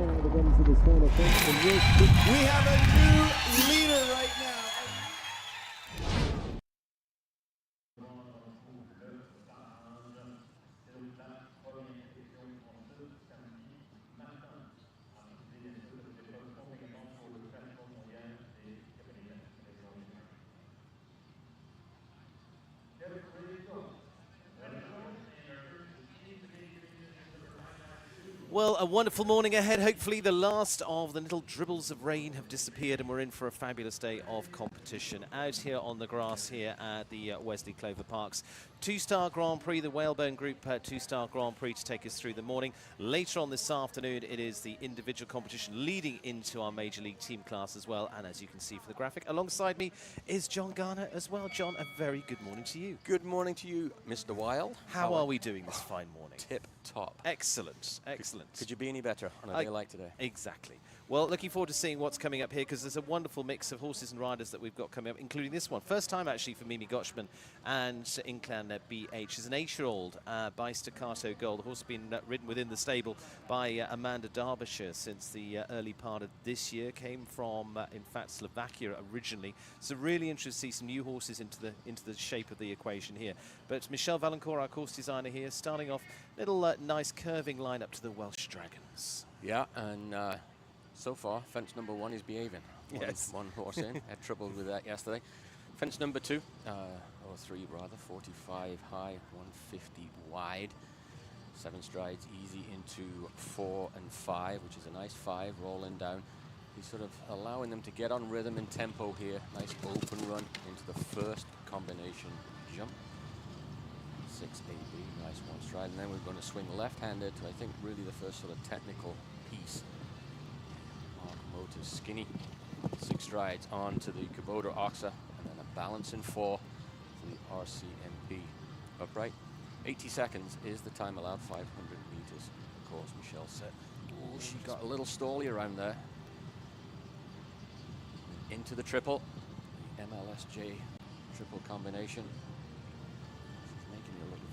the winners of this final fence. We have a new leader right now. Well, a wonderful morning ahead. Hopefully the last of the little dribbles of rain have disappeared and we're in for a fabulous day of competition out here on the grass here at the Wesley Clover Parks. Two-star Grand Prix, the Whalebone Group two-star Grand Prix to take us through the morning. Later on this afternoon, it is the individual competition leading into our Major League team class as well. And as you can see from the graphic, alongside me is John Garner as well. John, a very good morning to you. Good morning to you, Mr. Wild. How are we doing this fine morning? Tip top. Excellent, excellent. Could you be any better on a day like today? Exactly. Well, looking forward to seeing what's coming up here because there's a wonderful mix of horses and riders that we've got coming up, including this one. First time actually for Mimi Gotchman and Inclan BH. Is an 8-year-old by Staccato Gold. The horse has been ridden within the stable by Amanda Derbyshire since the early part of this year. Came from, in fact, Slovakia originally. So really interested to see some new horses into the shape of the equation here. But Michelle Valancourt, our course designer here, starting off little nice curving line up to the Welsh Dragons. Yeah, and so far, fence number 1 is behaving. Yes. One horse in. Had trouble with that yesterday. Fence number 2, or 3 rather, 45 high, 150 wide. 7 strides easy into 4 and 5, which is a nice 5 rolling down. He's sort of allowing them to get on rhythm and tempo here. Nice open run into the first combination jump. 6 AB, nice 1 stride, and then we're going to swing left-handed to I think really the first sort of technical piece. Mark Motors skinny, 6 strides on to the Kubota Oxa, and then a balance in 4 to the RCMP upright. 80 seconds is the time allowed, 500 meters. Of course, Michelle said. Oh, she got a little stally around there. Into the triple, the MLSJ triple combination.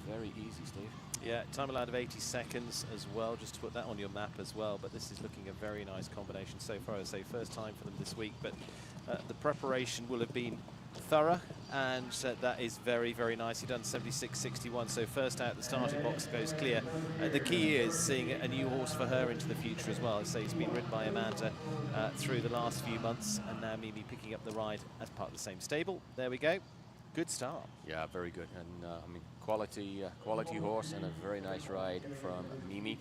Very easy, Steve. Yeah, time allowed of 80 seconds as well, just to put that on your map as well. But this is looking a very nice combination so far. I say first time for them this week, but the preparation will have been thorough, and that is very, very nicely done. 76.61, so first out the starting box goes clear. The key is seeing a new horse for her into the future as well. I say it's been ridden by Amanda through the last few months, and now Mimi picking up the ride as part of the same stable. There we go. Good start. Yeah, very good, and I mean quality horse and a very nice ride from Mimi.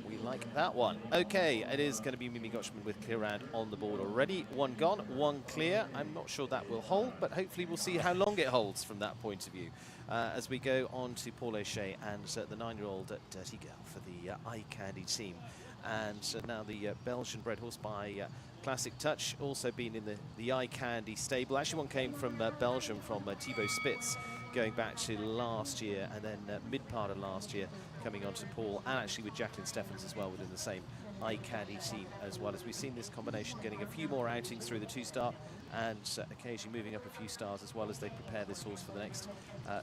We like that one. Okay, it is going to be Mimi Gotchman with clear round on the board already. 1 gone, 1 clear. I'm not sure that will hold, but hopefully we'll see how long it holds from that point of view. As we go on to Paul O'Shea and the 9-year-old Dirty Girl for the Eye Candy team. And now the Belgian-bred horse by Classic Touch, also been in the Eye Candy stable. Actually, one came from Belgium, from Thibaut Spitz, going back to last year, and then mid-part of last year coming on to Paul, and actually with Jacqueline Steffens as well within the same Eye Candy team as well. As we've seen this combination getting a few more outings through the 2-star and occasionally moving up a few stars as well as they prepare this horse for the next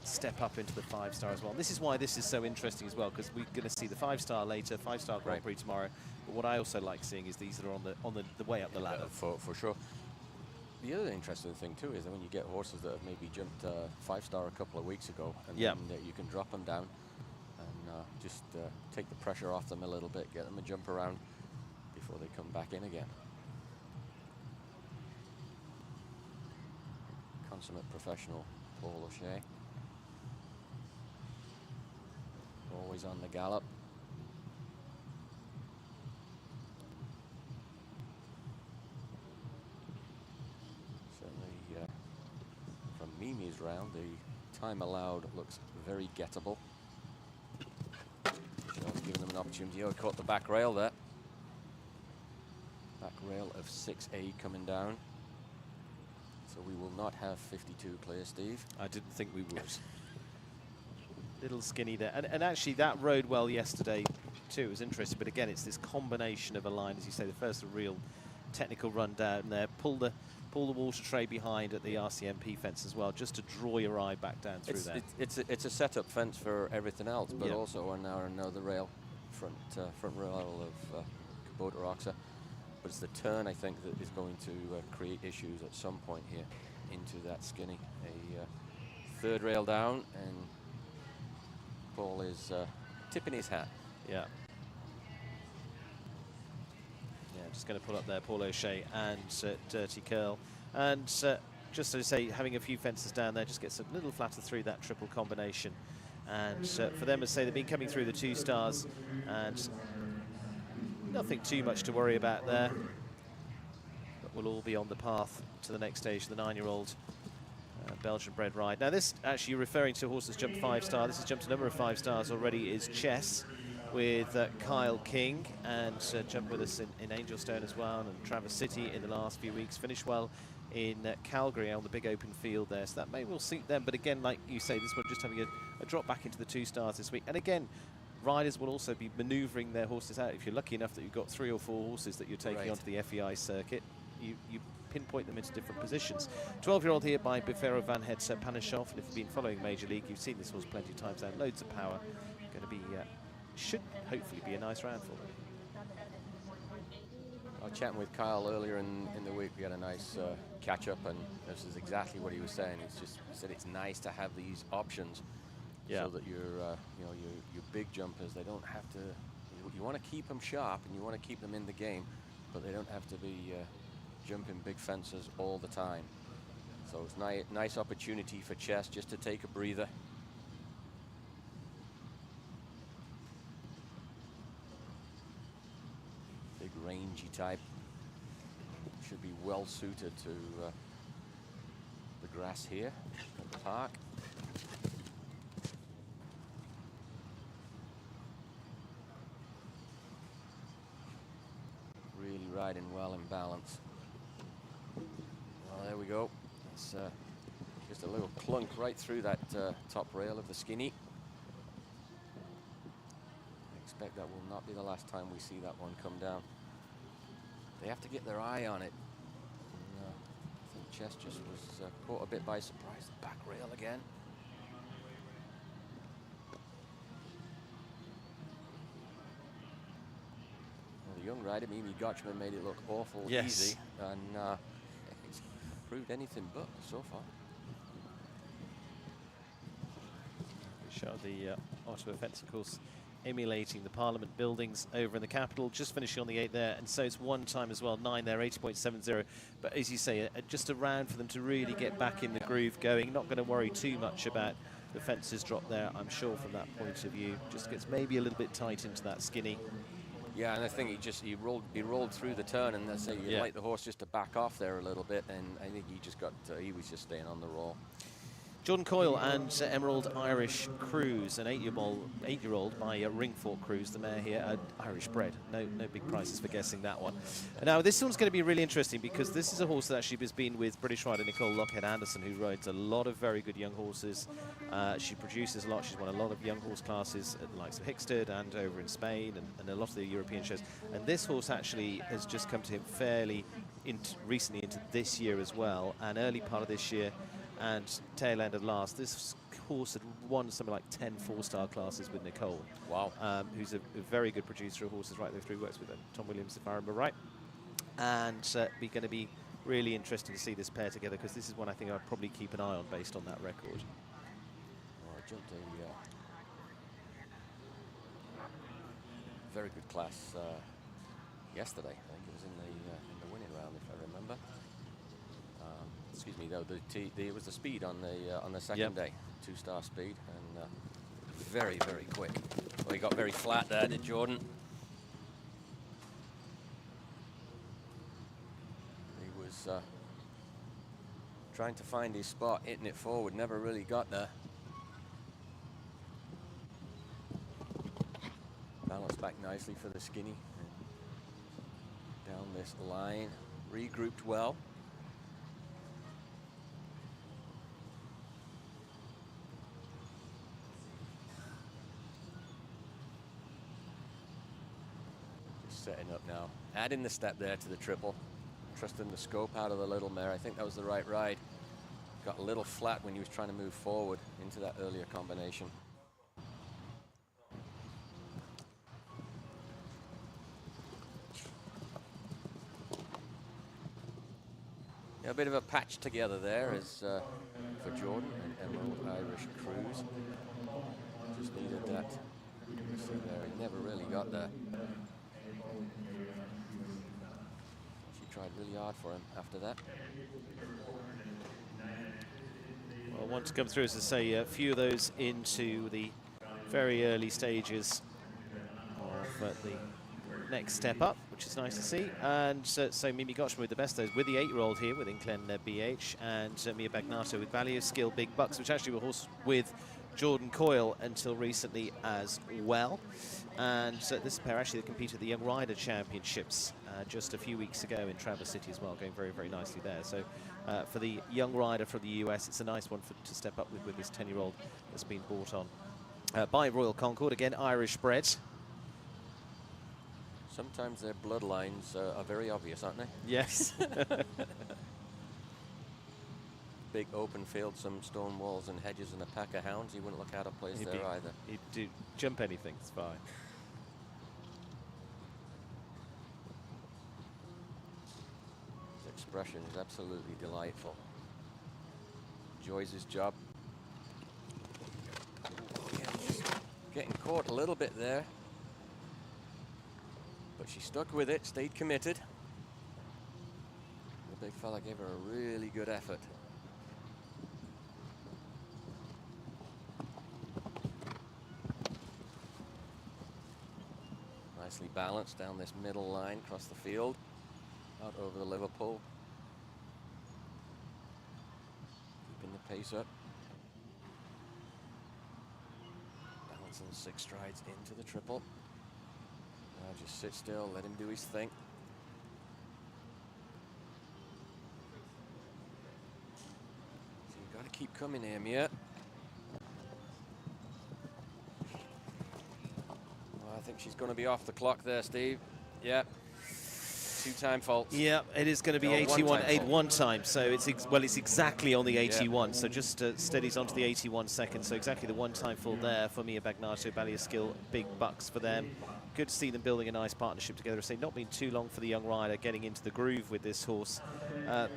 step up into the 5-star as well. And this is why this is so interesting as well, because we're going to see the 5-star later, 5-star Grand Prix tomorrow. But what I also like seeing is these that are on the way up the ladder. For sure. The other interesting thing too is that when you get horses that have maybe jumped 5-star a couple of weeks ago, and then you can drop them down and just take the pressure off them a little bit, get them a jump around before they come back in again. Consummate professional Paul O'Shea. Always on the gallop. Certainly from Mimi's round, the time allowed looks very gettable. Michelle's giving them an opportunity. Oh, caught the back rail there. Back rail of 6A coming down. So we will not have 52 clear, Steve. I didn't think we would. Little skinny there. And actually that rode well yesterday too. It was interesting, but again, it's this combination of a line, as you say, the first real technical run down there. Pull the water tray behind at the RCMP fence as well, just to draw your eye back down through there. It's a setup fence for everything else, but also on now another rail, front rail of Quarter Oxa. But it's the turn, I think, that is going to create issues at some point here into that skinny. A third rail down, and Paul is tipping his hat. Yeah. Yeah, just going to pull up there, Paul O'Shea and Dirty Curl. And just to say, having a few fences down there just gets a little flatter through that triple combination. And for them, as say, they've been coming through the 2 stars, and nothing too much to worry about there. But we'll all be on the path to the next stage, the 9-year-old Belgian-bred ride. Now, this actually referring to a horse that's jumped 5-star. This has jumped a number of 5 stars already. Is Chess with Kyle King, and jumped with us in Angelstone as well, and Traverse City in the last few weeks. Finished well in Calgary on the big open field there, so that may well suit them. But again, like you say, this one just having a drop back into the 2 stars this week. And again, riders will also be manoeuvring their horses out. If you're lucky enough that you've got 3 or 4 horses that you're taking onto the FEI circuit, you pinpoint them into different positions. 12-year-old here by Bifero Van Het Panashov. And if you've been following Major League, you've seen this horse plenty of times now. Loads of power. Going to be, should hopefully be a nice round for them. I was chatting with Kyle earlier in the week. We had a nice catch-up, and this is exactly what he was saying. It's just, he said it's nice to have these options, so that your you know, your big jumpers, they don't have to. You want to keep them sharp, and you want to keep them in the game, but they don't have to be jumping big fences all the time. So it's nice opportunity for Chess just to take a breather. Big rangy type. Should be well suited to the grass here at the park. Really riding well in balance. Well, there we go. It's just a little clunk right through that top rail of the skinny. I expect that will not be the last time we see that one come down. They have to get their eye on it. And, I think Chess just was caught a bit by surprise. The back rail again. Well, the young rider, Mimi Gotchman, made it look awful easy, and it's proved anything but so far. We show the Ottawa fence, of course, emulating the Parliament buildings over in the capital, just finishing on the 8 there, and so it's 1 time as well, 9 there, 80.70. But as you say, just a round for them to really get back in the groove going. Not going to worry too much about the fences drop there, I'm sure, from that point of view. Just gets maybe a little bit tight into that skinny. Yeah, and I think he rolled through the turn, and let's say you'd like the horse just to back off there a little bit, and I think he was just staying on the roll. Jordan Coyle and Emerald Irish Cruise, an 8-year-old by Ringfort Cruise, the mare here, Irish bred. No big prizes for guessing that one. Now this one's going to be really interesting, because this is a horse that actually has been with British rider Nicole Lockhead-Anderson, who rides a lot of very good young horses. She produces a lot. She's won a lot of young horse classes at the likes of Hickstead and over in Spain, and a lot of the European shows. And this horse actually has just come to him fairly recently into this year as well, and early part of this year and tail end of last. This horse had won something like 10 4-star classes with Nicole. Wow. Who's a very good producer of horses right there through, works with Tom Williams, if I remember right. And be going to be really interesting to see this pair together, because this is one I think I'd probably keep an eye on based on that record. Well, I jumped a very good class yesterday. I think it was in the winning round, if I remember. Excuse me, though, it was the speed on the second day, 2-star speed, and very, very quick. Well, he got very flat there, did Jordan? He was trying to find his spot, hitting it forward, never really got there. Balanced back nicely for the skinny. Down this line, regrouped well. Setting up now, adding the step there to the triple, trusting the scope out of the little mare. I think that was the right ride. Got a little flat when he was trying to move forward into that earlier combination. Yeah, a bit of a patch together there as for Jordan and Emerald Irish Cruise. Just needed that. You see there, he never really got there. She tried really hard for him after that. Well, one to come through, as I say, a few of those into the very early stages of the next step up, which is nice to see. And so Mimi Gotchman with the best of those, with the 8-year-old here with Inclen BH, and Mia Bagnato with Value Skill Big Bucks, which actually were horse with Jordan Coyle until recently as well. And this pair actually competed at the Young Rider Championships just a few weeks ago in Traverse City as well, going very, very nicely there. So for the young rider from the US, it's a nice one to step up with this 10-year-old that's been brought on by Royal Concord. Again, Irish bred. Sometimes their bloodlines are very obvious, aren't they? Yes. Big open field, some stone walls and hedges and a pack of hounds. You wouldn't look out of place there either. He'd do jump anything, it's fine. His expression is absolutely delightful. Enjoys his job. Getting caught a little bit there. But she stuck with it, stayed committed. The big fella gave her a really good effort. Nicely balanced down this middle line, across the field, out over the Liverpool. Keeping the pace up. Balancing 6 strides into the triple. Now just sit still, let him do his thing. So you've got to keep coming here, Mia. Well, I think she's going to be off the clock there, Steve. Yeah. 2-time faults. Yeah, it is going to be 81 time. So it's it's exactly on the 81. Yeah. So just steadies onto the 81 second. So exactly the 1-time fault there for Mia Bagnato, Ballier Skill, Big Bucks for them. Good to see them building a nice partnership together. It's not been too long for the young rider getting into the groove with this horse.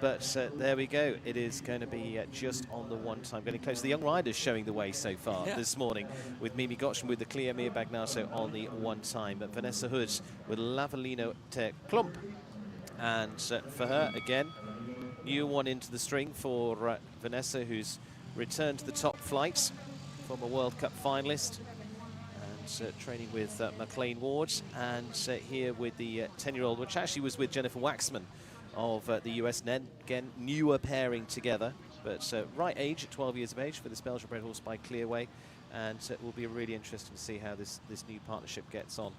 But there we go. It is going to be just on the 1-time. Getting close. The young rider's showing the way so far this morning, with Mimi Gotchman with the clear, Mia Bagnato on the 1-time. But Vanessa Hood with Lavalino Ter Klump. And for her, again, new one into the string for Vanessa, who's returned to the top flight from a World Cup finalist. Training with McLean Ward, and here with the 10-year-old, which actually was with Jennifer Waxman of the US. Again, newer pairing together, but right age at 12 years of age for this Belgian bred horse by Clearway, and it will be really interesting to see how this new partnership gets on.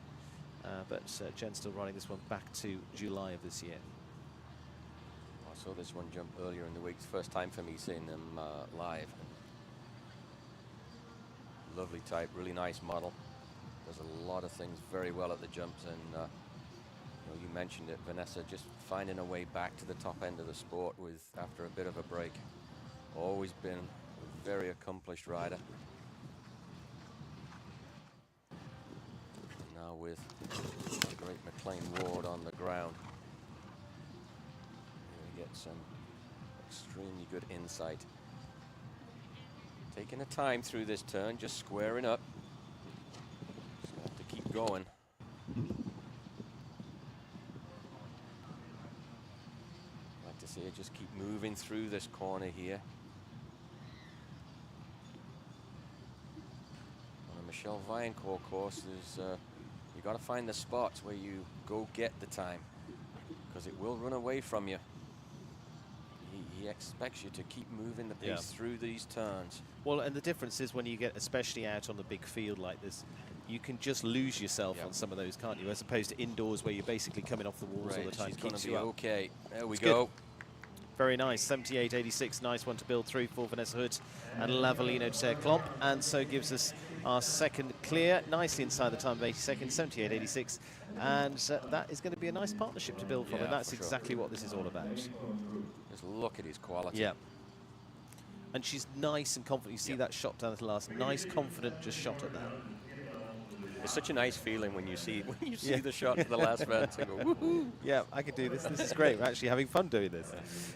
But Jen's still riding this one back to July of this year. I saw this one jump earlier in the week. It's the first time for me seeing them live. Lovely type, really nice model. Does a lot of things very well at the jumps, and you know, you mentioned it, Vanessa, just finding a way back to the top end of the sport with after a bit of a break. Always been a very accomplished rider. And now with the great McLean Ward on the ground. Here we get some extremely good insight. Taking a time through this turn, just squaring up. Going. Like to see it just keep moving through this corner here. On a Michelle Vaillancourt course, there's you got to find the spots where you go get the time, because it will run away from you. He expects you to keep moving the pace through these turns. Well, and the difference is when you get especially out on the big field like this, you can just lose yourself on some of those, can't you? As opposed to indoors where you're basically coming off the walls all the time. She's going to be up. okay. There we It's go. Good. Very nice. 78.86. Nice one to build through for Vanessa Hood and Lavalino Ter Klomp. And so gives us our second clear. Nicely inside the time of 80 seconds. 78.86. And that is going to be a nice partnership to build from. And that's exactly what this is all about. Just look at his quality. Yeah. And she's nice and confident. You see that shot down at the last. Nice, confident, just shot at that. It's such a nice feeling when you see the shot to the last fence and go, woohoo! Yeah, I can do this. This is great. We're actually having fun doing this.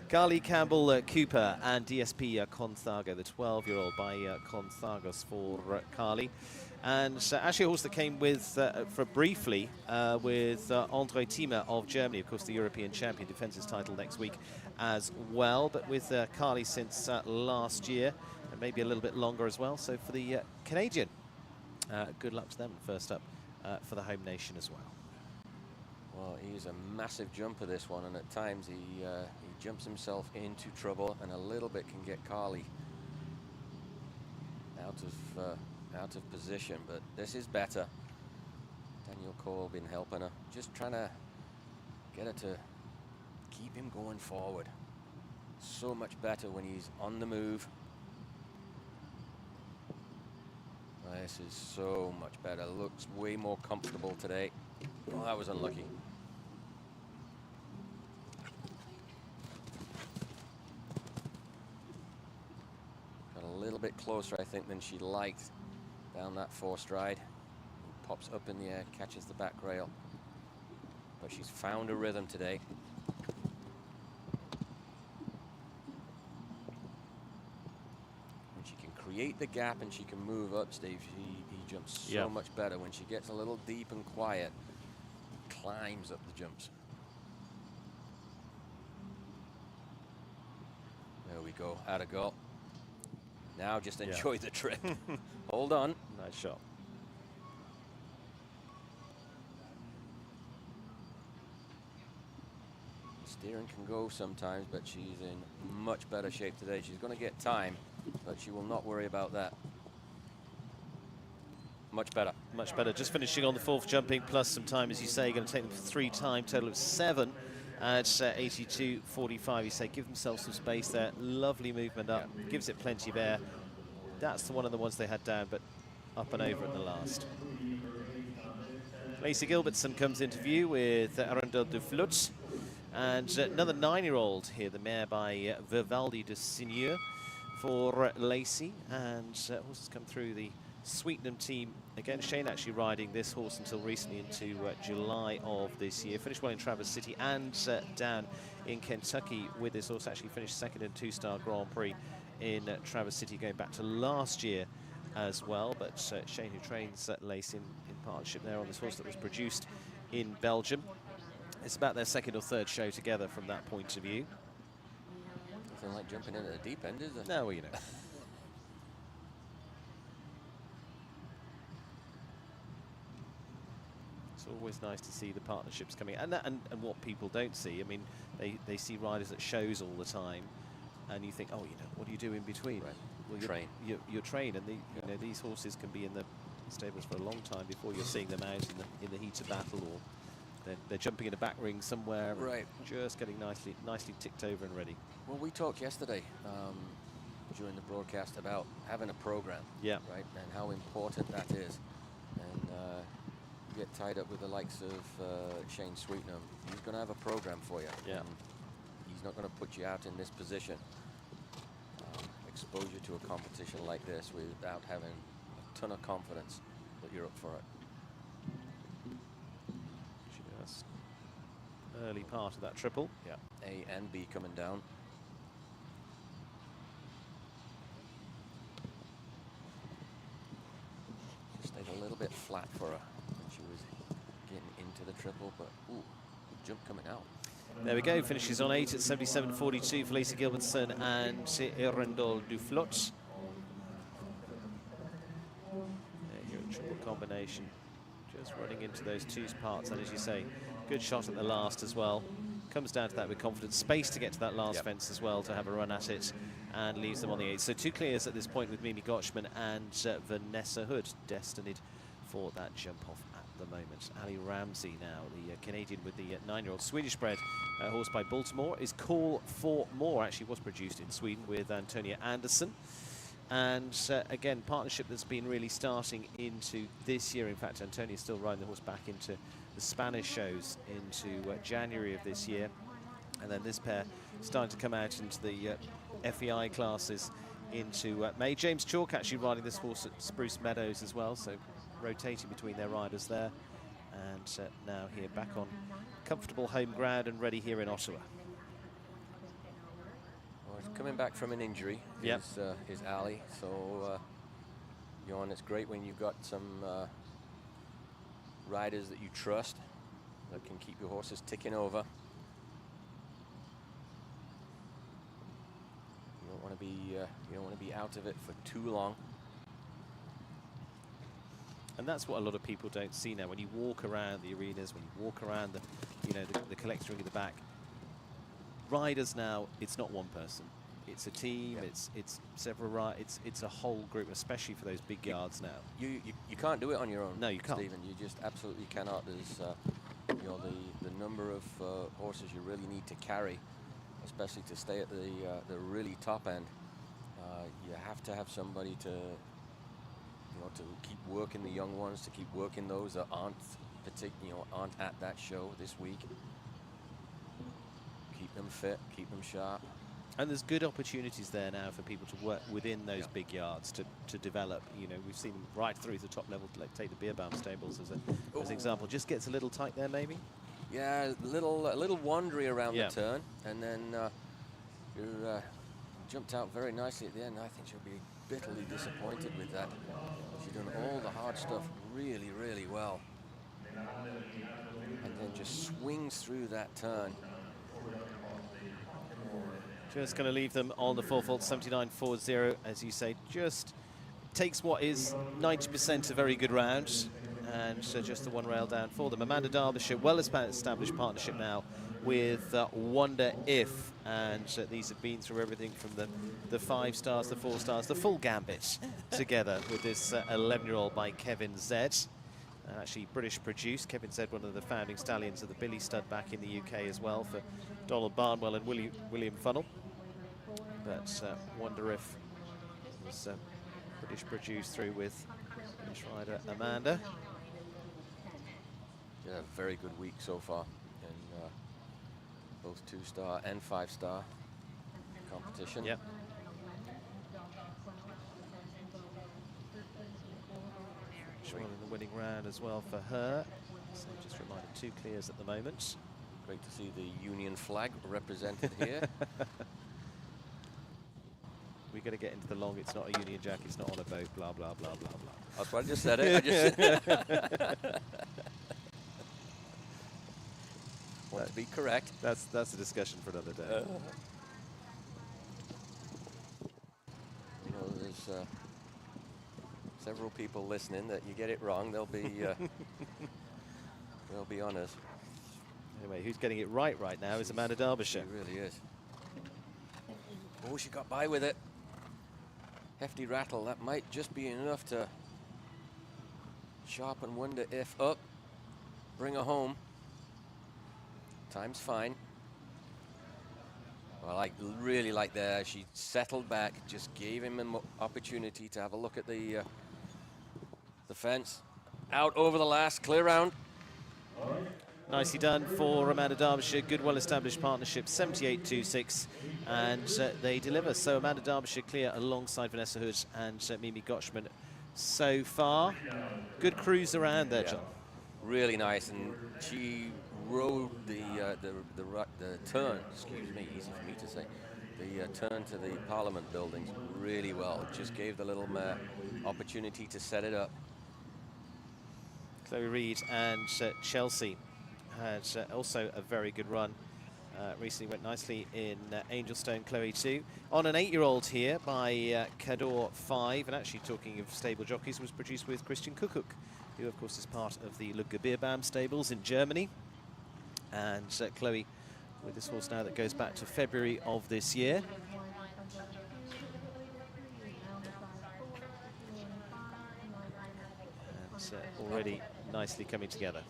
Carly Campbell Cooper and DSP Consago, the 12-year-old by Consagos for Carly. And actually a horse that came with, for briefly, with Andre Thiemer of Germany, of course the European champion, defends his title next week as well. But with Carly since last year, and maybe a little bit longer as well. So for the Canadian, good luck to them first up for the home nation as well. Well, he's a massive jumper, this one, and at times he jumps himself into trouble and a little bit can get Carly out of position, but this is better. Daniel Cole been helping her, just trying to get her to keep him going forward. So much better when he's on the move. This is so much better. Looks way more comfortable today. Oh, that was unlucky. Got a little bit closer, I think, than she liked down that 4-stride. Pops up in the air, catches the back rail. But she's found a rhythm today. Create the gap and she can move up, Steve. He jumps so much better. When she gets a little deep and quiet, climbs up the jumps. There we go, out of goal. Now just enjoy the trip. Hold on. Nice shot. Steering can go sometimes, but she's in much better shape today. She's going to get time, but she will not worry about that. Much better. Much better. Just finishing on the 4th jumping, plus some time, as you say. Going to take them for 3 time, total of 7 at 82.45. You say give themselves some space there. Lovely movement up. Gives it plenty of air. That's one of the ones they had down, but up and over at the last. Lacey Gilbertson comes into view with Arundel de Flutz. And another 9-year-old here, the mare by Vivaldi de Seigneur for Lacey. And horses come through the Sweetenham team. Again, Shane actually riding this horse until recently into July of this year. Finished well in Traverse City and down in Kentucky with this horse. Actually finished 2nd in 2-star Grand Prix in Traverse City going back to last year as well. But Shane, who trains Lacey in partnership there on this horse that was produced in Belgium. It's about their 2nd or 3rd show together from that point of view. Nothing like jumping into the deep end, is there? No, well, you know. It's always nice to see the partnerships coming, and what people don't see. I mean, they see riders at shows all the time, and you think, oh, you know, what do you do in between? Right. Well, you're trained, and you know, these horses can be in the stables for a long time before you're seeing them out in the heat of battle, or they're jumping in a back ring somewhere, right? Just getting nicely ticked over and ready. Well, we talked yesterday during the broadcast about having a program, yeah, right, and how important that is. And you get tied up with the likes of Shane Sweetenham. He's going to have a program for you. Yeah, and he's not going to put you out in this position. Exposure to a competition like this without having a ton of confidence that you're up for it. Just early part of that triple. Yeah, A and B coming down. Just stayed a little bit flat for her when she was getting into the triple, but ooh, jump coming out. There we go, finishes on 8 at 77.42 for Lacey Gilbertson and Arundel du Flutz. There you go, triple combination. Just running into those 2 parts, and as you say, good shot at the last as well. Comes down to that with confidence. Space to get to that last fence as well, to have a run at it, and leaves them on the 8. So 2 clears at this point with Mimi Gotchman and Vanessa Hood, destined for that jump off at the moment. Ali Ramsey now, the Canadian with the 9-year-old Swedish bred horse by Baltimore, is Call for More. Actually was produced in Sweden with Antonia Anderson. And again, partnership that's been really starting into this year. In fact, Antonia's still riding the horse back into the Spanish shows into January of this year. And then this pair starting to come out into the FEI classes into May. James Chalk actually riding this horse at Spruce Meadows as well. So rotating between their riders there. And now here back on comfortable home ground and ready here in Ottawa. Well, he's coming back from an injury, Yep. is Ali. So, Jon, it's great when you've got some riders that you trust that can keep your horses ticking over. You don't want to be out of it for too long. And that's what a lot of people don't see now. When you walk around the arenas, when you walk around the collector ring at the back, riders now, it's not one person. It's a team. Yep. It's several riders. It's a whole group, especially for those big yards now. You can't do it on your own. No, you can't, Stephen. You just absolutely cannot. There's the number of horses you really need to carry, especially to stay at the really top end. You have to have somebody to keep working the young ones, to keep working those that aren't at that show this week. Keep them fit, keep them sharp. And there's good opportunities there now for people to work within those big yards to develop. You know, we've seen them right through the top level. Like take the Beerbaum stables as an example. Just gets a little tight there, maybe. Yeah, a little wandery around the turn, and then you're jumped out very nicely at the end. I think she'll be bitterly disappointed with that. She's done all the hard stuff really, really well, and then just swings through that turn. Just going to leave them on the 4-fault 79.40, as you say. Just takes what is 90% a very good round, and just the one rail down for them. Amanda Derbyshire, well-established partnership now with Wonder If, and these have been through everything from the 5 stars, the 4 stars, the full gambit together with this 11-year-old by Kevin Zed. Actually British produced. Kevin Zed, one of the founding stallions of the Billy Stud back in the UK as well, for Donald Barnwell and William Funnell. But Wonder If was British produced through with British rider Amanda. Yeah, a very good week so far in both 2-star and 5-star competition. Yep. Showing in the winning round as well for her. So just reminded 2 clears at the moment. Great to see the Union flag represented here. We've got to get into the long. It's not a Union Jack. It's not on a boat. Blah blah blah blah blah. That's what I just said. Want to be correct. That's a discussion for another day. You know, there's several people listening that you get it wrong, they'll be they'll be on us. Anyway, who's getting it right now is Amanda Derbyshire. She really is. Oh, she got by with it. Hefty rattle. That might just be enough to sharpen Wonder If up, bring her home. Time's fine. Well, I really like there. She settled back, just gave him an opportunity to have a look at the fence. Out over the last, clear round. Nicely done for Amanda Derbyshire. Good, well-established partnership, 78.26, and they deliver. So Amanda Derbyshire clear alongside Vanessa Hood and Mimi Gotchman so far. Good cruise around there, John. Really nice, and she rode the turn. Excuse me, easy for me to say. The turn to the Parliament buildings really well. Just gave the little mare opportunity to set it up. Chloe Reid and Chelsea had also a very good run. Recently went nicely in Angelstone, Chloe too. On an 8-year-old here by Cador 5, and actually talking of stable jockeys, was produced with Christian Kuckuck, who of course is part of the Ludger Beerbaum stables in Germany. And Chloe with this horse now that goes back to February of this year. And already nicely coming together.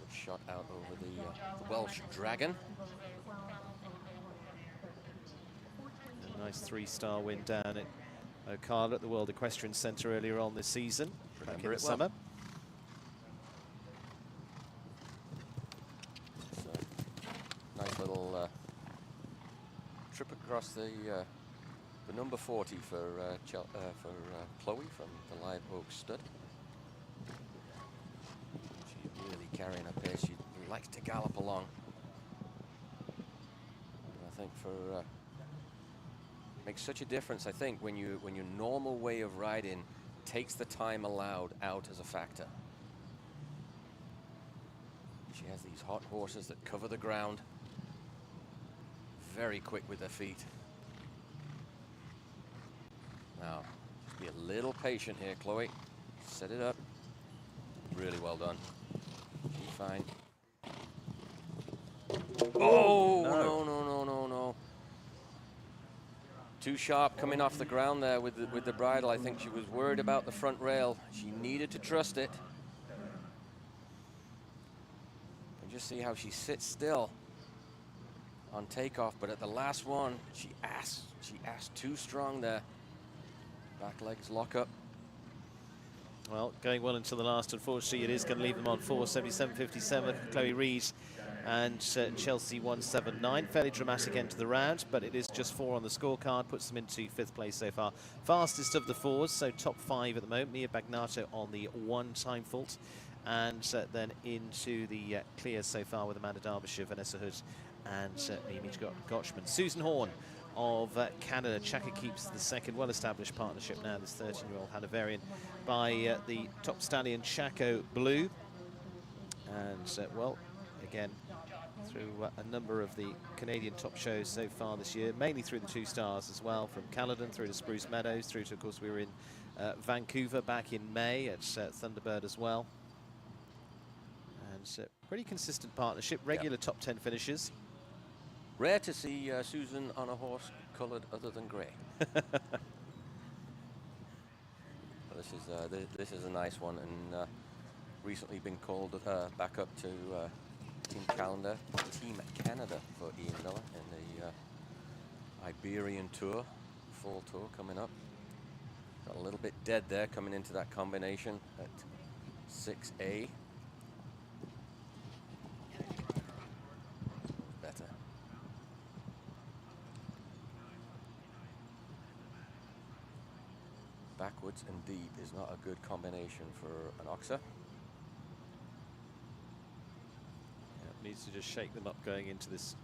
Good shot out over the Welsh Dragon. A nice 3-star win down at Ocala at the World Equestrian Centre earlier on this season, back in the summer. Nice little trip across the The number 40 for Chloe from the Live Oak Stud. She's really carrying her pace. She likes to gallop along. And I think for makes such a difference. I think when your normal way of riding takes the time allowed out as a factor. She has these hot horses that cover the ground. Very quick with their feet. Now, just be a little patient here, Chloe. Set it up. Really well done. She's fine. Oh, no. Too sharp coming off the ground there with the bridle. I think she was worried about the front rail. She needed to trust it. And just see how she sits still on takeoff, but at the last one, she asked too strong there. Back legs lock up. Well, going well until the last. Unfortunately, it is going to leave them on 4:77.57. Chloe Reed and Chelsea 1:79. Fairly dramatic end to the round, but it is just 4 on the scorecard. Puts them into 5th place so far. Fastest of the 4s, so top 5 at the moment. Mia Bagnato on the 1-time fault. And then into the clear so far with Amanda Derbyshire, Vanessa Hood and Mimi Gotchman. Susan Horn of Canada. Chaka keeps the second. Well-established partnership now, this 13-year-old Hanoverian, by the top stallion Chaco Blue. And, well, again, through a number of the Canadian top shows so far this year, mainly through the 2 stars as well, from Caledon through to Spruce Meadows, through to, of course, we were in Vancouver back in May at Thunderbird as well. And pretty consistent partnership, regular top 10 finishes. Rare to see Susan on a horse coloured other than grey. This is a nice one, and recently been called back up to Team Canada for Ian Miller in the Iberian Tour, fall tour coming up. Got a little bit dead there coming into that combination at 6A. Better. Backwards and deep is not a good combination for an oxer. Yeah, needs to just shake them up going into this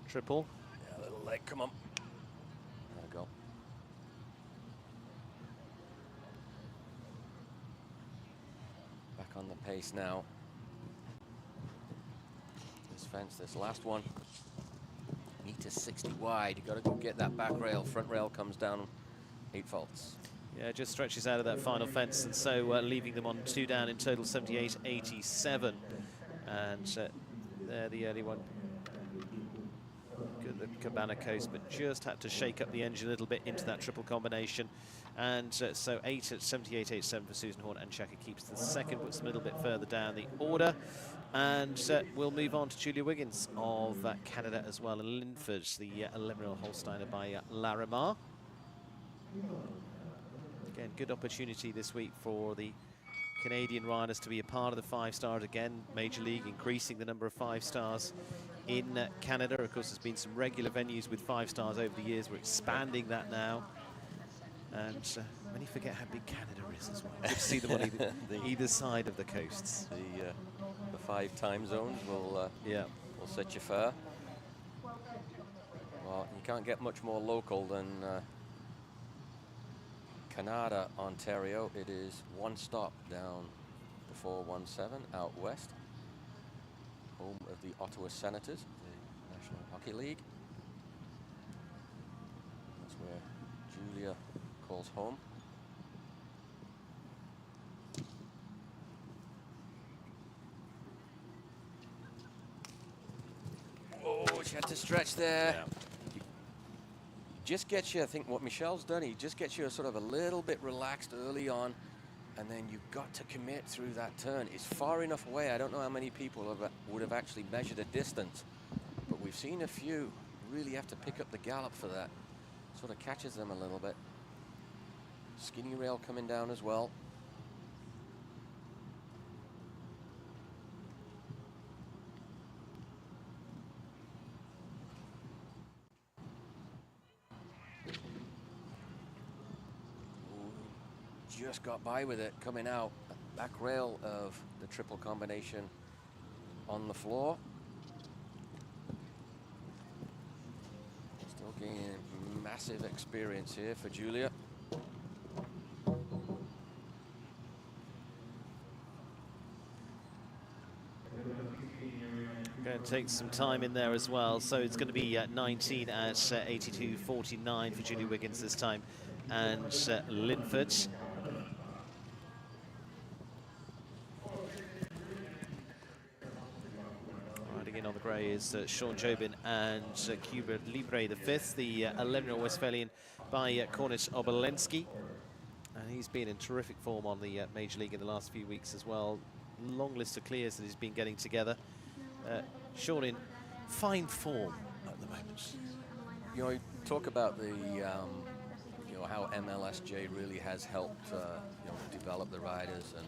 triple. Yeah, little leg, come on. There we go. Back on the pace now. This fence, this last one. Meter 60 wide. You got to go get that back rail. Front rail comes down 8 faults. Yeah, just stretches out of that final fence, and so leaving them on 2 down in total, 78.87. And there the early one. Good, the Cabana Coast, but just had to shake up the engine a little bit into that triple combination. And so 8 at 78.87 for Susan Horn, and Chaka keeps the second, puts them a little bit further down the order. And we'll move on to Julia Wiggins of Canada as well, and Linford, the 11-year-old Holsteiner by Larimar. Again, good opportunity this week for the Canadian riders to be a part of the 5-stars again. Major League increasing the number of 5-stars in Canada. Of course, there's been some regular venues with 5-stars over the years. We're expanding that now. And many forget how big Canada is as well. Good to see them on either side of the coasts. The 5 time zones will set you fair. Well, you can't get much more local than Canada, Ontario. It is 1 stop down the 417 out west, home of the Ottawa Senators, the National Hockey League. That's where Julia calls home. Oh, she had to stretch there. Yeah. Just gets you, I think what Michelle's done, he just gets you sort of a little bit relaxed early on, and then you've got to commit through that turn. It's far enough away. I don't know how many people would have actually measured a distance, but we've seen a few. You really have to pick up the gallop for that. Sort of catches them a little bit. Skinny rail coming down as well. just got by with it coming out. Back rail of the triple combination on the floor. Still gaining massive experience here for Julia. Going to take some time in there as well. So it's going to be 19 at 82.49 for Julie Wiggins this time, and Linford. Riding in on the grey is Sean Jobin and Cuba Libre the fifth, the 11-year-old Westphalian by Cornish Obolensky. And he's been in terrific form on the Major League in the last few weeks as well. Long list of clears that he's been getting together. Sean in fine form at the moment. You know, you talk about the, you know, how MLSJ really has helped, you know, develop the riders and,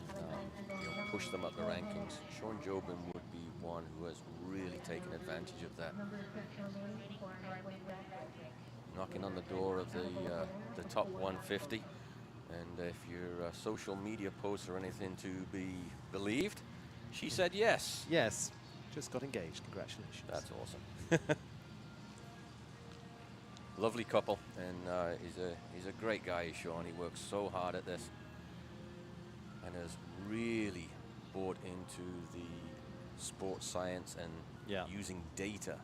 you know, push them up the rankings. Sean Jobin would be one who has really taken advantage of that. Knocking on the door of the top 150. And if your social media posts are anything to be believed, she said yes. Yes, just got engaged. Congratulations. That's awesome. Lovely couple, and he's a great guy, Sean. He works so hard at this, and has really bought into the sports science and using data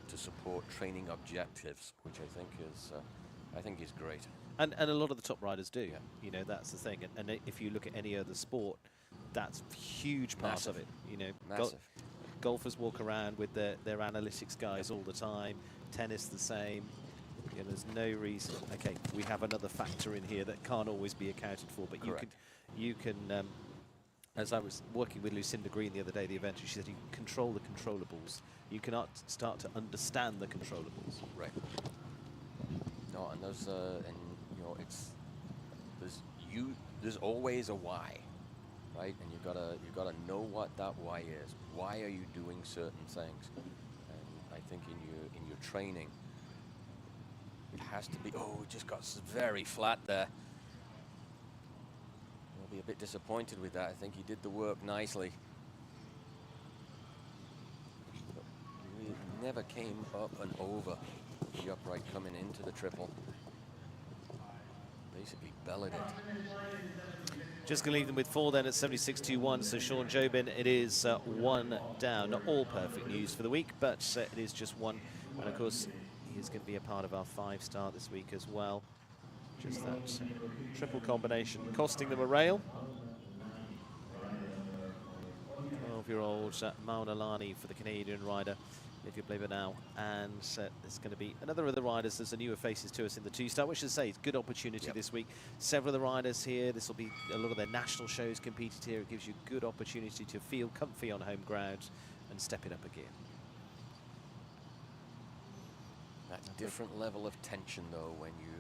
to support training objectives, which I think is great. And a lot of the top riders do. Yeah. You know, that's the thing. And if you look at any other sport, that's a huge part of it. You know, Massive. Golfers walk around with their analytics guys all the time. Tennis the same. You know, there's no reason. Okay, we have another factor in here that can't always be accounted for. But you can. As I was working with Lucinda Green the other day, the event, she said you can control the controllables. You cannot start to understand the controllables. Right. No, and those and you know, there's always a why, right? And you've gotta know what that why is. Why are you doing certain things? And I think in your training, it has to be. Oh, it just got very flat there. I'll be a bit disappointed with that. I think he did the work nicely. But he never came up and over the upright coming into the triple. Basically bellied it. Just going to leave them with 4 then at 76.21. So Sean Jobin, it is 1 down. Not all perfect news for the week, but it is just 1. And of course, he is going to be a part of our 5-star this week as well. Just that triple combination costing them a rail. 12-year-old Mauna Lani for the Canadian rider, if you believe it now. And there's going to be another of the riders. There's a newer faces to us in the 2-star, which, as I say, is a good opportunity this week. Several of the riders here. This will be a lot of their national shows competed here. It gives you a good opportunity to feel comfy on home ground and step it up a gear. That's a different level of tension, though, when you're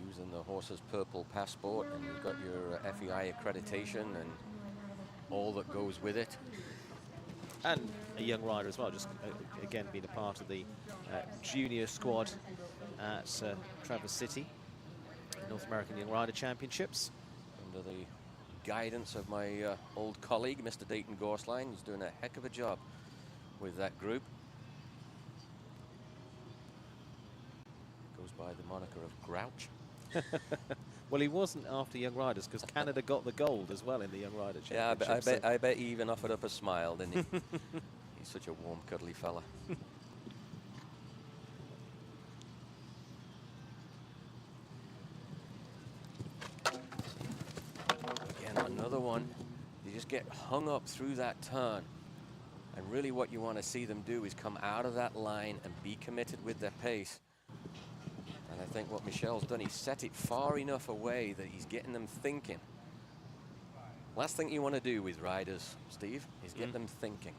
using the horse's purple passport and you've got your FEI accreditation and all that goes with it. And a young rider as well, just again being a part of the junior squad at Traverse City North American Young Rider Championships. Under the guidance of my old colleague, Mr. Dayton Gorsline. He's doing a heck of a job with that group. Goes by the moniker of Grouch. Well, he wasn't after young riders because Canada got the gold as well in the Young Rider Championship. Yeah, I bet he even offered up a smile, didn't he? He's such a warm, cuddly fella. Again, another one. You just get hung up through that turn. And really what you want to see them do is come out of that line and be committed with their pace. And I think what Michel's done, he's set it far enough away that he's getting them thinking. Last thing you want to do with riders, Steve, is get them thinking.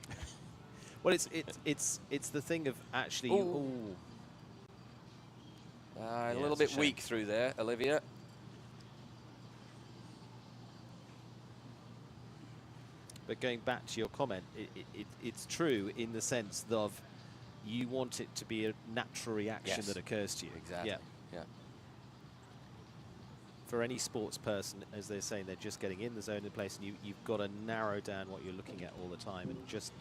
Well, it's the thing of actually. A little bit weak through there, Olivia. But going back to your comment, it's true in the sense of you want it to be a natural reaction that occurs to you. Exactly. Yeah. Yeah. for any sports person, as they're saying, they're just getting in the zone in place, and you've got to narrow down what you're looking at all the time and just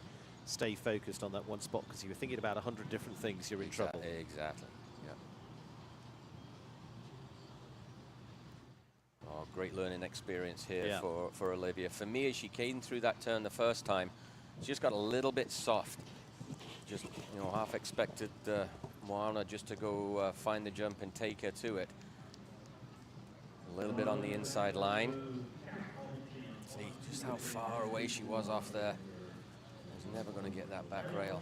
stay focused on that one spot, because if you're thinking about 100 different things, you're in trouble. Exactly. Yeah. Oh, great learning experience here for Olivia. For me, as she came through that turn the first time, she just got a little bit soft. Just, you know, half expected Moana just to go find the jump and take her to it. A little bit on the inside line. See just how far away she was off there. I was never going to get that back rail.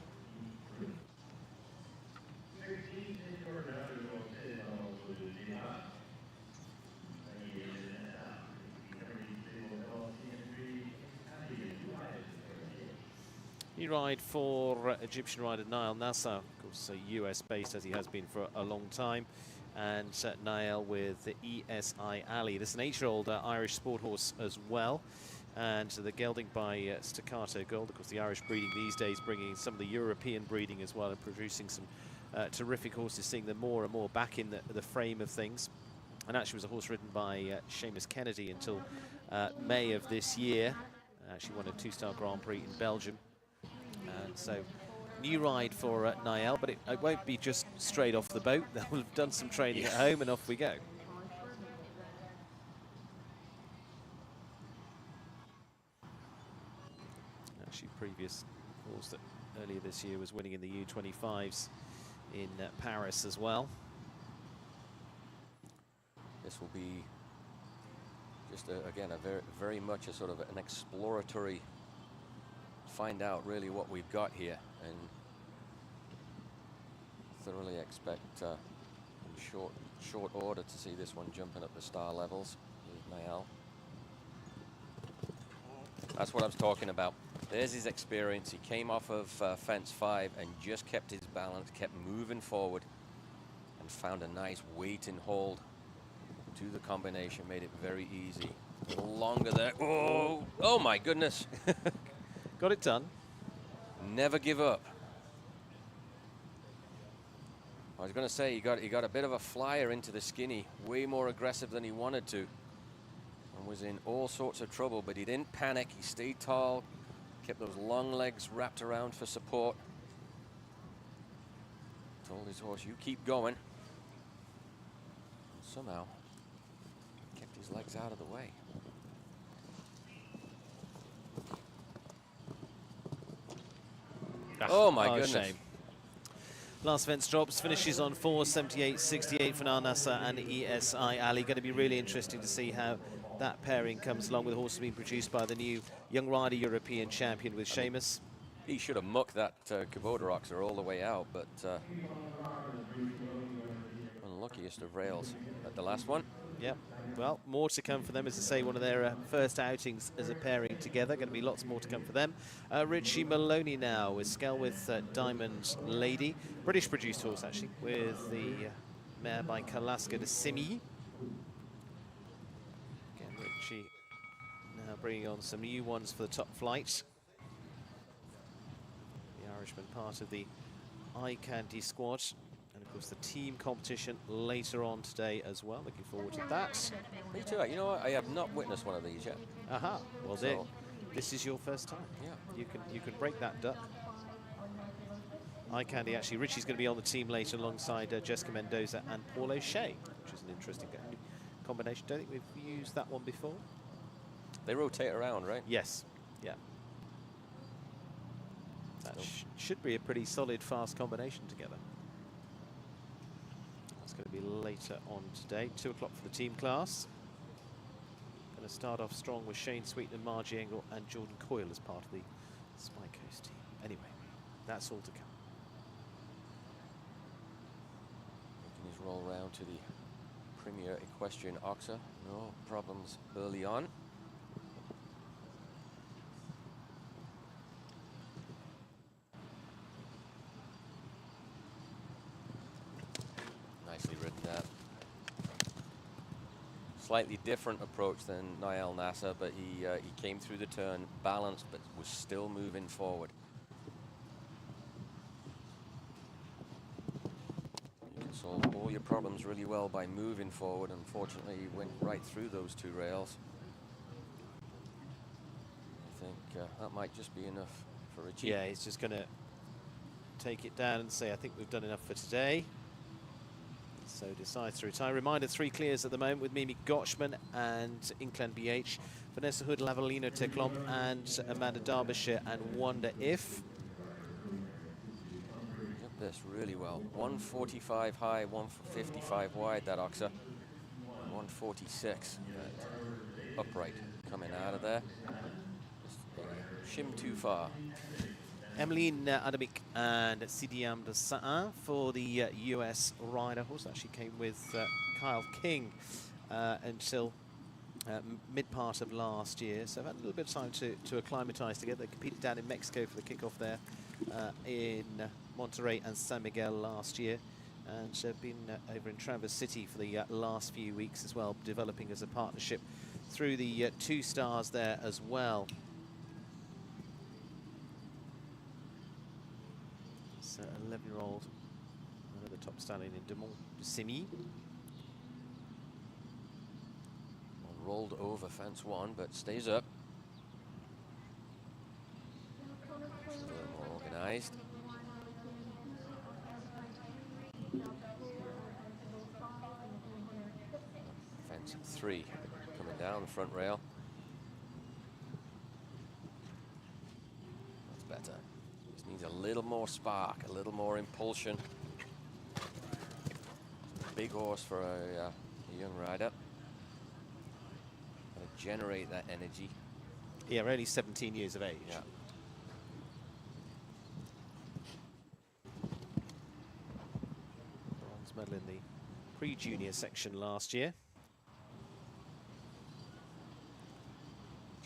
New ride for Egyptian rider Niall Nassar, of course US based as he has been for a long time, and Niall with the ESI Ali. This is an 8-year-old Irish sport horse as well, and the gelding by Staccato Gold. Of course, the Irish breeding these days bringing some of the European breeding as well and producing some terrific horses, seeing them more and more back in the frame of things. And actually was a horse ridden by Seamus Kennedy until May of this year. Actually won a 2-star Grand Prix in Belgium. And so, new ride for Niall, but it won't be just straight off the boat. They'll have done some training at home, and off we go. Actually, previous horse that earlier this year was winning in the U25s in Paris as well. This will be just, again, very much a sort of an exploratory find out really what we've got here, and thoroughly expect in short order to see this one jumping up the star levels with Niall. That's what I was talking about. There's his experience. He came off of fence 5 and just kept his balance, kept moving forward, and found a nice weight and hold to the combination, made it very easy. A little longer there. Oh my goodness. Got it done. Never give up. I was going to say he got a bit of a flyer into the skinny, way more aggressive than he wanted to, and was in all sorts of trouble, but he didn't panic. He stayed tall, kept those long legs wrapped around for support. Told his horse, you keep going. And somehow kept his legs out of the way. Oh my goodness. Shame. Last fence drops, finishes on 4:78.68 for Niall Nassar and ESI Ali. Going to be really interesting to see how that pairing comes along, with horses being produced by the new young rider European champion with Seamus. He should have mucked that Kubota Oxer all the way out, but unluckiest of rails at the last one. Yep. Well, more to come for them, as I say, one of their first outings as a pairing together. Going to be lots more to come for them. Richie Maloney now with Skelwith Diamond Lady. British produced horse, actually, with the mare by Kalaska de Simi. Again, Richie now bringing on some new ones for the top flight. The Irishman part of the Eye Candy squad. And of course the team competition later on today as well. Looking forward to that. Me too. You know what? I have not witnessed one of these yet. Aha. Well, so this is your first time. Yeah. You can break that duck. Eye Candy, actually, Richie's going to be on the team later alongside Jessica Mendoza and Paul O'Shea, which is an interesting combination. Don't think we've used that one before. They rotate around, right? Yes. Yeah. That should be a pretty solid, fast combination together. That's going to be later on today. 2 o'clock for the team class. Going to start off strong with Shane Sweeten, Margie Engel and Jordan Coyle as part of the Spy Coast team. Anyway, that's all to come. Making his roll round to the Premier Equestrian Oxer. No problems early on. Nicely ridden that. Slightly different approach than Niall Nassar, but he came through the turn balanced, but was still moving forward. You can solve all your problems really well by moving forward. Unfortunately, he went right through those two rails. I think that might just be enough for Richie. Yeah, he's just going to take it down and say, I think we've done enough for today. So decides to retire. Reminder, 3 clears at the moment with Mimi Gotchman and Inclan BH, Vanessa Hood, Lavalino Teklomp, and Amanda Derbyshire and Wonder If. Yep, this really well. 145 high, 155 wide, that Oxa. 146 upright coming out of there. Just shim too far. Emeline Adamik and Sidiam de Sain for the US rider horse. Actually came with Kyle King until mid-part of last year. So I've had a little bit of time to acclimatise together. They competed down in Mexico for the kickoff there in Monterrey and San Miguel last year. And been over in Traverse City for the last few weeks as well, developing as a partnership through the 2 stars there as well. So 11-year-old, the top stallion in Demont de Simi. Rolled over fence 1, but stays up. She's a little more organized. Fence 3 coming down the front rail. That's better. Just needs a little more spark, a little more impulsion. Big horse for a young rider. Generate that energy. Yeah, we're only 17 years of age. Yeah. Bronze medal in the pre-junior section last year.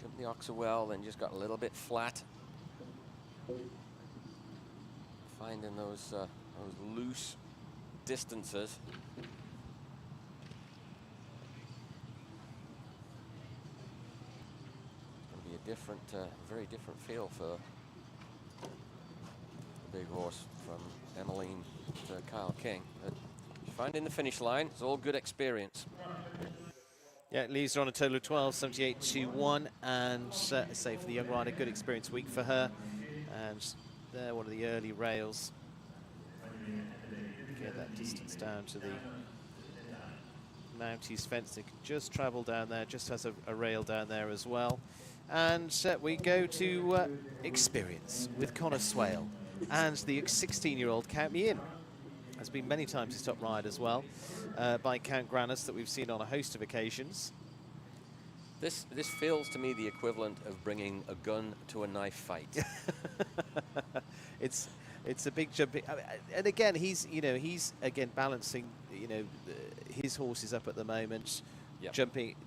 Jumped the Oxa well, then just got a little bit flat. Finding those loose distances. Different, very different feel for the big horse from Emmeline to Kyle King. But finding the finish line, it's all good experience. Yeah, it leaves her on a total of 12.78.21, and say for the young rider, good experience week for her. And there, one of the early rails. Get that distance down to the Mounties fence. They can just travel down there, just has a rail down there as well. And we go to experience with Connor Swale and the 16-year-old Count Me In. Has been many times his top ride as well by Count Granus that we've seen on a host of occasions. This feels to me the equivalent of bringing a gun to a knife fight. It's a big jump, and again he's again balancing his horses up at the moment. Yep.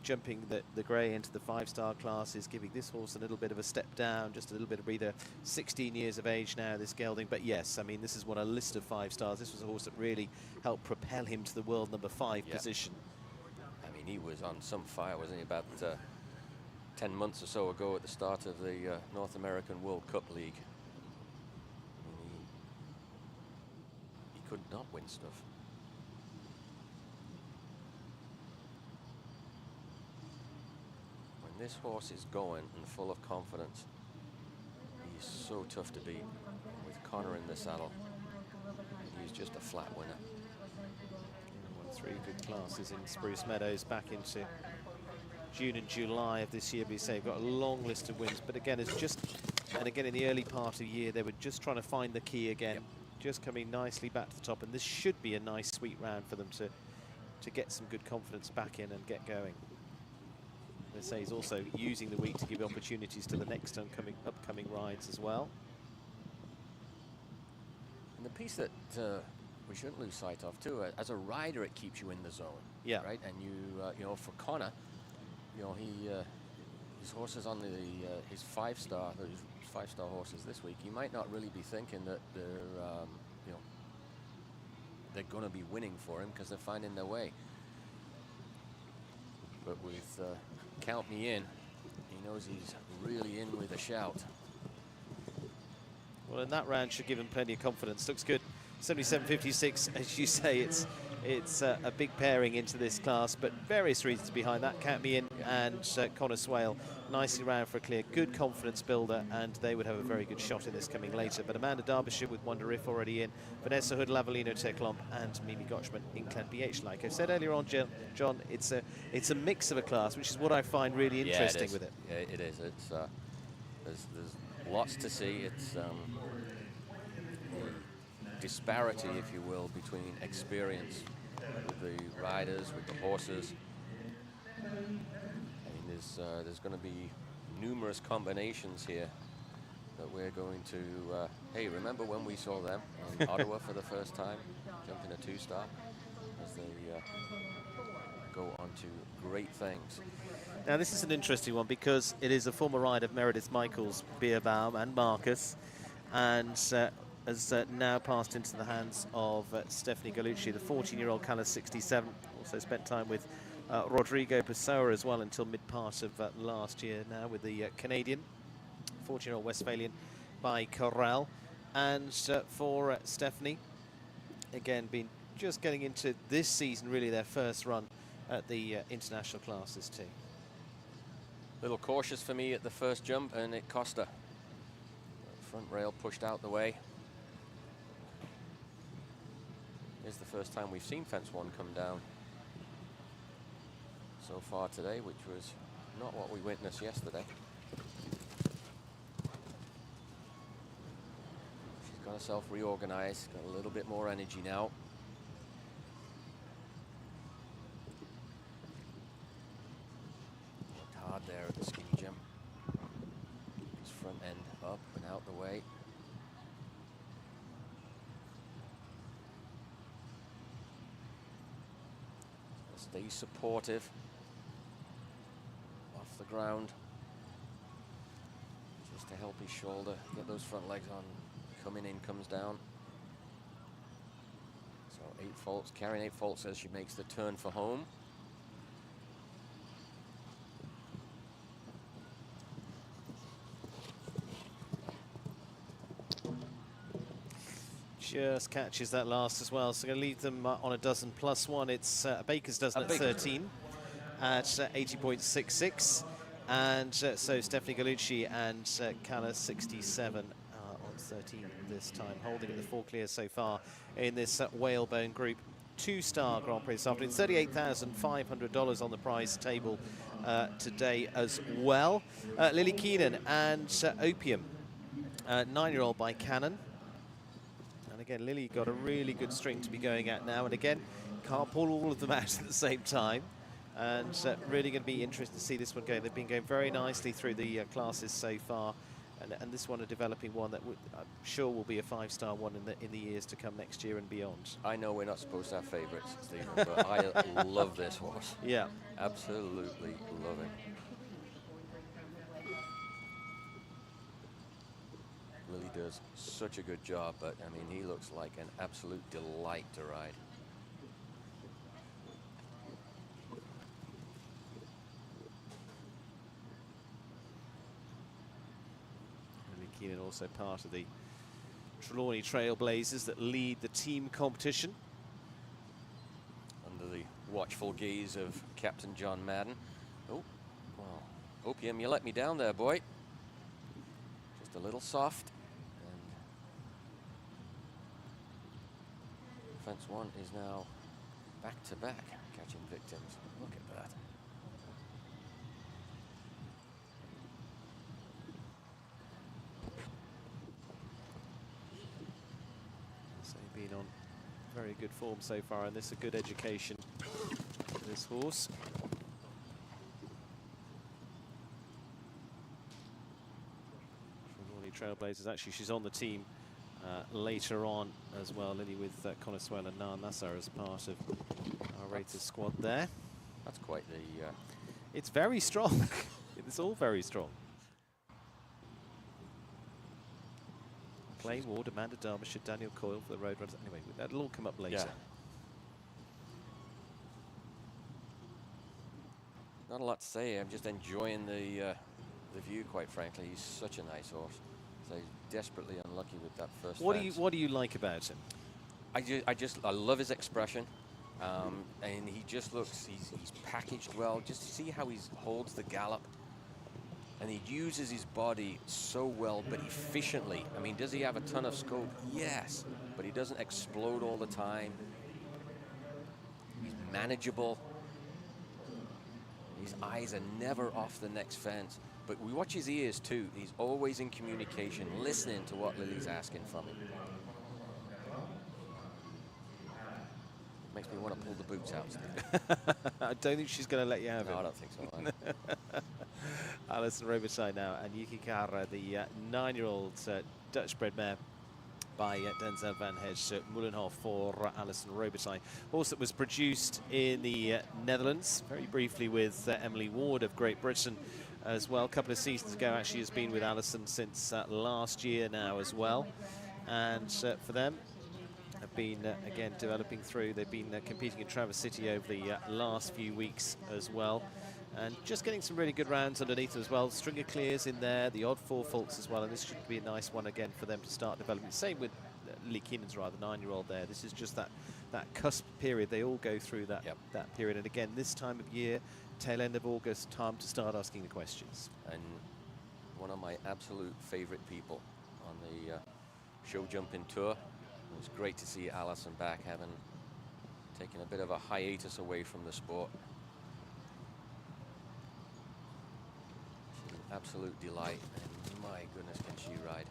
Jumping the grey into the 5-star classes, giving this horse a little bit of a step down, just a little bit of breather. 16 years of age now, this gelding. But yes, I mean, this is what a list of 5 stars. This was a horse that really helped propel him to the world number 5 yep. position. I mean, he was on some fire, wasn't he? About 10 months or so ago at the start of the North American World Cup League. I mean, he could not win stuff. This horse is going and full of confidence. He's so tough to beat. With Connor in the saddle, he's just a flat winner. Won 3 good classes in Spruce Meadows back into June and July of this year. But you say you've got a long list of wins. But again, it's just, and again in the early part of the year, they were just trying to find the key again. Yep. Just coming nicely back to the top. And this should be a nice, sweet round for them to get some good confidence back in and get going. They say he's also using the week to give opportunities to the next upcoming rides as well. And the piece that we shouldn't lose sight of too, as a rider, it keeps you in the zone. Yeah. Right. And you know, for Connor, his horses on his 5-star, those 5-star horses this week, he might not really be thinking that they're going to be winning for him because they're finding their way. But with Count Me In, he knows he's really in with a shout. Well, in that round should give him plenty of confidence. Looks good. 77.56, as you say, it's a big pairing into this class, but various reasons behind that. Count Me In and Connor Swale nicely round for a clear, good confidence builder, and they would have a very good shot in this coming later. But Amanda Derbyshire with Wonder If already in, Vanessa Hood, Lavalino Teklomp, and Mimi Gotchman in Clan BH. Like I said earlier on, John, it's a mix of a class, which is what I find really interesting with it. Yeah, it is. It's there's lots to see. It's the disparity, if you will, between experience with the riders, with the horses. I mean, there's going to be numerous combinations here that we're going to. Hey, remember when we saw them in Ottawa for the first time, jumping a 2-star, as they go on to great things. Now, this is an interesting one because it is a former ride of Meredith Michaels, Bierbaum, and Marcus, and has now passed into the hands of Stephanie Gallucci, the 14-year-old Cala 67. Also spent time with Rodrigo Pessoa as well until mid-part of last year now with the Canadian, 14-year-old Westphalian by Corral. And for Stephanie, again, been just getting into this season, really their first run at the international classes too. Little cautious for me at the first jump, and it cost her. Front rail pushed out the way. It's the first time we've seen fence 1 come down so far today, which was not what we witnessed yesterday. She's got herself reorganized, got a little bit more energy now. Worked hard there at the skinny jump. His front end up and out the way. Stay supportive off the ground, just to help his shoulder, get those front legs on. Coming in, comes down. So 8 faults, carrying 8 faults as she makes the turn for home. Just catches that last as well, so going to leave them on a dozen plus 1. It's a baker's dozen at 13 at 80.66, and so Stephanie Gallucci and Cala 67 on 13 this time, holding at the 4 clear so far in this Whalebone Group 2-star Grand Prix this afternoon. $38,500 on the prize table today as well. Lily Keenan and Opium, 9-year-old by Cannon. Again, Lily got a really good string to be going at now, and again, can't pull all of them out at the same time, and really going to be interesting to see this one go. They've been going very nicely through the classes so far, and this one a developing one that I'm sure will be a 5-star one in the years to come next year and beyond. I know we're not supposed to have favorites, Stephen, but I love this horse. Yeah. Absolutely love it. Lily does such a good job, but I mean, he looks like an absolute delight to ride. Lily Keenan also part of the Trelawney Trailblazers that lead the team competition. Under the watchful gaze of Captain John Madden. Oh, well, Opium, you let me down there, boy. Just a little soft. Fence 1 is now back-to-back catching victims. Look at that. So he's been on very good form so far, and this is a good education for this horse. Trailblazers, actually she's on the team later on as well, Lily, with Connor Swale and Nan Nassar as part of our rated squad there. That's quite the... It's very strong. It's all very strong. Clay Ward, Amanda Derbyshire, Daniel Coyle for the Road Runners. Anyway, that'll all come up later. Yeah. Not a lot to say. I'm just enjoying the view, quite frankly. He's such a nice horse. So he's desperately unlucky with that first fence. What do you like about him? I love his expression, and he just looks, he's packaged well. Just see how he holds the gallop, and he uses his body so well, but efficiently. I mean, does he have a ton of scope? Yes, but he doesn't explode all the time. He's manageable. His eyes are never off the next fence. But we watch his ears too. He's always in communication, listening to what Lily's asking from him. Makes me want to pull the boots out, Steve. I don't think she's going to let you have it. No, I don't think so. Either. Alison Robitaille now, and Yuki Kara, the 9-year-old Dutch-bred mare by Denzel Van Hedge, Mullenhof for Alison Robitaille. Horse that was produced in the Netherlands, very briefly with Emily Ward of Great Britain as well. A couple of seasons ago, actually has been with Alison since last year now as well. And for them, have been, again, developing through. They've been competing in Traverse City over the last few weeks as well. And just getting some really good rounds underneath as well. Stringer clears in there, the odd 4 faults as well. And this should be a nice one again for them to start development. Same with Lee Keenan's rather, 9-year-old there. This is just that cusp period. They all go through that, that period. And again, this time of year, tail end of August, time to start asking the questions. And one of my absolute favorite people on the show jumping tour. It was great to see Alison back, having taken a bit of a hiatus away from the sport. She's an absolute delight, and my goodness, can she ride.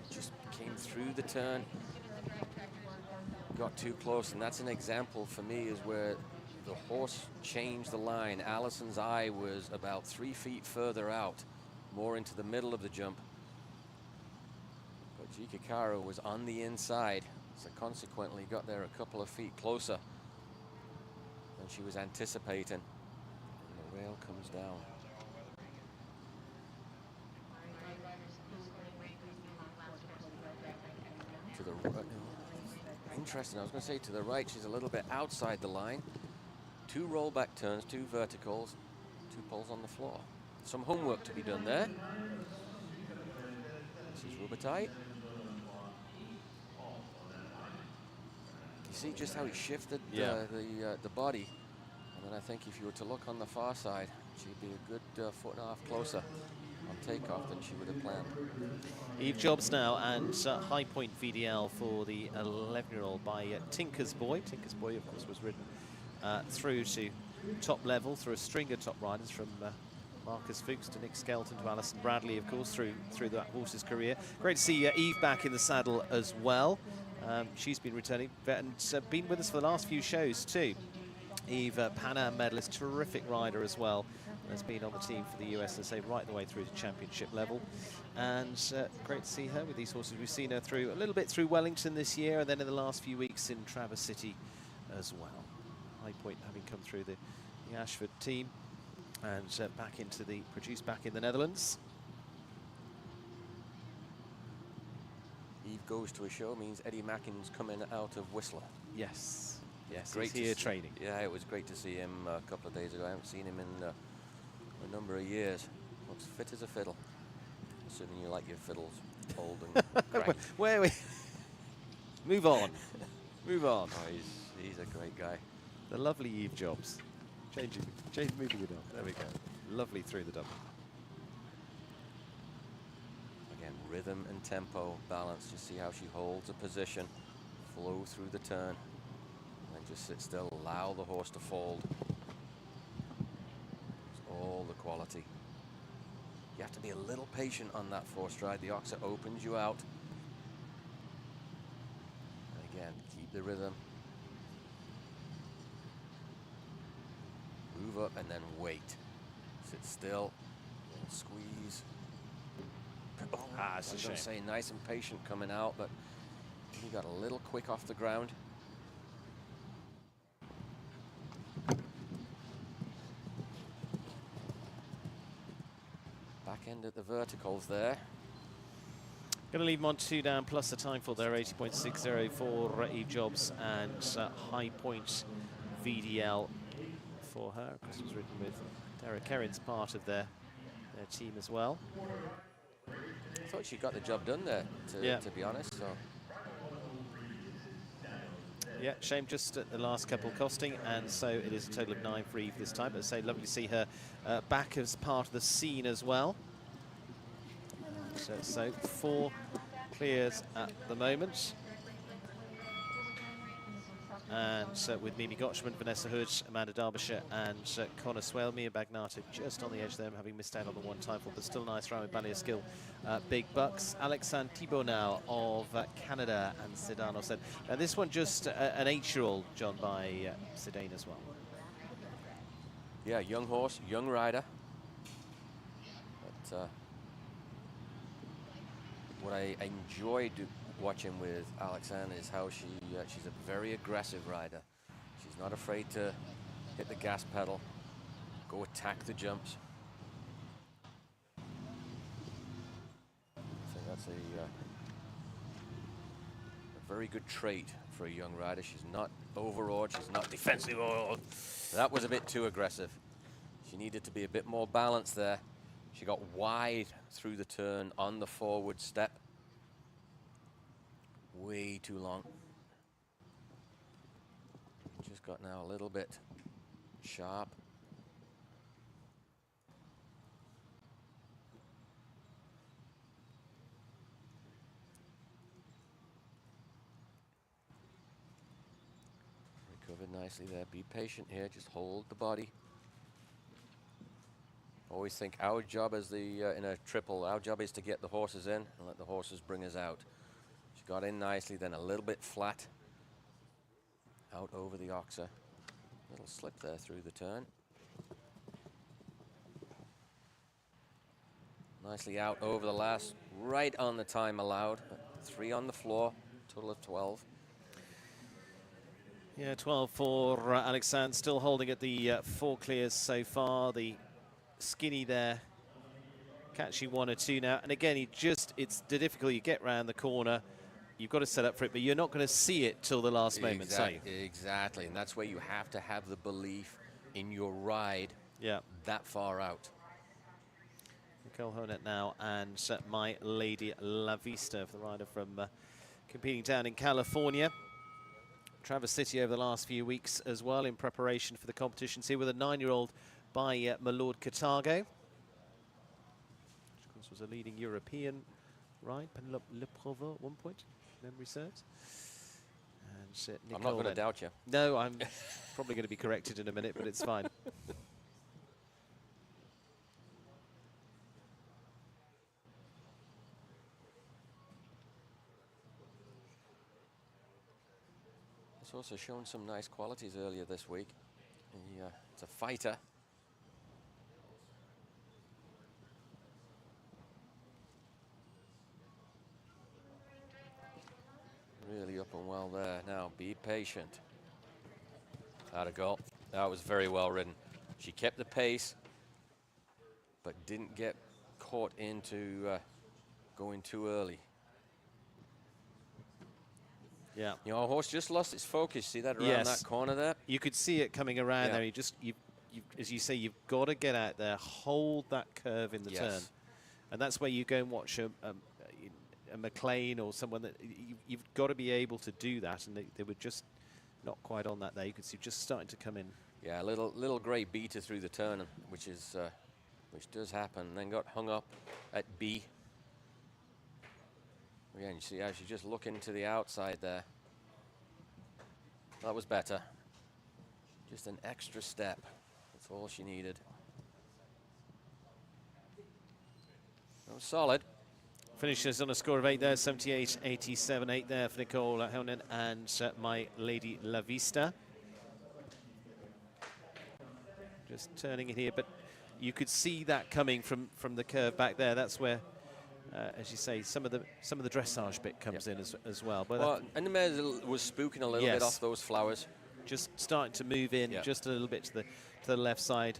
Just came through the turn, got too close, and that's an example for me is where the horse changed the line. Alison's eye was about 3 feet further out, more into the middle of the jump. But Yuki Kara was on the inside, so consequently got there a couple of feet closer than she was anticipating. And the rail comes down. To the right. Interesting, I was going to say to the right, she's a little bit outside the line. 2 rollback turns, 2 verticals, 2 poles on the floor. Some homework to be done there. This is Robitaille. You see just how he shifted the body. And then I think if you were to look on the far side, she'd be a good 1.5 feet closer on takeoff than she would have planned. Eve Jobs now, and High Point VDL for the 11-year-old by Tinker's Boy. Tinker's Boy, of course, was ridden through to top level through a string of top riders from Marcus Fuchs to Nick Skelton to Alison Bradley, of course, through that horse's career. Great to see Eve back in the saddle as well. She's been returning and been with us for the last few shows too. Eve, Pan Am medalist, terrific rider as well. Has been on the team for the US, say, right the way through to championship level. And great to see her with these horses. We've seen her through a little bit through Wellington this year, and then in the last few weeks in Traverse City as well. High Point having come through the Ashford team and back into the produced back in the Netherlands. Eve goes to a show means Eddie Mackin's coming out of Whistler. Yes, yes, great he's here training. Yeah, it was great to see him a couple of days ago. I haven't seen him in a number of years. Looks fit as a fiddle. Assuming you like your fiddles old and cranky. Where we move on, move on. Oh, he's a great guy. The lovely Eve Jobs. Moving it on. There we go. Lovely through the double. Again, rhythm and tempo, balance. Just see how she holds a position, flow through the turn, and then just sit still, allow the horse to fold. It's all the quality. You have to be a little patient on that 4-stride. The oxer opens you out. And again, keep the rhythm. Move up and then wait. Sit still, squeeze. Oh, I was going to say nice and patient coming out, but he got a little quick off the ground. Back end at the verticals there. Going to leave him on 2 down plus the time for there, 80.60 for Eve Jobs and High Point VDL for her. Of course, it was written with Sarah Kerrin's part of their team as well. I thought she got the job done there, to be honest. So. Yeah, shame just at the last couple costing, and so it is a total of 9 for Eve this time. But say, lovely to see her back as part of the scene as well. So 4 clears at the moment. And with Mimi Gotchman, Vanessa Hood, Amanda Derbyshire, and Connor Swale. Mia Bagnato just on the edge there, having missed out on the one time fall, but still nice round with Ballier Skill. Big bucks. Alexandre Thibault now of Canada, and Sedano said. Now this one just an 8-year-old, John, by Sedane as well. Yeah, young horse, young rider. But what I enjoyed watching with Alexandre is how she's a very aggressive rider. She's not afraid to hit the gas pedal, go attack the jumps. I think that's a very good trait for a young rider. She's not overawed, she's not defensive. Oh, that was a bit too aggressive. She needed to be a bit more balanced there. She got wide through the turn on the forward step. Way too long. Just got now a little bit sharp. Recovered nicely there. Be patient here. Just hold the body. Always think our job as in a triple, our job is to get the horses in and let the horses bring us out. Got in nicely, then a little bit flat. Out over the oxer. Little slip there through the turn. Nicely out over the last, right on the time allowed. 3 on the floor, total of 12. Yeah, 12 for Alexandre, still holding at the 4 clears so far. The skinny there, catching 1 or 2 now. And again, it's the difficulty. You get round the corner. You've got to set up for it, but you're not going to see it till the last moment, are you? Exactly, and that's where you have to have the belief in your ride that far out. Nicole Honet now, and My Lady La Vista, for the rider from competing down in California. Traverse City over the last few weeks as well in preparation for the competitions here with a 9-year-old by Malord Carthago. Which of course was a leading European ride, Penelope Le Provo at one point. Memory serves. And I'm not going to doubt you. No, I'm probably going to be corrected in a minute, but it's fine. It's also shown some nice qualities earlier this week. It's a fighter. Really up and well there. Now, be patient. Out of goal. That was very well ridden. She kept the pace, but didn't get caught into going too early. Yeah. You know, a horse just lost its focus. See that around that corner there? You could see it coming around there. You as you say, you've got to get out there, hold that curve in the turn. And that's where you go and watch a McLean or someone that you've got to be able to do that, and they were just not quite on that there. You could see just starting to come in. Yeah, a little grey beater through the turn, which does happen. Then got hung up at B. Again, you see how she's just looking to the outside there. That was better. Just an extra step. That's all she needed. That was solid. Finishes on a score of 8 there, 78-87, 8 there for Nicole Honen and My Lady La Vista. Just turning it here, but you could see that coming from the curve back there. That's where, as you say, some of the dressage bit comes in as well. But and the mare was spooking a little bit off those flowers. Just starting to move in just a little bit to the left side.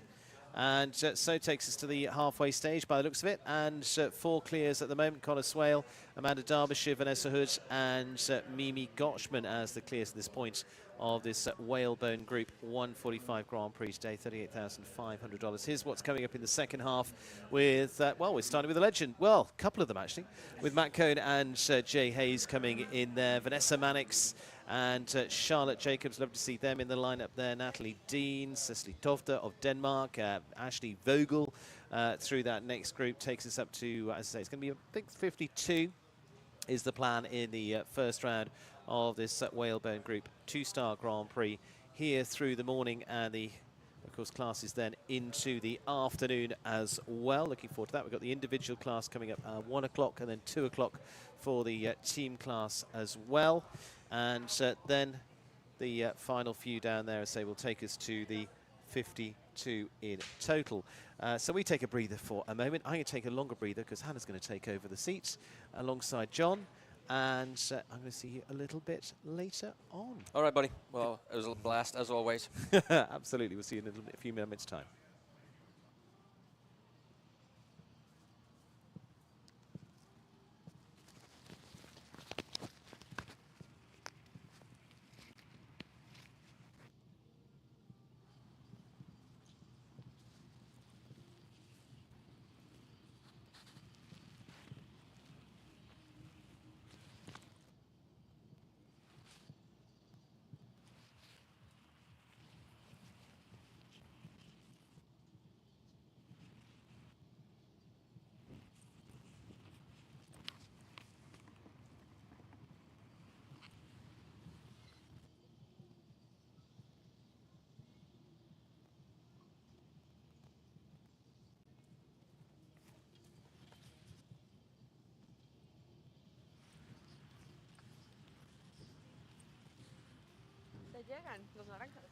And so takes us to the halfway stage by the looks of it. And 4 clears at the moment. Connor Swale, Amanda Derbyshire, Vanessa Hood and Mimi Gotchman as the clears at this point of this Whalebone Group 145 Grand Prix today, $38,500. Here's what's coming up in the second half with, well, we're starting with a legend. Well, a couple of them actually, with Matt Cohn and Jay Hayes coming in there. Vanessa Mannix and Charlotte Jacobs, love to see them in the lineup there. Natalie Dean, Cecily Tovda of Denmark, Ashley Vogel through that next group takes us up to, as I say, it's going to be, I think, 52 is the plan in the first round of this Whalebone Group 2-star Grand Prix here through the morning, and the, of course, classes then into the afternoon as well. Looking forward to that. We've got the individual class coming up 1 o'clock and then 2 o'clock for the team class as well. And then the final few down there, as I say, will take us to the 52 in total. So we take a breather for a moment. I'm going to take a longer breather because Hannah's going to take over the seats alongside John. And I'm going to see you a little bit later on. All right, buddy. Well, it was a blast, as always. Absolutely. We'll see you in a few minutes' time. Se llegan los naranjas.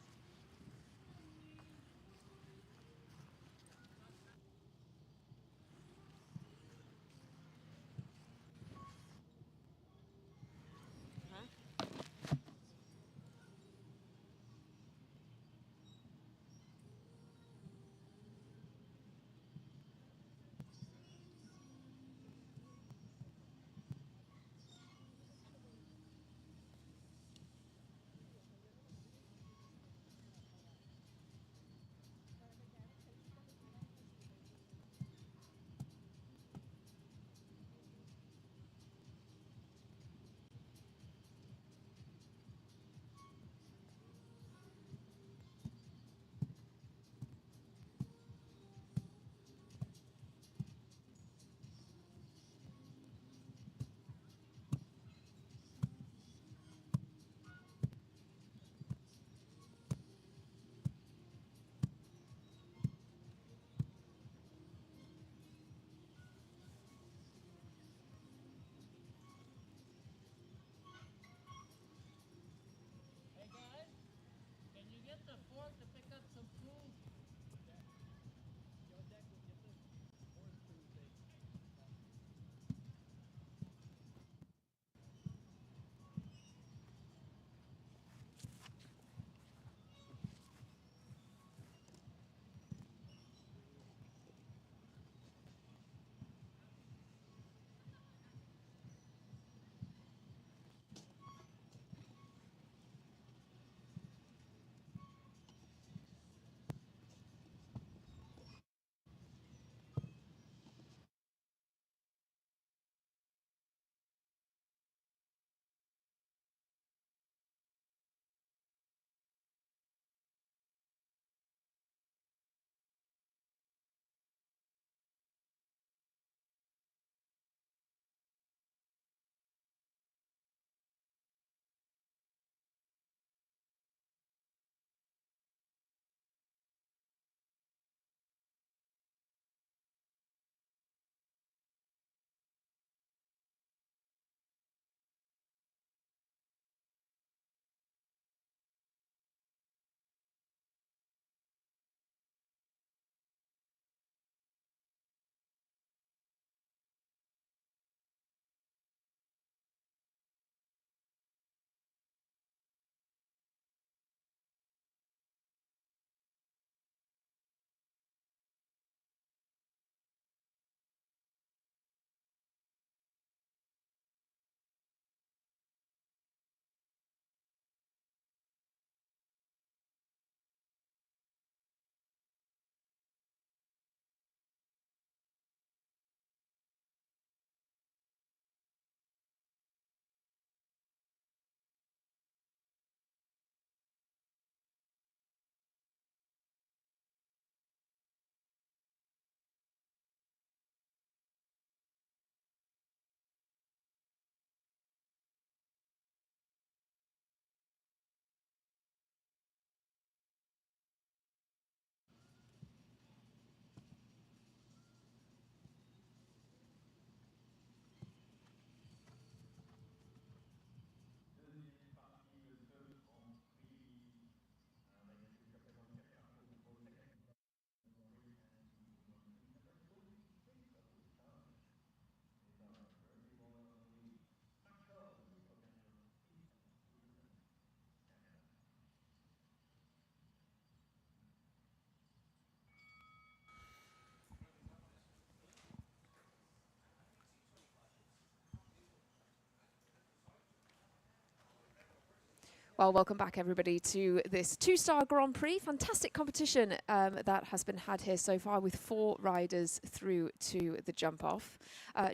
Well, welcome back, everybody, to this two-star Grand Prix. Fantastic competition that has been had here so far with 4 riders through to the jump-off.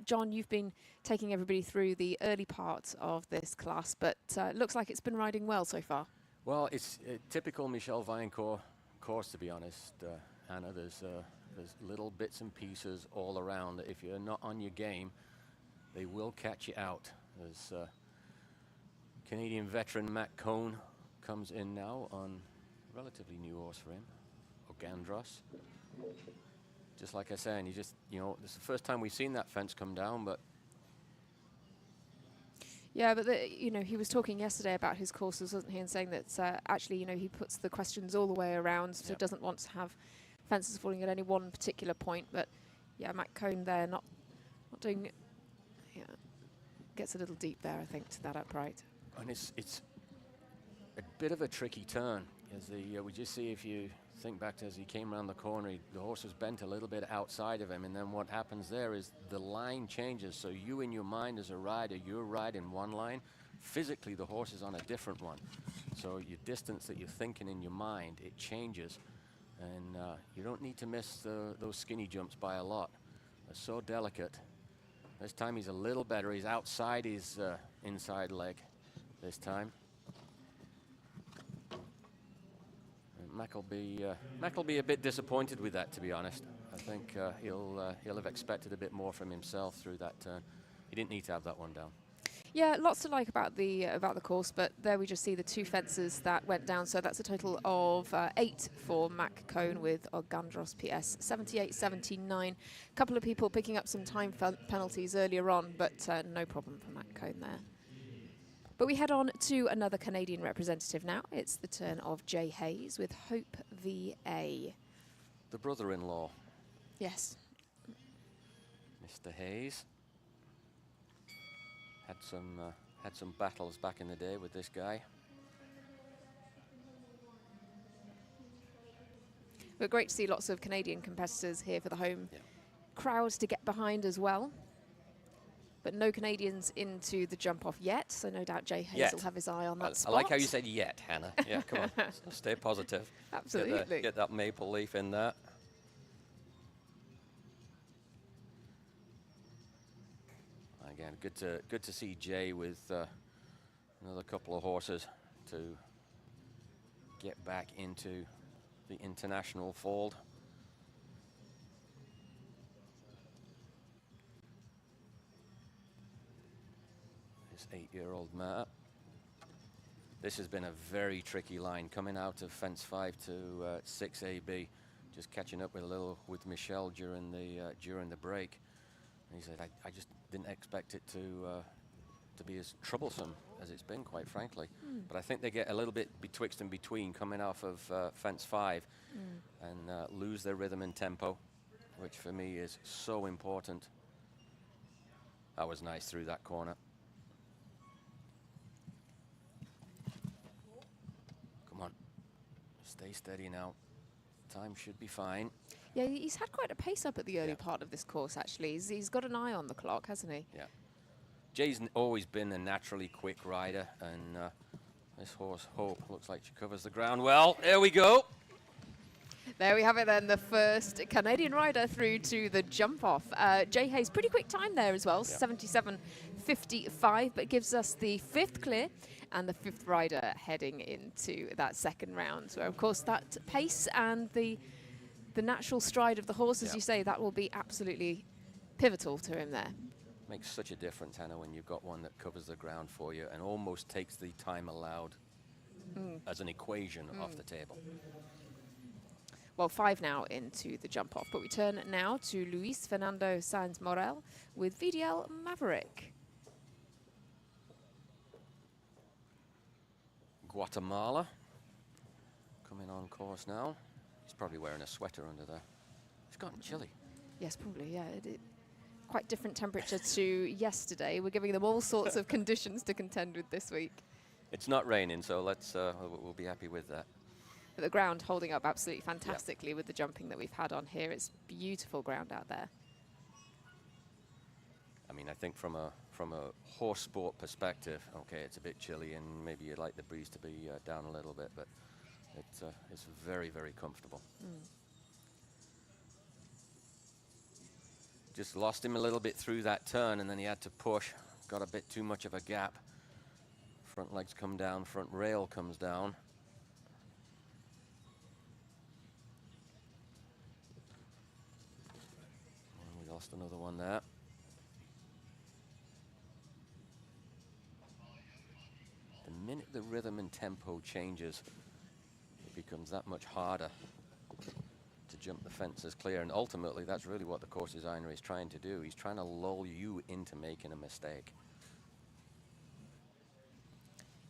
John, you've been taking everybody through the early part of this class, but looks like it's been riding well so far. Well, it's a typical Michel Vaillancourt course, to be honest, Hannah. There's little bits and pieces all around that if you're not on your game, they will catch you out. There's Canadian veteran Matt Cohn comes in now on a relatively new horse for him, Ogandros. Just like I say, and this is the first time we've seen that fence come down, but yeah, but he was talking yesterday about his courses, wasn't he, and saying that actually, he puts the questions all the way around, so doesn't want to have fences falling at any one particular point. But yeah, Matt Cohn there, not doing, gets a little deep there, I think, to that upright. And it's a bit of a tricky turn, as we just see, if you think back to as he came around the corner, the horse was bent a little bit outside of him, and then what happens there is the line changes. So you, in your mind as a rider, you're riding one line. Physically, the horse is on a different one. So your distance that you're thinking in your mind, it changes. And you don't need to miss those skinny jumps by a lot. They're so delicate. This time he's a little better. He's outside his inside leg this time. Mac will be a bit disappointed with that, to be honest. I think he'll have expected a bit more from himself through that turn. He didn't need to have that one down. Yeah, lots to like about the course, but there we just see the 2 fences that went down. So that's a total of 8 for Mac Cohn with Ogandros PS 78-79. A couple of people picking up some time penalties earlier on, but no problem for Mac Cohn there. But we head on to another Canadian representative now. It's the turn of Jay Hayes with Hope VA. The brother-in-law. Yes. Mr. Hayes. Had some battles back in the day with this guy. But great to see lots of Canadian competitors here for the home crowds to get behind as well. But no Canadians into the jump-off yet, so no doubt Jay Hayes will have his eye on that spot. I like how you said yet, Hannah. Yeah, come on, stay positive. Absolutely. Get that maple leaf in there. Again, good to see Jay with another couple of horses to get back into the international fold. This 8-year-old mare. This has been a very tricky line coming out of fence 5 to 6AB. Just catching up with Michel during the break. And he said, I just didn't expect it to be as troublesome as it's been, quite frankly. But I think they get a little bit betwixt and between coming off of fence 5 and lose their rhythm and tempo, which for me is so important. That was nice through that corner. Come on, stay steady now. Time should be fine. Yeah, he's had quite a pace up at the early part of this course, actually. He's got an eye on the clock, hasn't he? Yeah. Jay's always been a naturally quick rider, and this horse, Hope, looks like she covers the ground well. There we go. There we have it then, the first Canadian rider through to the jump-off. Jay Hayes, pretty quick time there as well, 77.55, but gives us the 5th clear and the 5th rider heading into that second round. So, of course, that pace and the natural stride of the horse, as you say, that will be absolutely pivotal to him there. Makes such a difference, Hannah, when you've got one that covers the ground for you and almost takes the time allowed as an equation off the table. Well, 5 now into the jump-off, but we turn now to Luis Fernando Sainz Morel with VDL Maverick. Guatemala coming on course now. He's probably wearing a sweater under there. It's gotten chilly. Yes, probably, yeah. Quite different temperature to yesterday. We're giving them all sorts of conditions to contend with this week. It's not raining, so we'll be happy with that. But the ground holding up absolutely fantastically with the jumping that we've had on here. It's beautiful ground out there. I mean, I think from a from a horse sport perspective, okay, it's a bit chilly and maybe you'd like the breeze to be down a little bit, but it's very, very comfortable. Just lost him a little bit through that turn, and then he had to push. Got a bit too much of a gap. Front legs come down, front rail comes down. And we lost another one there. The minute the rhythm and tempo changes, it becomes that much harder to jump the fences clear, and ultimately that's really what the course designer is trying to do. He's trying to lull you into making a mistake.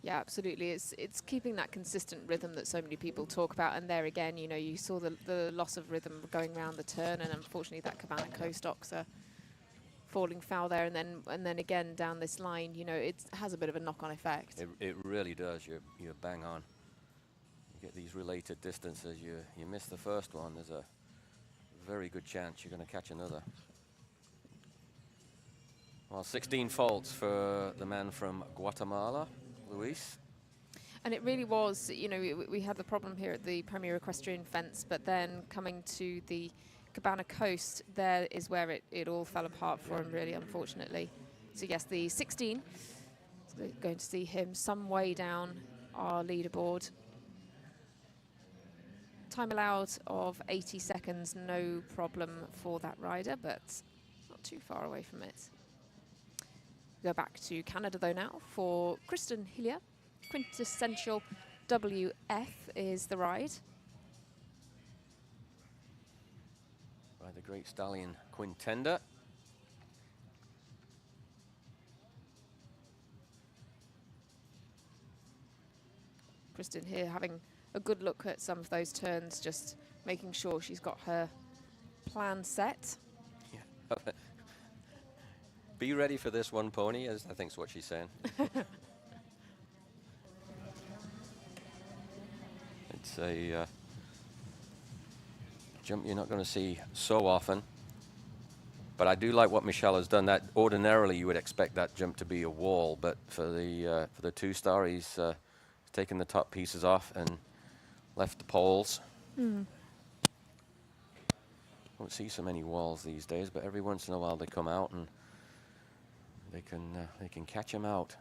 Yeah, absolutely. It's keeping that consistent rhythm that so many people talk about. And there again, you know, you saw the loss of rhythm going around the turn, and unfortunately that Cabana Coast oxer falling foul there, and then again down this line. You know, it has a bit of a knock-on effect. It really does. You're bang on. You get these related distances. You miss the first one, there's a very good chance you're going to catch another. Well, 16 faults for the man from Guatemala, Luis. And it really was, you know, we had the problem here at the Premier Equestrian fence, but then coming to the Cabana Coast, there is where it all fell apart for him, really, unfortunately. So yes, the 16, going to see him some way down our leaderboard. Time allowed of 80 seconds, no problem for that rider, but not too far away from it. Go back to Canada though now for Kristen Hillier. Quintessential WF is the ride. By the great stallion Quintender. Kristen here having a good look at some of those turns, just making sure she's got her plan set. Yeah. Be ready for this one, pony, as I think's what she's saying. It's a jump you're not going to see so often, but I do like what Michelle has done. That ordinarily you would expect that jump to be a wall, but for the two-star, he's taken the top pieces off and left the poles. Don't see so many walls these days, but every once in a while they come out and they can catch them out.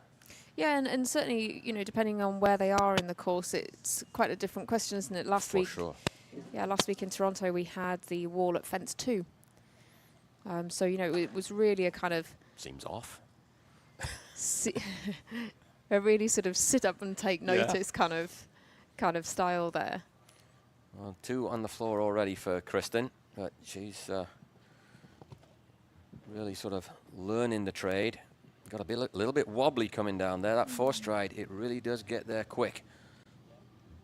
Yeah, and certainly, you know, depending on where they are in the course, it's quite a different question, isn't it? Last week, sure. Yeah, last week in Toronto we had the wall at fence 2. So you know, it was really a kind of seems off. A really sort of sit up and take notice kind of style there. Well, 2 on the floor already for Kristen, but she's really sort of learning the trade. Got a little bit wobbly coming down there. That 4-stride, it really does get there quick.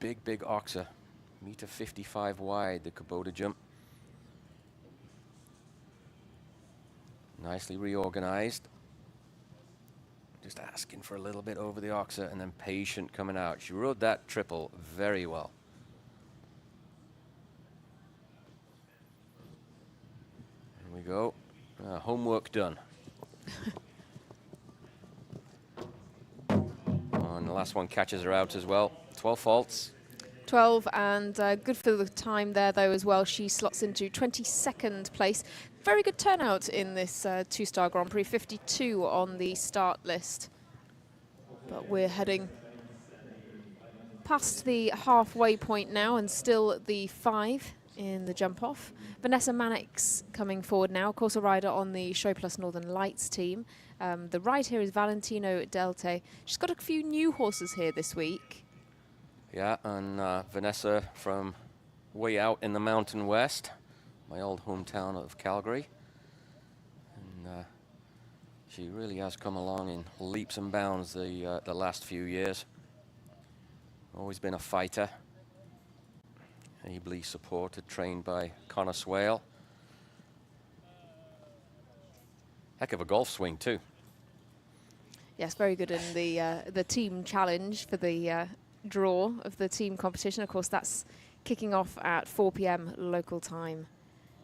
Big oxer, 1.55 m wide, the Kubota jump. Nicely reorganized. Just asking for a little bit over the oxer and then patient coming out. She rode that triple very well. There we go. Homework done. And the last one catches her out as well. 12 faults. 12, and good for the time there though as well. She slots into 22nd place. Very good turnout in this 2-star Grand Prix, 52 on the start list. But we're heading past the halfway point now, and still the 5 in the jump off. Vanessa Mannix coming forward now, of course a rider on the Show Plus Northern Lights team. The ride here is Valentino Delte. She's got a few new horses here this week. Yeah, and Vanessa from way out in the Mountain West, my old hometown of Calgary. And she really has come along in leaps and bounds the last few years. Always been a fighter. Ably supported, trained by Connor Swale. Heck of a golf swing too. Yes, very good in the team challenge for the draw of the team competition. Of course, that's kicking off at 4 p.m. local time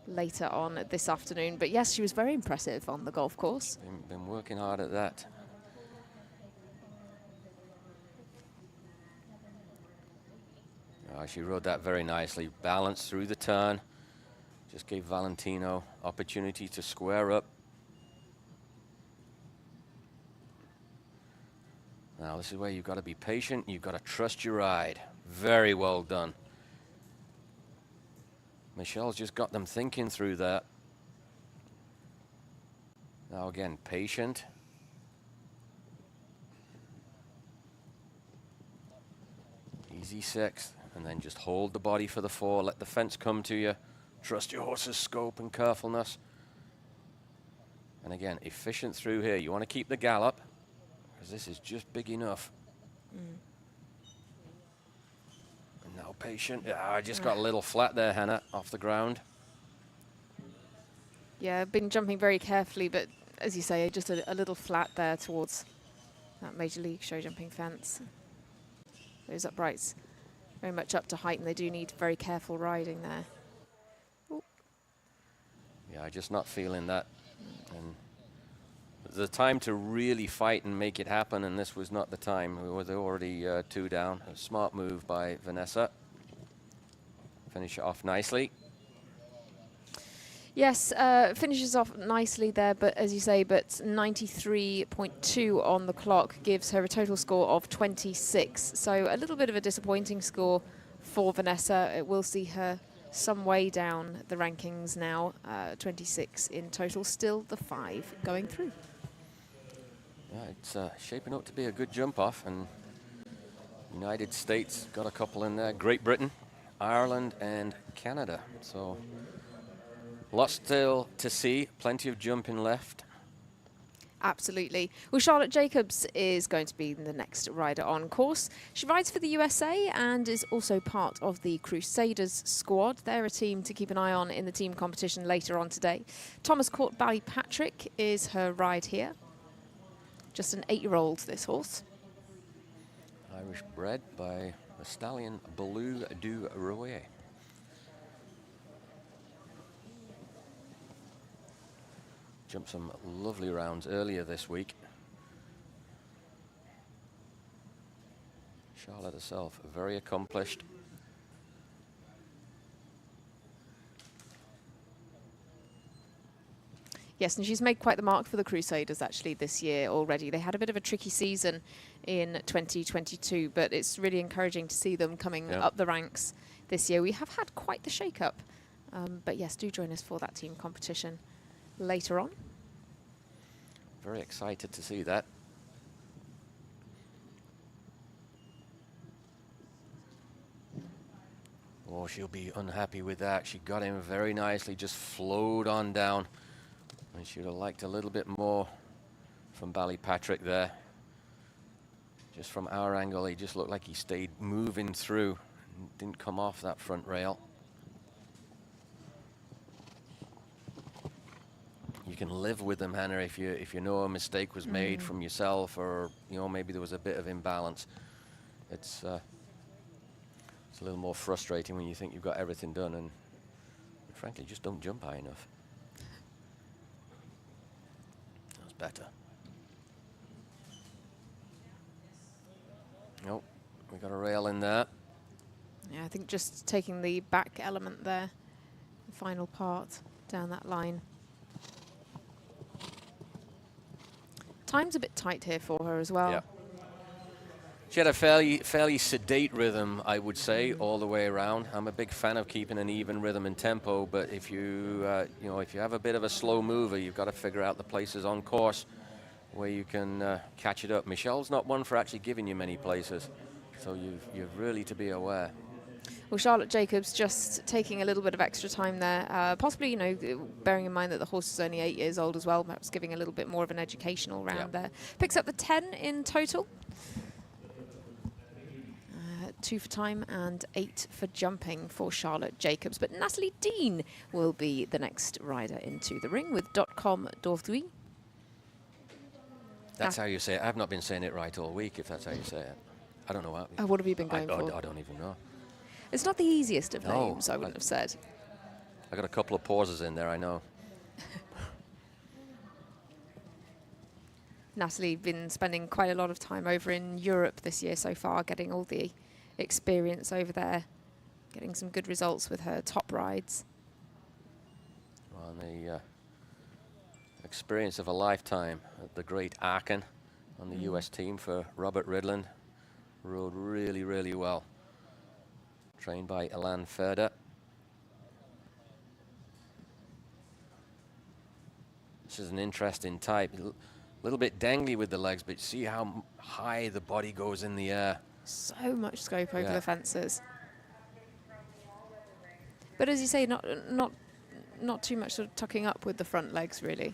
later on this afternoon. But yes, she was very impressive on the golf course. Been working hard at that. She rode that very nicely, balanced through the turn. Just gave Valentino opportunity to square up. Now this is where you've got to be patient, you've got to trust your ride. Very well done. Michelle's just got them thinking through that. Now again, patient. Easy 6th, and then just hold the body for the 4, let the fence come to you. Trust your horse's scope and carefulness. And again, efficient through here. You want to keep the gallop, because this is just big enough. And now patient. I just got a little flat there, Hannah, off the ground. Yeah, been jumping very carefully, but as you say, just a little flat there towards that Major League show jumping fence. Those uprights very much up to height, and they do need very careful riding there. Yeah, just not feeling that. And the time to really fight and make it happen, and this was not the time. We were already 2 down. A smart move by Vanessa. Finish it off nicely. Yes, finishes off nicely there, but as you say, but 93.2 on the clock gives her a total score of 26. So a little bit of a disappointing score for Vanessa. It will see her some way down the rankings now, 26 in total, still the 5 going through. Yeah, it's shaping up to be a good jump off, and United States got a couple in there, Great Britain, Ireland and Canada. So lots still to see, plenty of jumping left. Absolutely. Well, Charlotte Jacobs is going to be the next rider on course. She rides for the USA and is also part of the Crusaders squad. They're a team to keep an eye on in the team competition later on today. Thomas Court Ballypatrick is her ride here. Just an 8-year-old, this horse. Irish bred by the stallion Baloo du Rouet. Jumped some lovely rounds earlier this week. Charlotte herself, very accomplished. Yes, and she's made quite the mark for the Crusaders actually this year already. They had a bit of a tricky season in 2022, but it's really encouraging to see them coming up the ranks this year. We have had quite the shake-up, but yes, do join us for that team competition later on. Very excited to see that. Oh, she'll be unhappy with that. She got in very nicely, just flowed on down. And she would have liked a little bit more from Ballypatrick there. Just from our angle, he just looked like he stayed moving through, didn't come off that front rail. You can live with them, Hannah, if you know a mistake was made from yourself, or maybe there was a bit of imbalance. It's a little more frustrating when you think you've got everything done and frankly just don't jump high enough. That's better. Nope, we got a rail in there. Yeah, I think just taking the back element there, the final part down that line. Time's a bit tight here for her as well. Yeah. She had a fairly sedate rhythm, I would say, all the way around. I'm a big fan of keeping an even rhythm and tempo, but if you if you have a bit of a slow mover, you've got to figure out the places on course where you can catch it up. Michelle's not one for actually giving you many places, so you've really to be aware. Well, Charlotte Jacobs just taking a little bit of extra time there, possibly, bearing in mind that the horse is only 8 years old as well, perhaps giving a little bit more of an educational round there. Picks up the 10 in total. 2 for time and 8 for jumping for Charlotte Jacobs. But Natalie Dean will be the next rider into the ring with .com d'Orthuis. That's how you say it. I've not been saying it right all week, if that's how you say it. I don't know what. What have you been going for? I don't even know. It's not the easiest of names, I wouldn't have said. I got a couple of pauses in there, I know. Natalie been spending quite a lot of time over in Europe this year so far, getting all the experience over there, getting some good results with her top rides. Well, the experience of a lifetime at the great Aachen on the US team for Robert Ridland. Rode really, really well. Trained by Elan Ferder. This is an interesting type. A little bit dangly with the legs, but see how high the body goes in the air. So much scope over the fences. But as you say, not too much sort of tucking up with the front legs, really.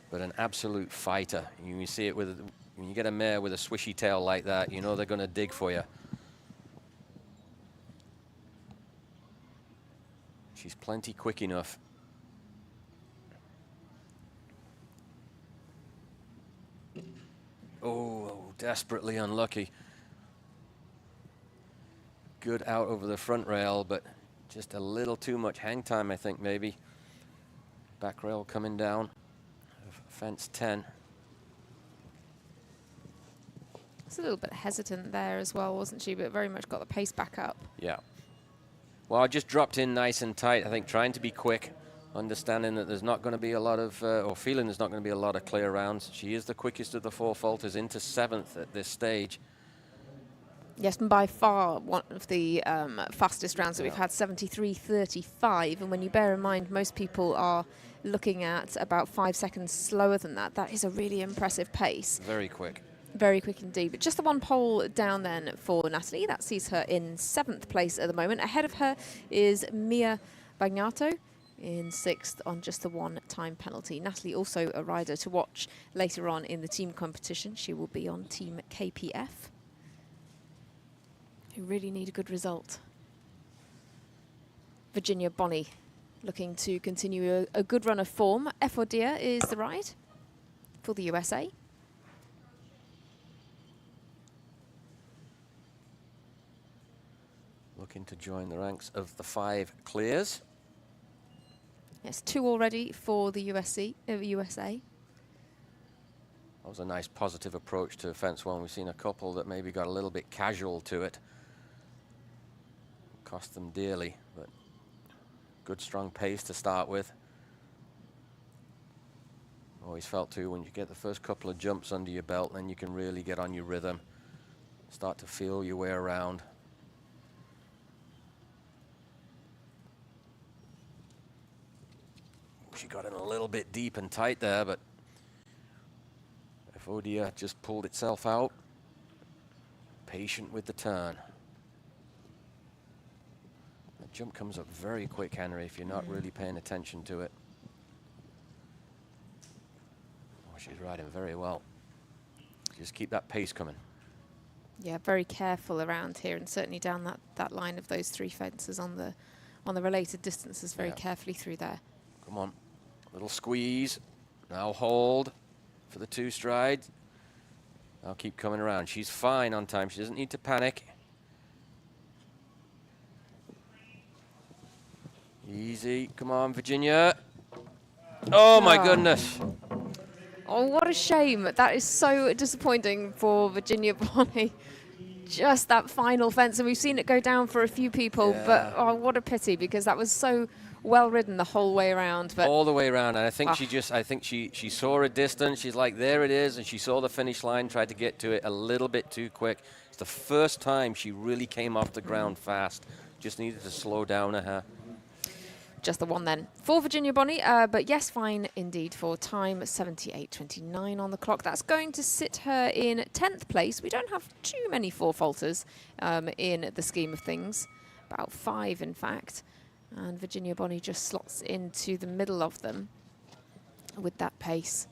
But an absolute fighter. You see it with, when you get a mare with a swishy tail like that, you know they're going to dig for you. She's plenty quick enough. Oh, desperately unlucky. Good out over the front rail, but just a little too much hang time, I think, maybe. Back rail coming down. Fence 10. It's a little bit hesitant there as well, wasn't she? But very much got the pace back up. Yeah. Well, I just dropped in nice and tight, I think, trying to be quick, understanding that there's not going to be a lot of, or feeling there's not going to be a lot of clear rounds. She is the quickest of the four falters into 7th at this stage. Yes, and by far one of the fastest rounds that we've had, 73.35. And when you bear in mind, most people are looking at about 5 seconds slower than that. That is a really impressive pace. Very quick. Very quick indeed. But just the one pole down then for Natalie. That sees her in 7th place at the moment. Ahead of her is Mia Bagnato in 6th on just the one time penalty. Natalie also a rider to watch later on in the team competition. She will be on Team KPF, who really need a good result. Virginia Bonney looking to continue a good run of form. Ecuestre is the ride for the USA. Looking to join the ranks of the 5 clears. Yes, 2 already for the USA. That was a nice positive approach to fence 1. We've seen a couple that maybe got a little bit casual to it. Cost them dearly, but good strong pace to start with. Always felt too, when you get the first couple of jumps under your belt, then you can really get on your rhythm, start to feel your way around. She got in a little bit deep and tight there, but Ecuestre just pulled itself out. Patient with the turn. The jump comes up very quick, Henry, if you're not really paying attention to it. Oh, she's riding very well. Just keep that pace coming. Yeah, very careful around here, and certainly down that line of those 3 fences on the related distances, very carefully through there. Come on, little squeeze. Now hold for the 2 strides. I'll keep coming around. She's fine on time. She doesn't need to panic. Easy. Come on, Virginia. Oh, my goodness. Oh, what a shame. That is so disappointing for Virginia Bonney. Just that final fence, and we've seen it go down for a few people, but oh, what a pity, because that was so well ridden the whole way around. But all the way around, and I think she saw a distance. She's like, there it is, and she saw the finish line, tried to get to it a little bit too quick. It's the first time she really came off the ground fast. Just needed to slow down her. Just the one then for Virginia Bonney, but yes, fine indeed for time, 78.29 on the clock. That's going to sit her in 10th place. We don't have too many 4 falters in the scheme of things, about 5 in fact. And Virginia Bonney just slots into the middle of them with that pace.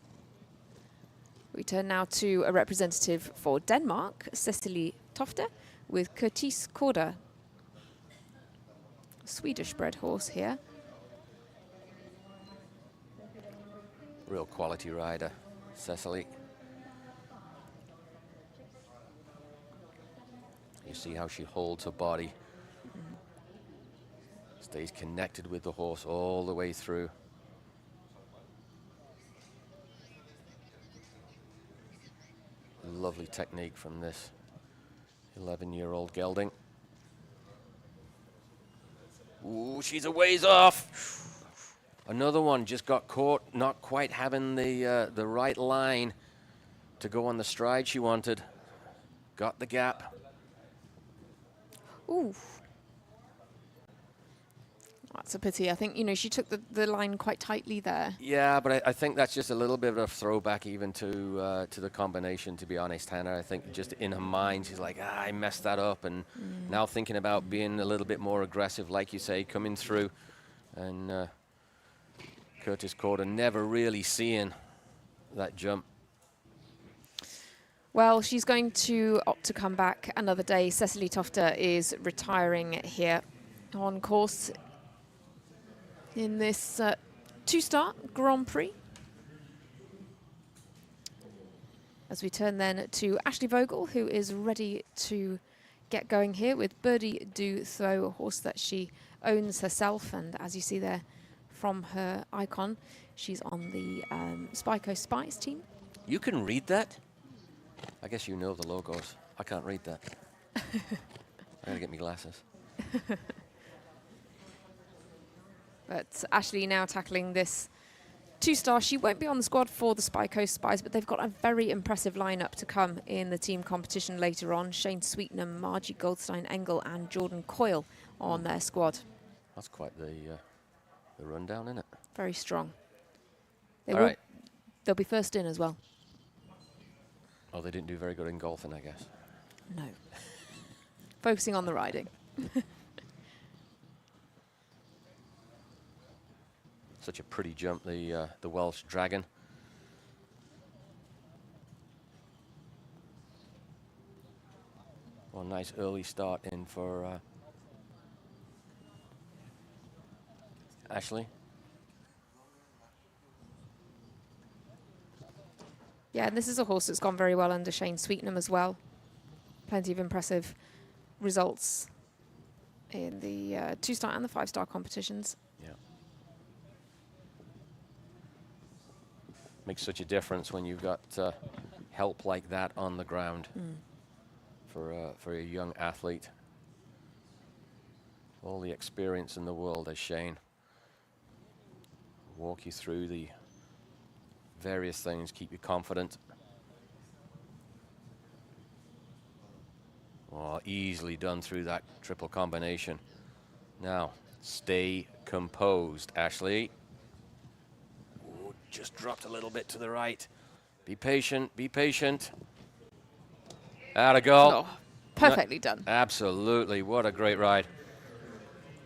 We turn now to a representative for Denmark, Cecilie Tofte, with Curtis Korda. Swedish bred horse here. Real quality rider, Cecily. You see how she holds her body. Stays connected with the horse all the way through. Lovely technique from this 11-year-old gelding. Ooh, she's a ways off. Another one just got caught, not quite having the right line to go on the stride she wanted. Got the gap. Ooh. That's a pity. I think, you know, she took the line quite tightly there. Yeah, but I think that's just a little bit of a throwback even to the combination, to be honest, Hannah. I think just in her mind, she's like, I messed that up. And now thinking about being a little bit more aggressive, like you say, coming through. And Curtis Corder never really seeing that jump. Well, she's going to opt to come back another day. Cecily Tofter is retiring here on course in this 2-star Grand Prix. As we turn then to Ashley Vogel, who is ready to get going here with Birdie Do Throw, a horse that she owns herself. And as you see there from her icon, she's on the Spyco Spies team. You can read that? I guess you know the logos. I can't read that. I gotta get me glasses. But Ashley now tackling this 2-star. She won't be on the squad for the Spy Coast Spies, but they've got a very impressive lineup to come in the team competition later on. Shane Sweetnam, Margie Goldstein-Engel and Jordan Coyle on their squad. That's quite the rundown, isn't it? Very strong. All right. They'll be first in as well. Oh, they didn't do very good in golfing, I guess. No. Focusing on the riding. Such a pretty jump, the Welsh Dragon. Well, nice early start in for Ashley. Yeah, and this is a horse that's gone very well under Shane Sweetnam as well. Plenty of impressive results in the 2-star and the 5-star competitions. Yeah. Makes such a difference when you've got help like that on the ground for a young athlete. All the experience in the world as Shane. Walk you through the various things, keep you confident. Oh, easily done through that triple combination. Now, stay composed, Ashley. Ooh, just dropped a little bit to the right. Be patient, be patient. Atta go. Oh, perfectly done. Absolutely, what a great ride.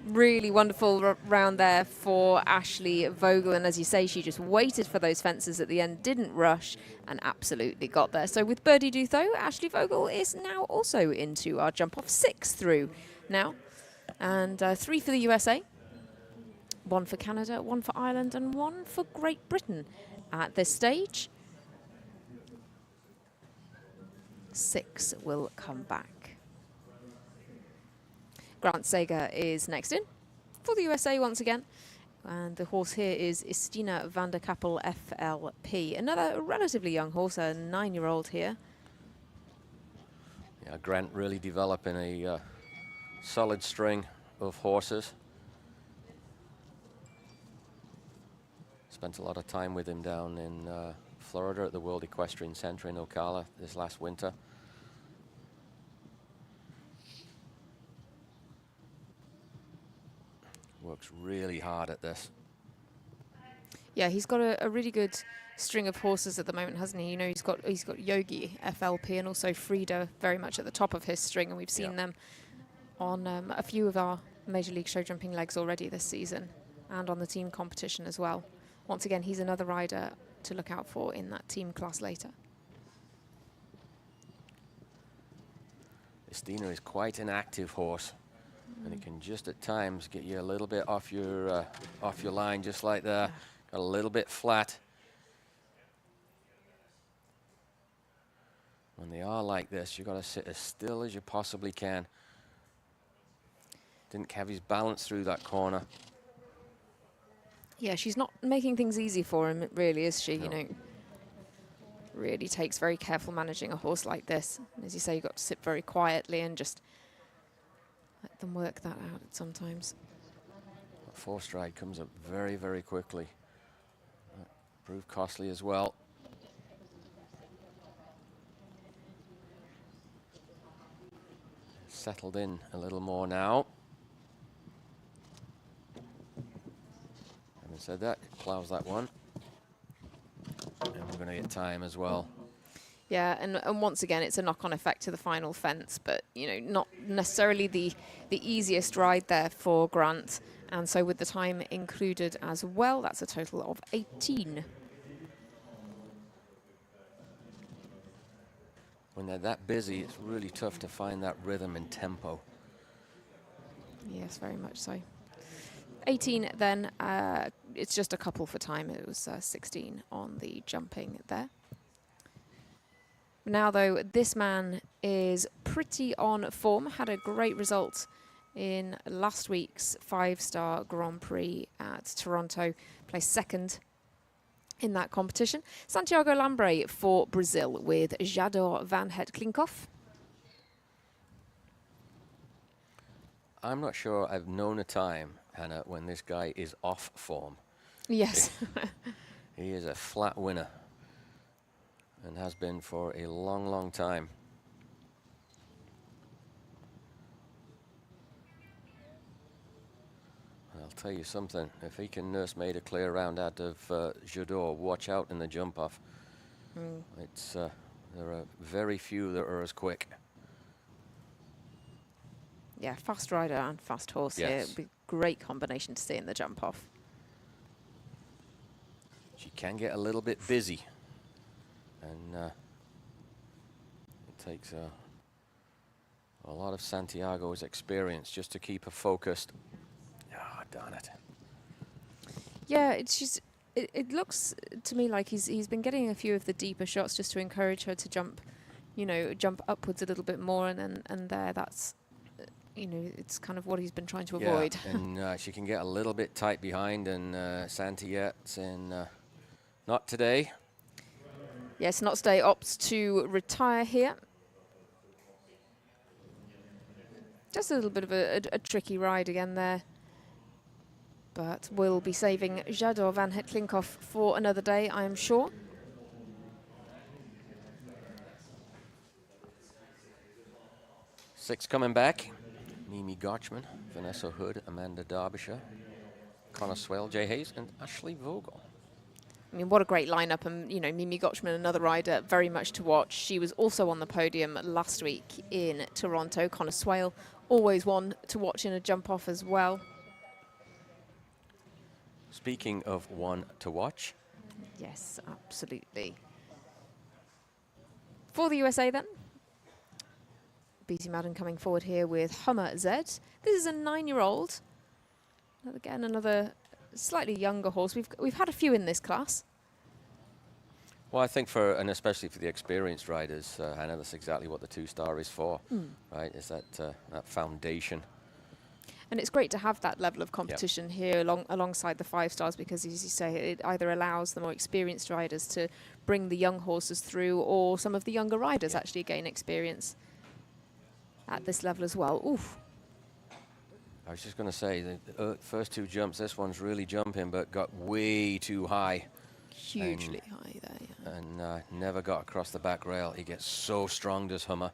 Really wonderful round there for Ashley Vogel. And as you say, she just waited for those fences at the end, didn't rush, and absolutely got there. So with Birdie Do Throw, Ashley Vogel is now also into our jump off 6 through now. And 3 for the USA, 1 for Canada, 1 for Ireland, and 1 for Great Britain at this stage. 6 will come back. Grant Sager is next in for the USA once again. And the horse here is Istina van der Kappel FLP. Another relatively young horse, a 9-year-old here. Yeah, Grant really developing a solid string of horses. Spent a lot of time with him down in Florida at the World Equestrian Center in Ocala this last winter. Works really hard at this. Yeah, he's got a really good string of horses at the moment, hasn't he? You know, he's got Yogi FLP and also Frida very much at the top of his string, and we've seen them on a few of our Major League show jumping legs already this season, and on the team competition as well. Once again, he's another rider to look out for in that team class later. Istina is quite an active horse. And it can just at times get you a little bit off your line, just like that. Got a little bit flat. When they are like this, you've got to sit as still as you possibly can Didn't have his balance through that corner. Yeah, she's not making things easy for him, really, is she? No. You know, really takes very careful managing a horse like this. As you say, you've got to sit very quietly and just let them work that out sometimes. That 4-stride comes up very, very quickly. Proved costly as well. Settled in a little more now. Having said that, plows that one. And we're going to get time as well. Yeah, and once again, it's a knock-on effect to the final fence, but, you know, not necessarily the easiest ride there for Grant. And so with the time included as well, that's a total of 18. When they're that busy, it's really tough to find that rhythm and tempo. Yes, very much so. 18 then, it's just a couple for time. It was 16 on the jumping there. Now, though, this man is pretty on form. Had a great result in last week's 5-star Grand Prix at Toronto. Placed second in that competition. Santiago Lambre for Brazil with Jador van het Klinkoff. I'm not sure I've known a time, Hannah, when this guy is off form. Yes. He is a flat winner and has been for a long, long time. I'll tell you something, if he can nursemaid a clear round out of Jador, watch out in the jump off. It's there are very few that are as quick. Yeah, fast rider and fast horse here. Yes. It'd be a great combination to see in the jump off. She can get a little bit busy, and it takes a lot of Santiago's experience just to keep her focused. Ah, darn it. Yeah, it's just it looks to me like he's been getting a few of the deeper shots just to encourage her to jump, you know, jump upwards a little bit more, and there that's, you know, it's kind of what he's been trying to avoid. And she can get a little bit tight behind, and Santiette's in not today. Yes, Not Today opts to retire here. Just a little bit of a tricky ride again there. But we'll be saving Jador van het Klinkoff for another day, I am sure. Six coming back. Mimi Gotchman, Vanessa Hood, Amanda Derbyshire, Connor Swell, Jay Hayes, and Ashley Vogel. I mean, what a great lineup. And, you know, Mimi Gotchman, another rider, very much to watch. She was also on the podium last week in Toronto. Connor Swale, always one to watch in a jump-off as well. Speaking of one to watch. Yes, absolutely. For the USA then, BT Madden coming forward here with Hummer Z. This is a 9-year-old. Again, another slightly younger horse. We've had a few in this class. Well, I think for, and especially for the experienced riders, Hannah, that's exactly what the 2-star is for, right? Is that that foundation. And it's great to have that level of competition here alongside the 5-stars, because, as you say, it either allows the more experienced riders to bring the young horses through, or some of the younger riders actually gain experience at this level as well. Oof. I was just going to say, the first 2 jumps, this one's really jumping, but got way too high. Hugely high there, yeah. And never got across the back rail. He gets so strong, does Hummer.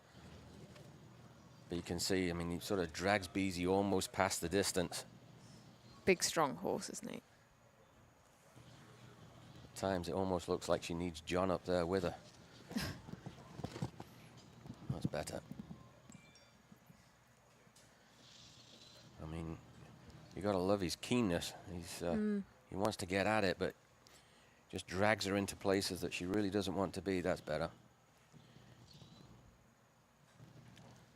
But you can see, I mean, he sort of drags Beezy almost past the distance. Big, strong horse, isn't he? At times, it almost looks like she needs John up there with her. That's better. I mean, you got to love his keenness. He's he wants to get at it, but just drags her into places that she really doesn't want to be. That's better.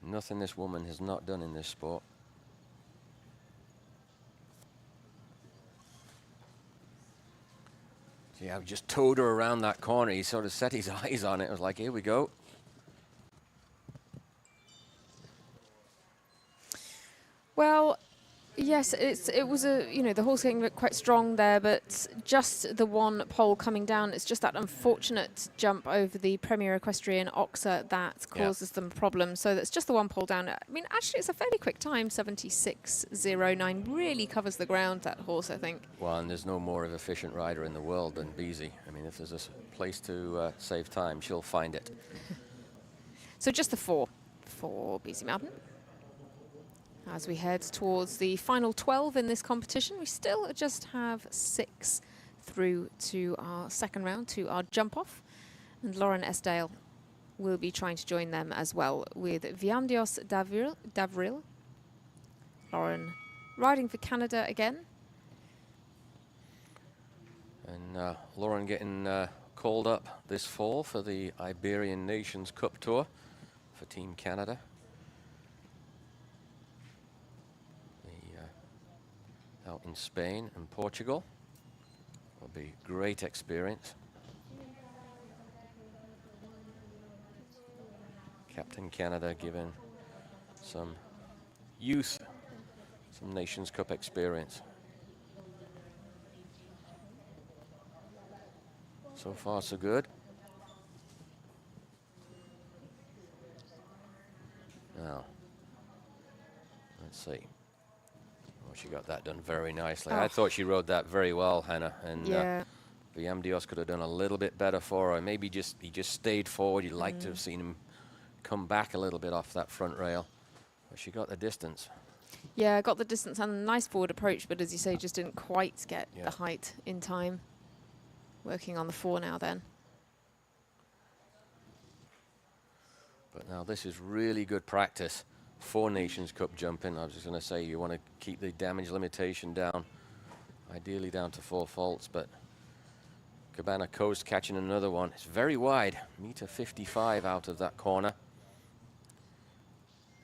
Nothing this woman has not done in this sport. See, I've just towed her around that corner. He sort of set his eyes on it. I was like, here we go. Well, Yes, it was a, the horse getting quite strong there, but just the one pole coming down. It's just that unfortunate jump over the Premier Equestrian Oxer that causes them problems. So that's just the one pole down. I mean, actually, it's a fairly quick time, 76.09. Really covers the ground, that horse, I think. Well, and there's no more of an efficient rider in the world than Beezy. I mean, if there's a place to save time, she'll find it. So just the 4 for Beezy Mountain. As we head towards the final 12 in this competition, we still just have 6 through to our second round, to our jump-off. And Lauren Esdale will be trying to join them as well with Viandios Davril. Lauren riding for Canada again. And Lauren getting called up this fall for the Iberian Nations Cup Tour for Team Canada. Out in Spain and Portugal. Will be a great experience. Captain Canada given some youth, some Nations Cup experience. So far, so good. Now, let's see. She got that done very nicely. I thought she rode that very well, Hannah. And Viamdios could have done a little bit better for her. Maybe he just stayed forward. You'd like to have seen him come back a little bit off that front rail. But she got the distance. Yeah, got the distance and a nice forward approach, but as you say, just didn't quite get the height in time. Working on the 4 now then. But now this is really good practice for Nations Cup jumping. I was just going to say, you want to keep the damage limitation down, ideally down to 4 faults, but Cabana Coast catching another one. It's very wide, meter 55 out of that corner.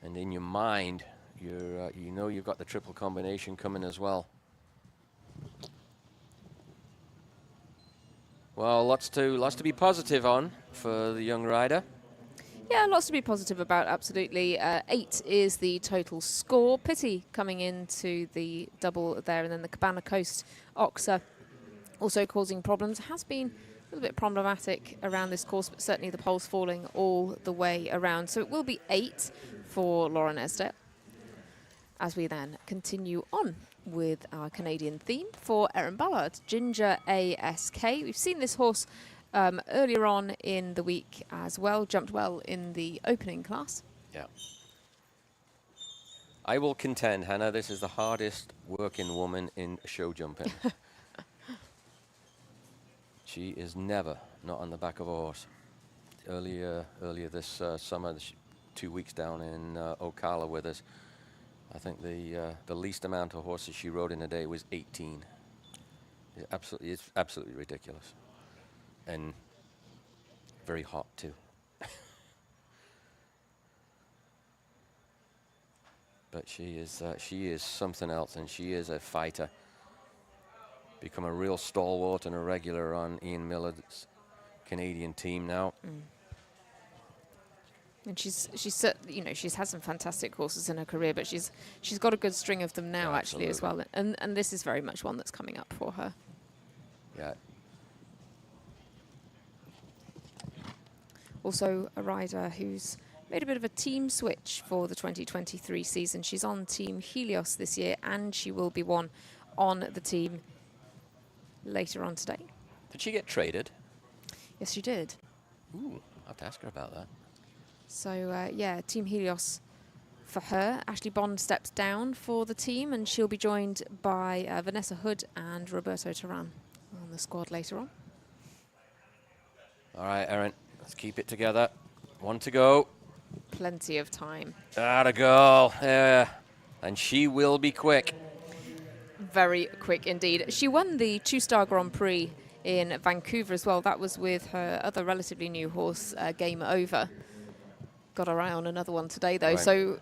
And in your mind, you know you've got the triple combination coming as well. Well, lots to be positive on for the young rider. Yeah, lots to be positive about, absolutely. 8 is the total score. Pity coming into the double there, and then the Cabana Coast Oxer also causing problems. Has been a little bit problematic around this course, but certainly the pole's falling all the way around. So it will be 8 for Lauren Esdale. As we then continue on with our Canadian theme for Erin Ballard, Ginger ASK. We've seen this horse earlier on in the week as well, jumped well in the opening class. Yeah. I will contend, Hannah, this is the hardest working woman in show jumping. She is never not on the back of a horse. Earlier this summer, 2 weeks down in Ocala with us, I think the least amount of horses she rode in a day was 18. It's absolutely ridiculous. And very hot too. But she is something else, and she is a fighter. Become a real stalwart and a regular on Ian Millard's Canadian team now. And she's had some fantastic horses in her career, but she's got a good string of them now, actually, as well. And this is very much one that's coming up for her. Yeah. Also a rider who's made a bit of a team switch for the 2023 season. She's on Team Helios this year, and she will be one on the team later on today. Did she get traded? Yes, she did. Ooh, I'll have to ask her about that. So, yeah, Team Helios for her. Ashley Bond steps down for the team, and she'll be joined by Vanessa Hood and Roberto Turan on the squad later on. All right, Erin, let's keep it together. 1 to go. Plenty of time. Atta girl. Yeah. And she will be quick. Very quick indeed. She won the 2-star Grand Prix in Vancouver as well. That was with her other relatively new horse, Game Over. Got her eye on another one today, though. Right. So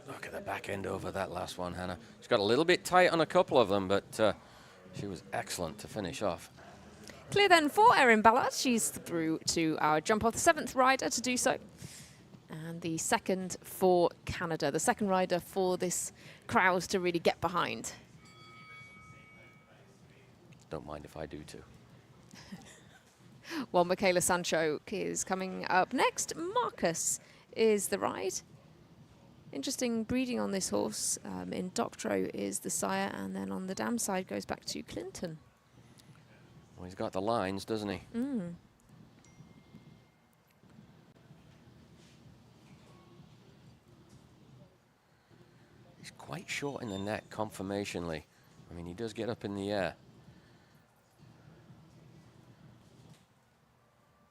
look at the back end over that last one, Hannah. She's got a little bit tight on a couple of them, but she was excellent to finish off. Clear then for Erin Ballard. She's through to our jump off, the 7th rider to do so. And and the second for Canada, the second rider for this crowd to really get behind. Don't mind if I do too. Well, Michaela Sancho is coming up next. Marcus is the ride. Interesting breeding on this horse. In Doctorow is the sire, and then on the dam side goes back to Clinton. Well, he's got the lines, doesn't he? Mm. He's quite short in the neck conformationally. I mean, he does get up in the air.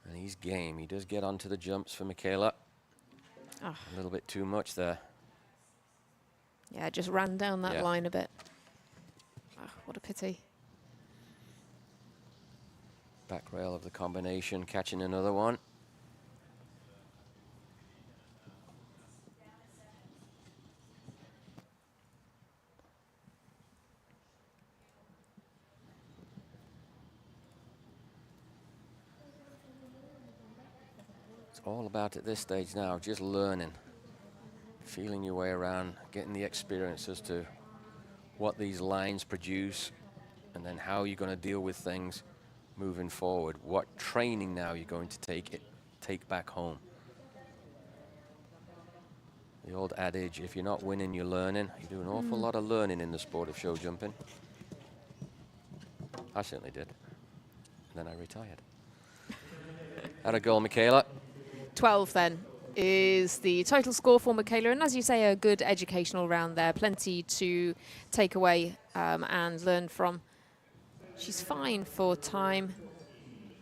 And he's game. He does get onto the jumps for Michaela. Oh. A little bit too much there. Yeah, just ran down that line a bit. Oh, what a pity. Back rail of the combination, catching another one. It's all about at this stage now, just learning. Feeling your way around, getting the experience as to what these lines produce, and then how you're going to deal with things moving forward. What training now you're going to take back home. The old adage, if you're not winning, you're learning. You do an awful lot of learning in the sport of show jumping. I certainly did. And then I retired. Had a goal, Michaela. 12 then is the total score for Michaela, and as you say, a good educational round there. Plenty to take away and learn from. She's fine for time,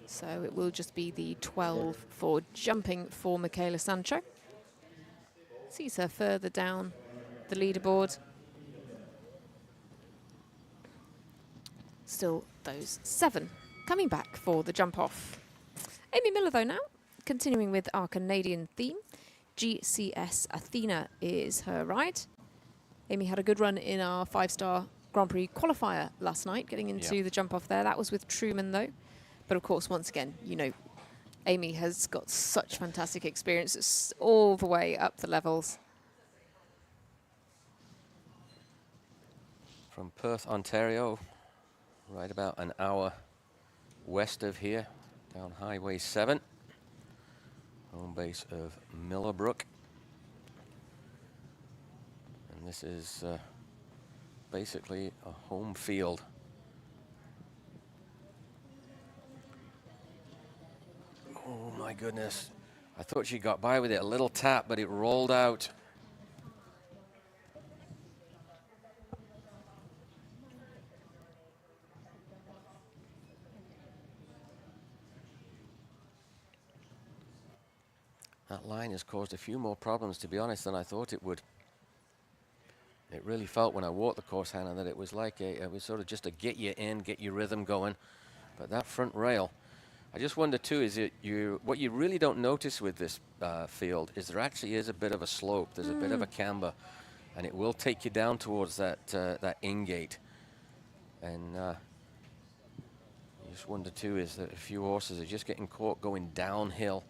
so it will just be the 12 for jumping for Michaela Sancho. Sees her further down the leaderboard. Still those 7 coming back for the jump off. Amy Miller though now, continuing with our Canadian theme. GCS Athena is her ride. Amy had a good run in our 5-star Grand Prix qualifier last night, getting into the jump off there. That was with Truman though. But of course, once again, you know, Amy has got such fantastic experience all the way up the levels. From Perth, Ontario, right about an hour west of here, down Highway 7, home base of Millbrook. And this is basically a home field. Oh my goodness. I thought she got by with it, a little tap, but it rolled out. That line has caused a few more problems, to be honest, than I thought it would. It really felt when I walked the course, Hannah, that it was like it was sort of just to get you in, get your rhythm going. But that front rail, I just wonder too, is it what you really don't notice with this field is there actually is a bit of a slope. There's a bit of a camber, and it will take you down towards that in-gate. And you just wonder too, is that a few horses are just getting caught going downhill.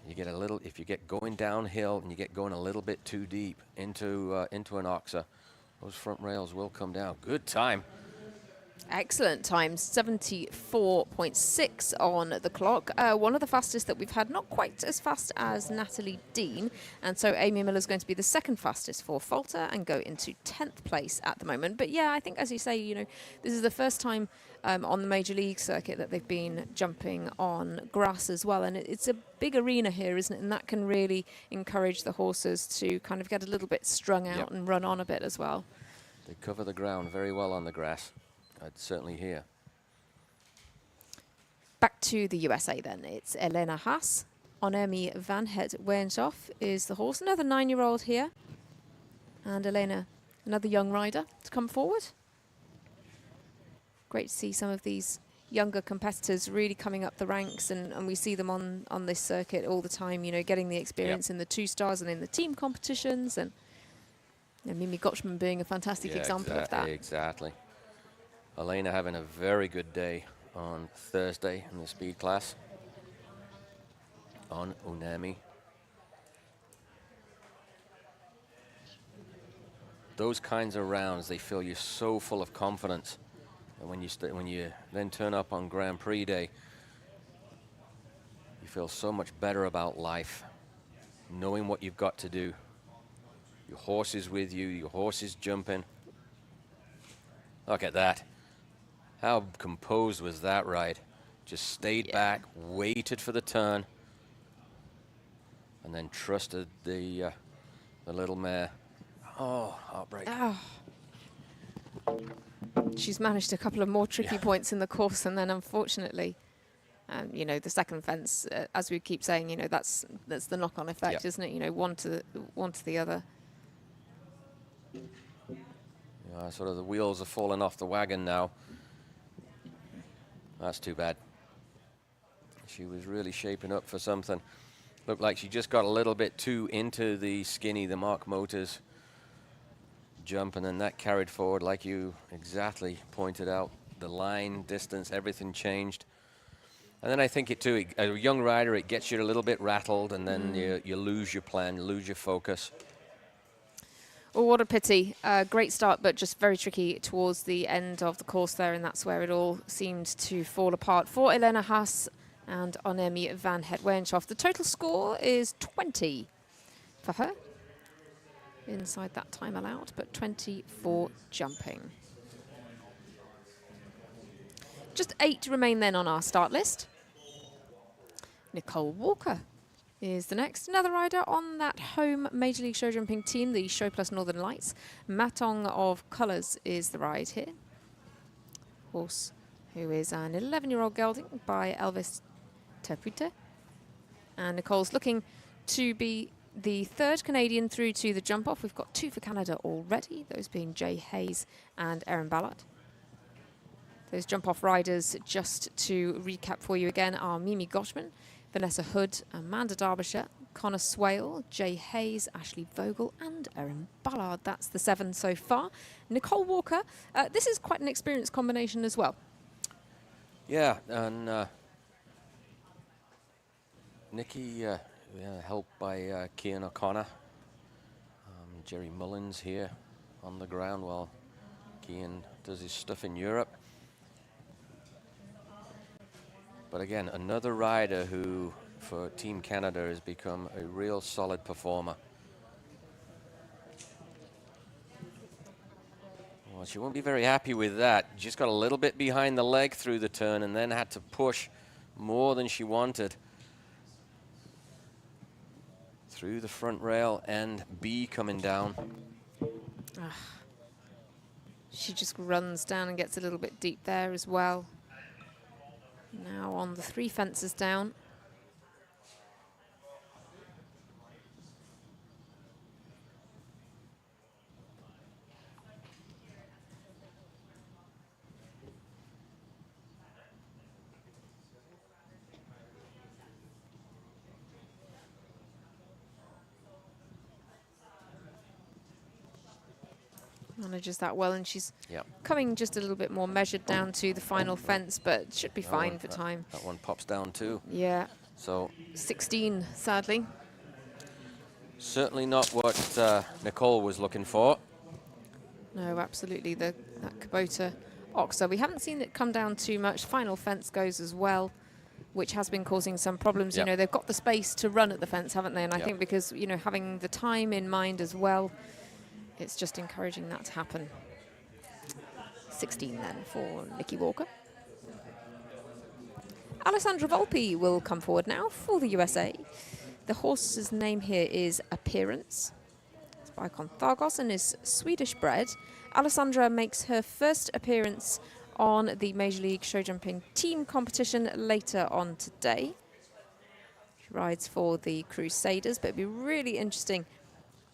You get a little, if you get going downhill and you get going a little bit too deep into an oxer, those front rails will come down. Good time. Excellent time, 74.6 on the clock. One of the fastest that we've had, not quite as fast as Natalie Dean. And so Amy Miller's going to be the second fastest for Falter and go into 10th place at the moment. But yeah, I think, as you say, you know, this is the first time on the Major League circuit that they've been jumping on grass as well. And it's a big arena here, isn't it? And that can really encourage the horses to kind of get a little bit strung out and run on a bit as well. They cover the ground very well on the grass. I'd certainly hear. Back to the USA then. It's Elena Haas. Onermi Van Het Weenshoff is the horse. Another 9-year-old here. And Elena, another young rider to come forward. Great to see some of these younger competitors really coming up the ranks, and we see them on this circuit all the time, you know, getting the experience in the 2-stars and in the team competitions, and Mimi Gotchman being a fantastic example of that. Exactly. Elena having a very good day on Thursday in the speed class on Onermi. those kinds of rounds, they fill you so full of confidence. And when you then turn up on Grand Prix day, you feel so much better about life, knowing what you've got to do. Your horse is with you, your horse is jumping. Look at that. How composed was that ride? Just stayed back, waited for the turn, and then trusted the little mare. Oh, heartbreak. Oh. She's managed a couple of more tricky points in the course, and then unfortunately, you know, the second fence, as we keep saying, you know, that's the knock-on effect, isn't it? You know, one to the other. Yeah, sort of the wheels are falling off the wagon now. That's too bad. She was really shaping up for something. Looked like she just got a little bit too into the skinny, the Mark Motors jump, and then that carried forward, like you exactly pointed out. The line, distance, everything changed. And then I think a young rider, it gets you a little bit rattled, and then you lose your plan, lose your focus. Oh, what a pity. Great start, but just very tricky towards the end of the course there, and that's where it all seemed to fall apart for Elena Haas and Onemi van het Weyenhoff. The total score is 20 for her, inside that time allowed, but 20 for jumping. Just 8 remain then on our start list. Nicole Walker is the next. Another rider on that home Major League Show Jumping team, the Show Plus Northern Lights. Matong of Colours is the ride here. Horse who is an 11-year-old gelding by Elvis Terpute. And Nicole's looking to be the third Canadian through to the jump-off. We've got 2 for Canada already, those being Jay Hayes and Erin Ballard. Those jump-off riders, just to recap for you again, are Mimi Gottschman, Vanessa Hood, Amanda Derbyshire, Connor Swale, Jay Hayes, Ashley Vogel, and Erin Ballard. That's the 7 so far. Nicole Walker, this is quite an experienced combination as well. Yeah, and Nikki, helped by Cian O'Connor. Jerry Mullins here on the ground while Cian does his stuff in Europe. But again, another rider who, for Team Canada, has become a real solid performer. Well, she won't be very happy with that. Just got a little bit behind the leg through the turn and then had to push more than she wanted. Through the front rail and B coming down. She just runs down and gets a little bit deep there as well. Now on the 3 fences down. Manages that well, and she's coming just a little bit more measured down to the final fence, but should be fine for time. That one pops down too. Yeah. So 16, sadly. Certainly not what Nicole was looking for. No, absolutely. That Kubota Oxer. We haven't seen it come down too much. Final fence goes as well, which has been causing some problems. You know, they've got the space to run at the fence, haven't they? And I think because, you know, having the time in mind as well, it's just encouraging that to happen. 16 then for Nikki Walker. Alessandra Volpi will come forward now for the USA. The horse's name here is Appearance. It's by Conthagos and is Swedish bred. Alessandra makes her first appearance on the Major League Show Jumping team competition later on today. She rides for the Crusaders, but it'd be really interesting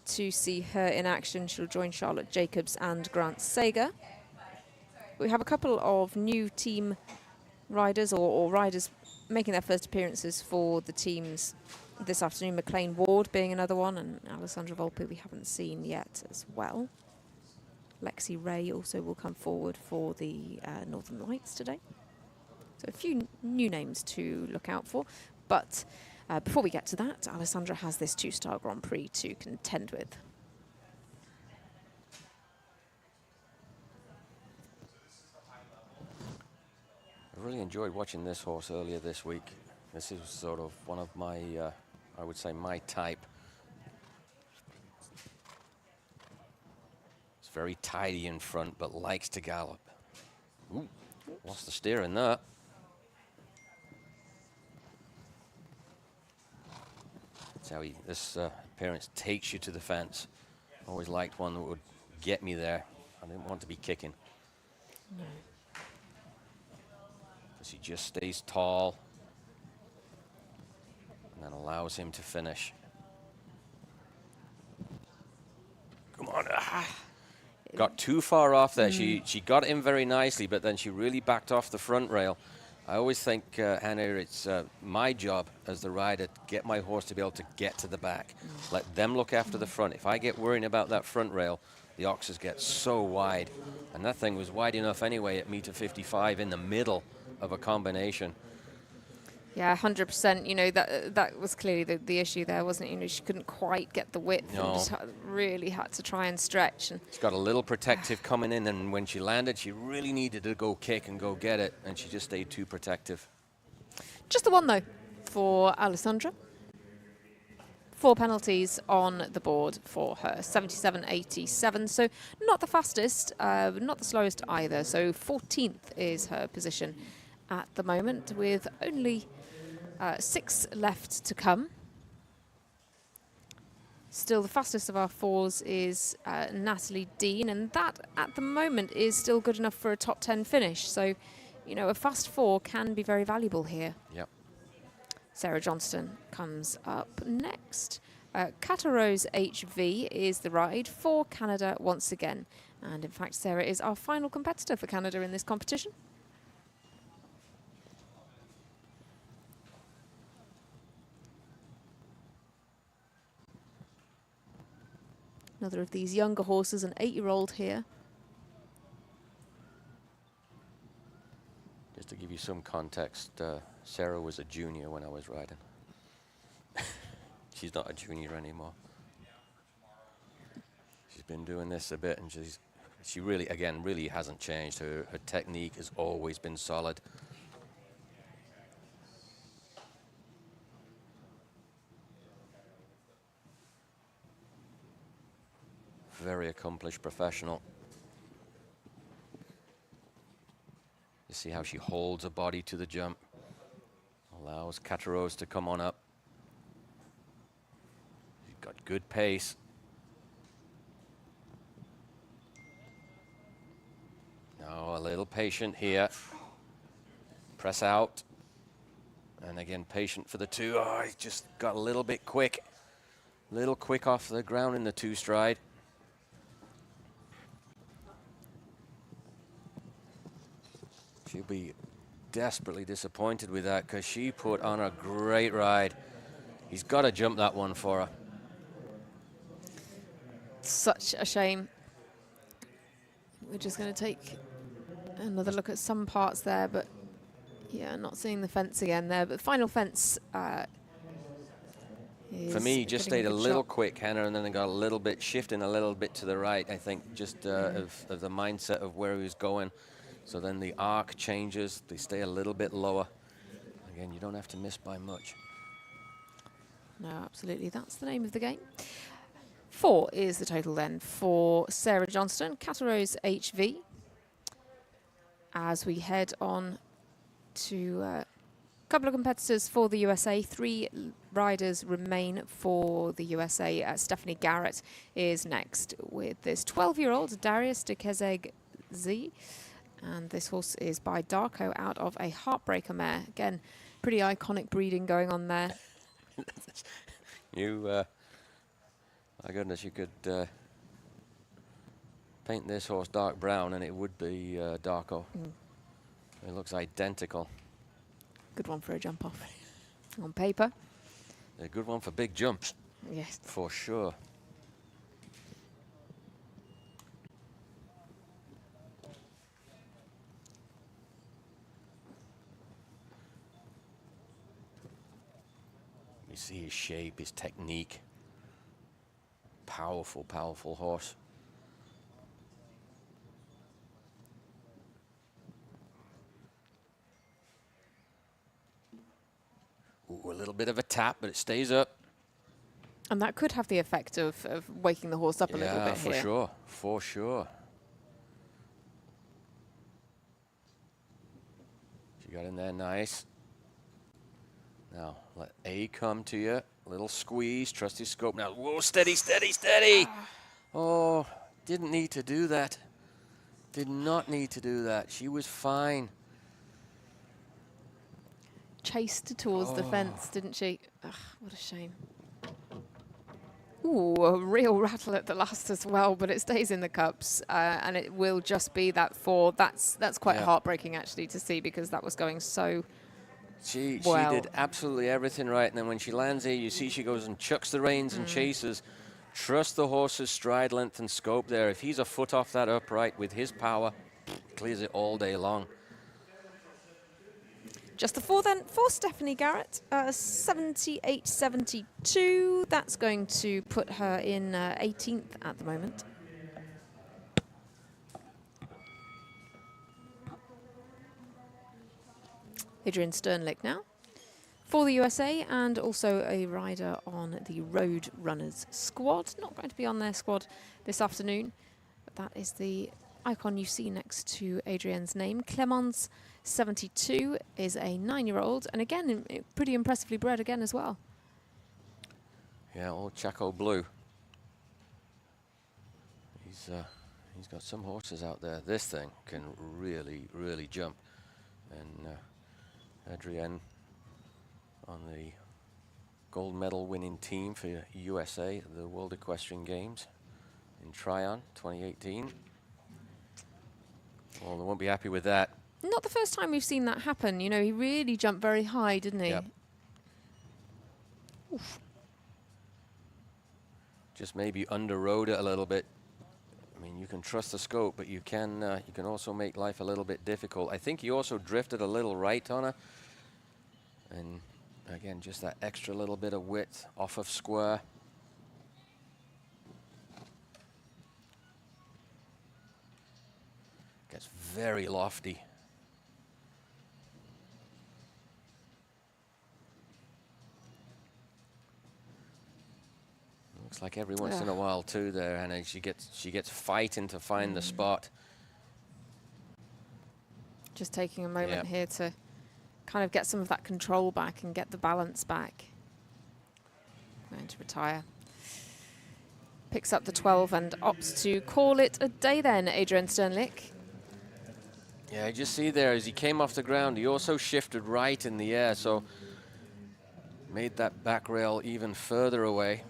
to see her in action. She'll join Charlotte Jacobs and Grant Sager. We have a couple of new team riders or riders making their first appearances for the teams this afternoon. McLean Ward being another one, and Alessandra Volpi we haven't seen yet as well. Lexi Ray also will come forward for the Northern Lights today. So a few new names to look out for, but before we get to that, Alessandra has this 2-star Grand Prix to contend with. I really enjoyed watching this horse earlier this week. This is sort of one of my, I would say, my type. It's very tidy in front, but likes to gallop. Ooh, lost the steer in that. That's how this appearance takes you to the fence. Always liked one that would get me there. I didn't want to be kicking. No. Because he just stays tall and then allows him to finish. Come on. Ah. Got too far off there. She got in very nicely, but then she really backed off the front rail. I always think, Hannah, it's my job as the rider to get my horse to be able to get to the back. Let them look after the front. If I get worrying about that front rail, the oxes get so wide. And that thing was wide enough anyway at meter 55 in the middle of a combination. Yeah, 100%. You know, that was clearly the issue there, wasn't it? You know, she couldn't quite get the width and just really had to try and stretch. And she's got a little protective coming in, and when she landed, she really needed to go kick and go get it, and she just stayed too protective. Just the one, though, for Alessandra. 4 penalties on the board for her, 77.87. So not the fastest, not the slowest either. So 14th is her position at the moment, with only 6 left to come. Still, the fastest of our 4s is Natalie Dean, and that at the moment is still good enough for a top 10 finish. So, you know, a fast 4 can be very valuable here. Yep. Sarah Johnston comes up next. Catarose HV is the ride for Canada once again. And in fact, Sarah is our final competitor for Canada in this competition. Another of these younger horses, an 8-year-old here. Just to give you some context, Sarah was a junior when I was riding. She's not a junior anymore. She's been doing this a bit, and she really, again, really hasn't changed. Her technique has always been solid. Very accomplished professional. You see how she holds her body to the jump. Allows Catarose to come on up. She's got good pace. Now a little patient here. Press out. And again, patient for the 2. Oh, he just got a little bit quick. Little quick off the ground in the 2 stride. She'll be desperately disappointed with that, because she put on a great ride. He's got to jump that one for her. Such a shame. We're just going to take another look at some parts there, but yeah, not seeing the fence again there. But the final fence for me, just stayed a little quick, Hannah, and then it got a little bit shifting a little bit to the right, I think, just of the mindset of where he was going. So then the arc changes, they stay a little bit lower. Again, you don't have to miss by much. No, absolutely, that's the name of the game. 4 is the total then for Sarah Johnston, Catarose HV. As we head on to a couple of competitors for the USA, 3 riders remain for the USA. Stephanie Garrett is next with this 12-year-old Darius de Kezeg Z. And this horse is by Darko out of a Heartbreaker mare. Again, pretty iconic breeding going on there. My goodness, you could paint this horse dark brown and it would be Darko. It looks identical. Good one for a jump off on paper. A good one for big jumps. Yes. For sure. See his shape, his technique. Powerful, powerful horse. bit of a tap, but it stays up. And that could have the effect of waking the horse up a little bit for here. sure, for sure. She got in there nice. Now, let A come to you. Little squeeze, trust your scope now. Whoa, steady, steady, steady. Oh, didn't need to do that. Did not need to do that. She was fine. Chased towards the fence, didn't she? Ugh, what a shame. Ooh, a real rattle at the last as well, but it stays in the cups, and it will just be that 4. That's quite heartbreaking actually to see, because that was going so She well. did absolutely everything right, and then when she lands here, you see she goes and chucks the reins and chases. Trust the horse's stride length and scope there. If he's a foot off that upright with his power, clears it all day long. Just the 4 then for Stephanie Garrett, 78.72. That's going to put her in 18th at the moment. Adrian Sternlick now for the USA, and also a rider on the Road Runners squad. Not going to be on their squad this afternoon, but that is the icon you see next to Adrienne's name. Clemence 72 is a 9-year-old, and again, pretty impressively bred again as well. Yeah, old Chaco Blue. He's got some horses out there. This thing can really, really jump. And Adrienne on the gold medal winning team for USA at the World Equestrian Games in Tryon 2018. Well, they won't be happy with that. Not the first time we've seen that happen. You know, he really jumped very high, didn't he? Yep. Oof. Just maybe underrode it a little bit. I mean, you can trust the scope, but you can also make life a little bit difficult. I think he also drifted a little right on her. And again, just that extra little bit of width off of square. Gets very lofty. Looks like every once in a while too there, and she gets fighting to find the spot. Just taking a moment here to kind of get some of that control back and get the balance back. Going to retire. Picks up the 12 and opts to call it a day then, Adrian Sternlick. Yeah, I just see there as he came off the ground, he also shifted right in the air, so made that back rail even further away.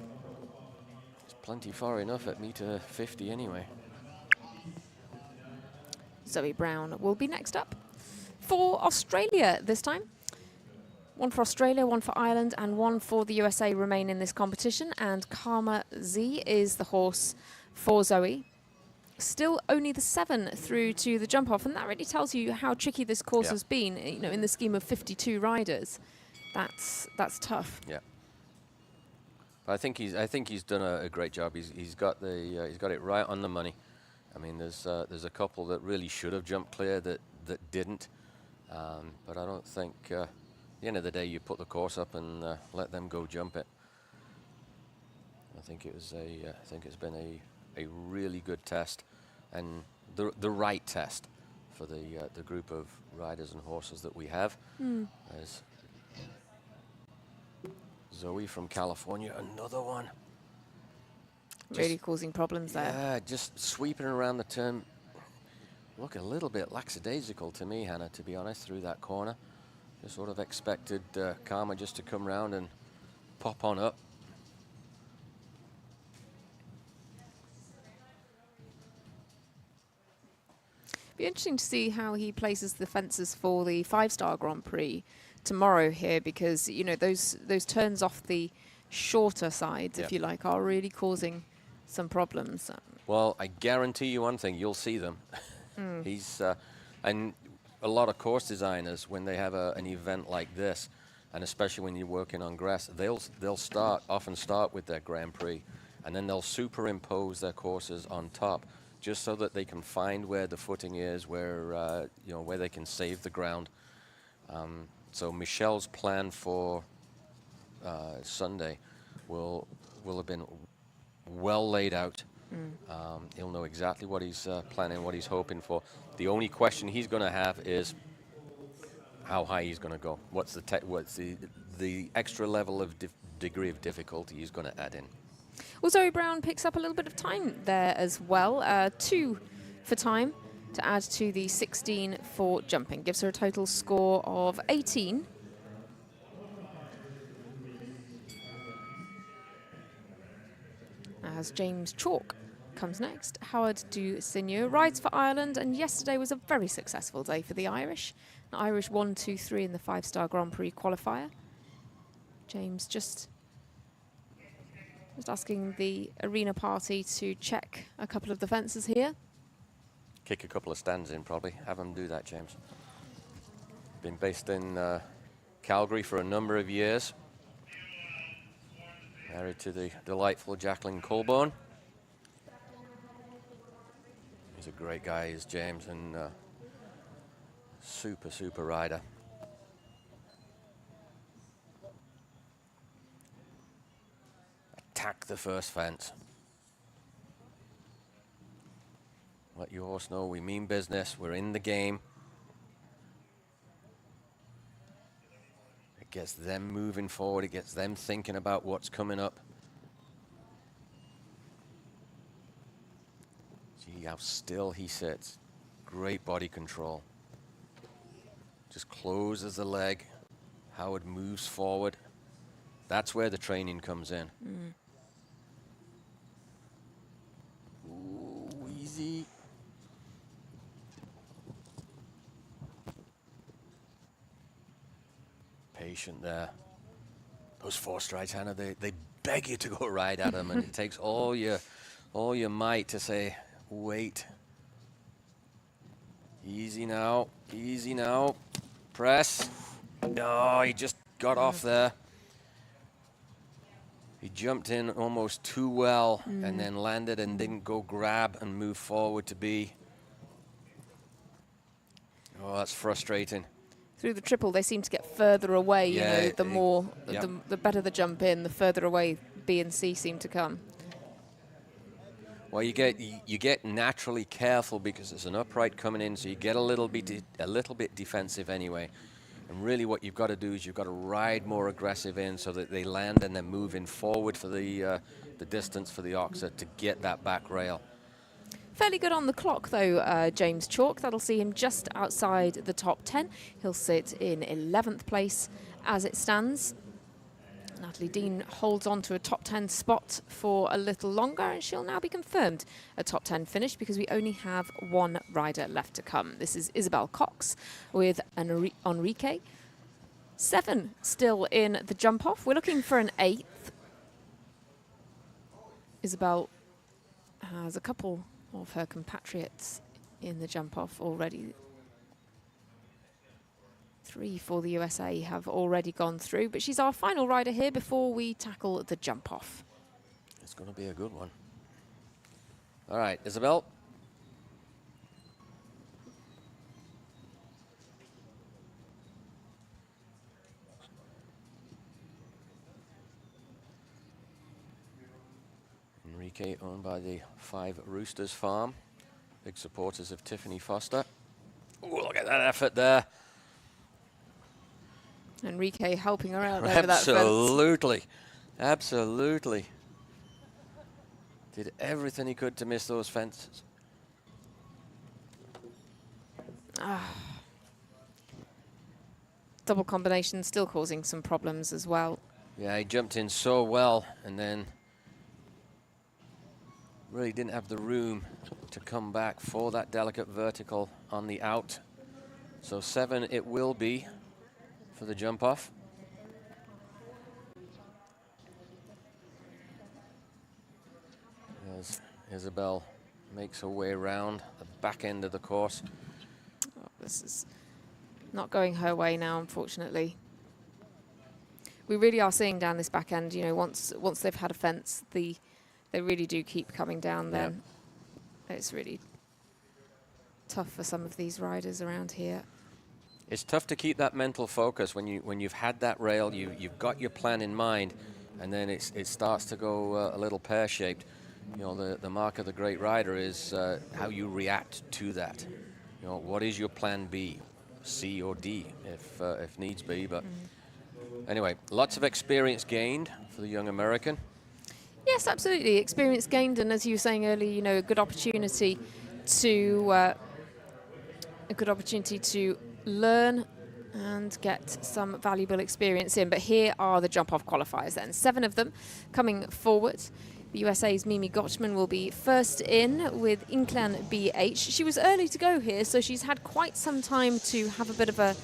It's plenty far enough at meter 50 anyway. Zoe Brown will be next up for Australia this time. 1 for Australia, 1 for Ireland, and 1 for the USA remain in this competition. And Karma Z is the horse for Zoe. Still only the 7 through to the jump off, and that really tells you how tricky this course has been. You know, in the scheme of 52 riders, that's tough. Yeah. But I think he's done a great job. He's got it right on the money. I mean, there's a couple that really should have jumped clear that didn't. But I don't think, at the end of the day, you put the course up and let them go jump it. I think it's been a really good test, and the right test for the group of riders and horses that we have. There's Zoe from California, another one. Really causing problems there. Yeah, just sweeping around the turn. Look a little bit lackadaisical to me, Hannah, to be honest, through that corner. Just sort of expected Karma just to come round and pop on up. Be interesting to see how he places the fences for the 5-star Grand Prix tomorrow here, because you know those turns off the shorter sides, if you like, are really causing some problems. Well, I guarantee you one thing: you'll see them. He's and a lot of course designers, when they have an event like this, and especially when you're working on grass, they'll often start with their Grand Prix, and then they'll superimpose their courses on top, just so that they can find where the footing is, where where they can save the ground. So Michelle's plan for Sunday will have been well laid out. He'll know exactly what he's planning, what he's hoping for. The only question he's going to have is how high he's going to go. What's the extra level of degree of difficulty he's going to add in. Well, Zoe Brown picks up a little bit of time there as well. 2 for time to add to the 16 for jumping. Gives her a total score of 18. As James Chalk comes next. Howard Du Seigneur rides for Ireland, and yesterday was a very successful day for the Irish. An Irish 1, 2, 3 in the 5-star Grand Prix qualifier. James just asking the arena party to check a couple of the fences here. Kick a couple of stands in, probably. Have him do that, James. Been based in Calgary for a number of years. Married to the delightful Jacqueline Colborne. He's a great guy, is James, and super rider. Attack the first fence. Let your horse know we mean business. We're in the game. It gets them moving forward. It gets them thinking about what's coming up. See how still he sits. Great body control. Just closes the leg. Howard moves forward. That's where the training comes in. Ooh, easy. Patient there. Those 4 strides, Hannah, they beg you to go right at them, and it takes all your might to say, wait. Easy now, press. No, he just got off there. He jumped in almost too well and then landed and didn't go grab and move forward to be. Oh, that's frustrating. Through the triple, they seem to get further away. Yeah, you know, the better the jump in, the further away B and C seem to come. Well, you get naturally careful because there's an upright coming in, so you get a little bit defensive anyway. And really, what you've got to do is you've got to ride more aggressive in so that they land and then moving forward for the distance for the oxer to get that back rail. Fairly good on the clock, though, James Chalk. That'll see him just outside the top 10. He'll sit in 11th place as it stands. Natalie Dean holds on to a top 10 spot for a little longer, and she'll now be confirmed a top 10 finish because we only have 1 rider left to come. This is Isabel Cox with Enrique. 7 still in the jump-off. We're looking for an 8th. Isabel has a couple of her compatriots in the jump-off already. 3 for the USA have already gone through, but she's our final rider here before we tackle the jump-off. It's going to be a good one. All right, Isabel. Enrique, owned by the 5 Roosters farm. Big supporters of Tiffany Foster. Oh, look at that effort there. Enrique helping her out over that fence. Absolutely. Did everything he could to miss those fences. Double combination still causing some problems as well. Yeah, he jumped in so well and then really didn't have the room to come back for that delicate vertical on the out. So 7 it will be for the jump off. As Isabel makes her way around the back end of the course. Oh, this is not going her way now, unfortunately. We really are seeing down this back end, you know, once they've had a fence, they really do keep coming down then. Yep. It's really tough for some of these riders around here. It's tough to keep that mental focus when you've had that rail, you've got your plan in mind, and then it starts to go a little pear-shaped. You know, the mark of the great rider is how you react to that. You know, what is your plan B, C or D, if needs be. But anyway, lots of experience gained for the young American. Yes, absolutely. Experience gained, and as you were saying earlier, you know, a good opportunity to learn and get some valuable experience in. But here are the jump-off qualifiers then. 7 of them coming forward. The USA's Mimi Gotchman will be first in with Inclan BH. She was early to go here, so she's had quite some time to have a bit of a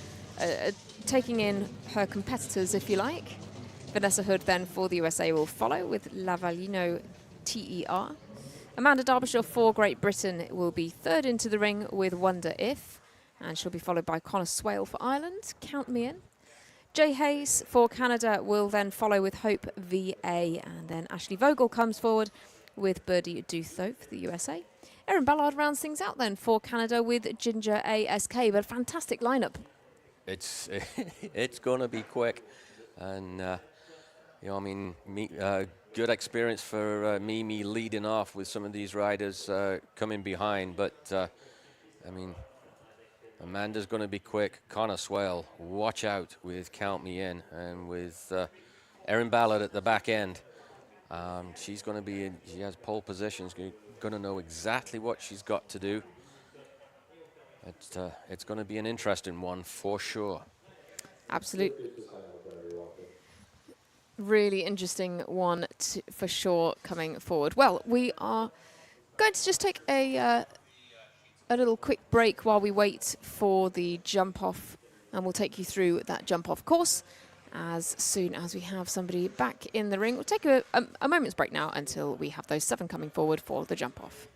taking in her competitors, if you like. Vanessa Hood then for the USA will follow with Lavallino TER. Amanda Derbyshire for Great Britain will be third into the ring with Wonder If, and she'll be followed by Connor Swale for Ireland. Count me in. Jay Hayes for Canada will then follow with Hope VA, and then Ashley Vogel comes forward with Birdie Dutho for the USA. Erin Ballard rounds things out then for Canada with Ginger ASK, but a fantastic lineup. It's it's going to be quick, and you know, I mean, good experience for Mimi leading off with some of these riders coming behind, but I mean, Amanda's going to be quick. Connor Swale, watch out with Count Me In, and with Erin Ballard at the back end. She's going to be in, she has pole positions, going to know exactly what she's got to do. It's going to be an interesting one for sure. Absolutely. Really interesting one for sure coming forward. Well, we are going to just take a little quick break while we wait for the jump off, and we'll take you through that jump off course as soon as we have somebody back in the ring. We'll take a moment's break now until we have those 7 coming forward for the jump off.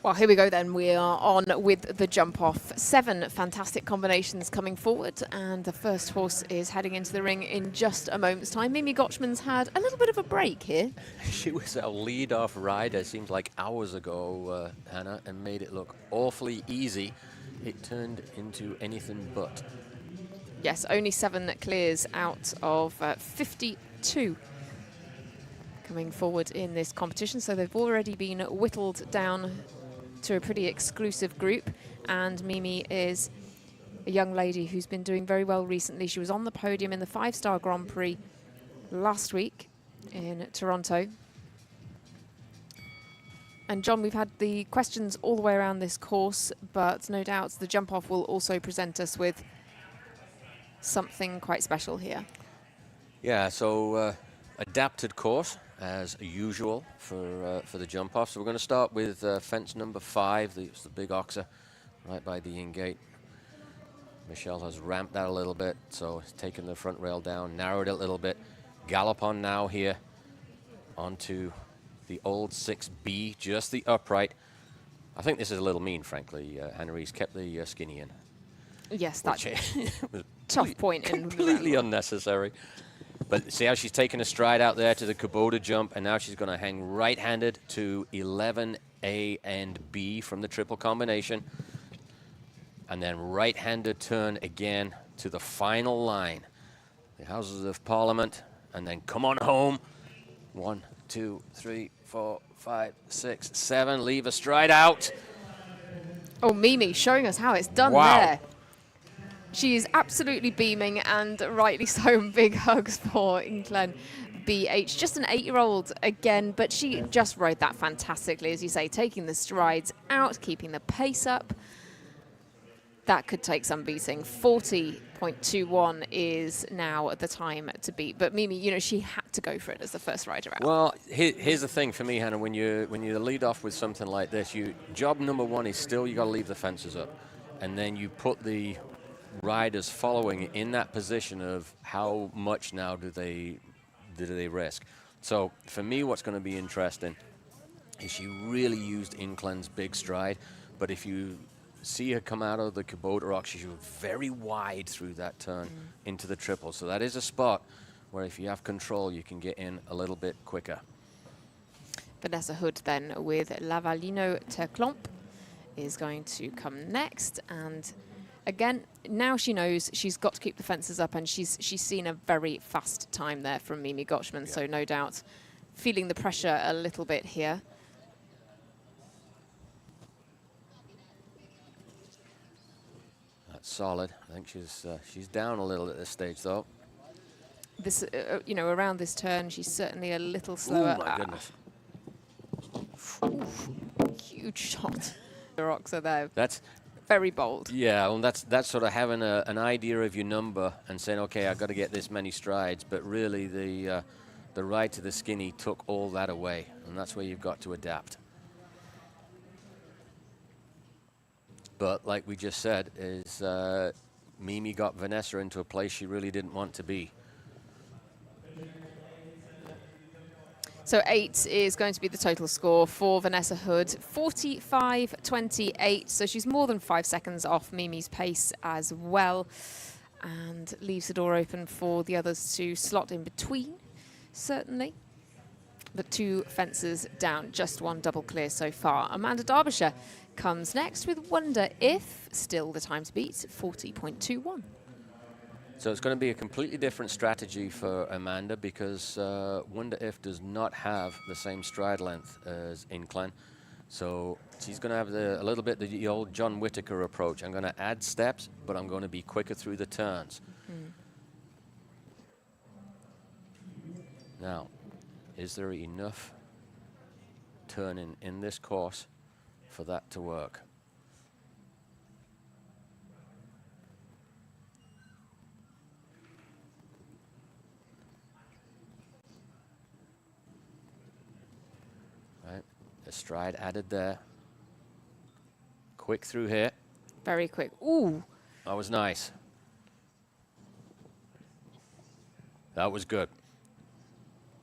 Well, here we go then. We are on with the jump off. 7 fantastic combinations coming forward, and the first horse is heading into the ring in just a moment's time. Mimi Gotchman's had a little bit of a break here. She was our lead-off rider, seems like hours ago, Hannah, and made it look awfully easy. It turned into anything but. Yes, only 7 clears out of 52 coming forward in this competition. So they've already been whittled down to a pretty exclusive group, and Mimi is a young lady who's been doing very well recently. She was on the podium in the 5-star Grand Prix last week in Toronto. And John, we've had the questions all the way around this course, but no doubt the jump off will also present us with something quite special here. Yeah, so adapted course as usual for the jump off. So we're going to start with fence number 5. It's the big oxer right by the in-gate. Michelle has ramped that a little bit, so it's taken the front rail down, narrowed it a little bit. Gallop on now here onto the old 6B, just the upright. I think this is a little mean, frankly. Henry's kept the skinny in. Yes, that's was tough point. Completely unnecessary. But see how she's taken a stride out there to the Kubota jump, and now she's going to hang right-handed to 11A and B from the triple combination. And then right-handed turn again to the final line. The Houses of Parliament, and then come on home. 1, 2, 3, 4, 5, 6, 7. Leave a stride out. Oh, Mimi showing us how it's done there. She is absolutely beaming, and rightly so. Big hugs for Inclen BH. Just an 8-year-old again, but she just rode that fantastically, as you say, taking the strides out, keeping the pace up. That could take some beating. 40.21 is now the time to beat. But Mimi, you know, she had to go for it as the first rider out. Well, here's the thing for me, Hannah. When you lead off with something like this, job number 1 is still you got to leave the fences up, and then you put the riders following in that position of how much now do they risk. So for me, what's going to be interesting is she really used Inclen's big stride, but if you see her come out of the Kubota ox, she was very wide through that turn into the triple. So that is a spot where if you have control, you can get in a little bit quicker. Vanessa Hood then with Lavalino Terclomp is going to come next, and again, now she knows she's got to keep the fences up, and she's seen a very fast time there from Mimi Gotchman, so no doubt feeling the pressure a little bit here. That's solid. I think she's down a little at this stage, though. This, you know, around this turn, she's certainly a little slower. Oh my goodness! Huge shot. The rocks are there. That's very bold. Yeah, well, that's sort of having an idea of your number and saying, okay, I've got to get this many strides. But really, the ride to the skinny took all that away, and that's where you've got to adapt. But like we just said, is Mimi got Vanessa into a place she really didn't want to be. So 8 is going to be the total score for Vanessa Hood, 45.28. So she's more than 5 seconds off Mimi's pace as well, and leaves the door open for the others to slot in between, certainly. But 2 fences down, just 1 double clear so far. Amanda Derbyshire comes next with Wonder If, still the time to beat, 40.21. So it's going to be a completely different strategy for Amanda, because Wonder If does not have the same stride length as Inclen. So she's going to have a little bit the old John Whittaker approach. I'm going to add steps, but I'm going to be quicker through the turns. Now, is there enough turning in this course for that to work? A stride added there. Quick through here. Very quick. Ooh, That was nice. That was good.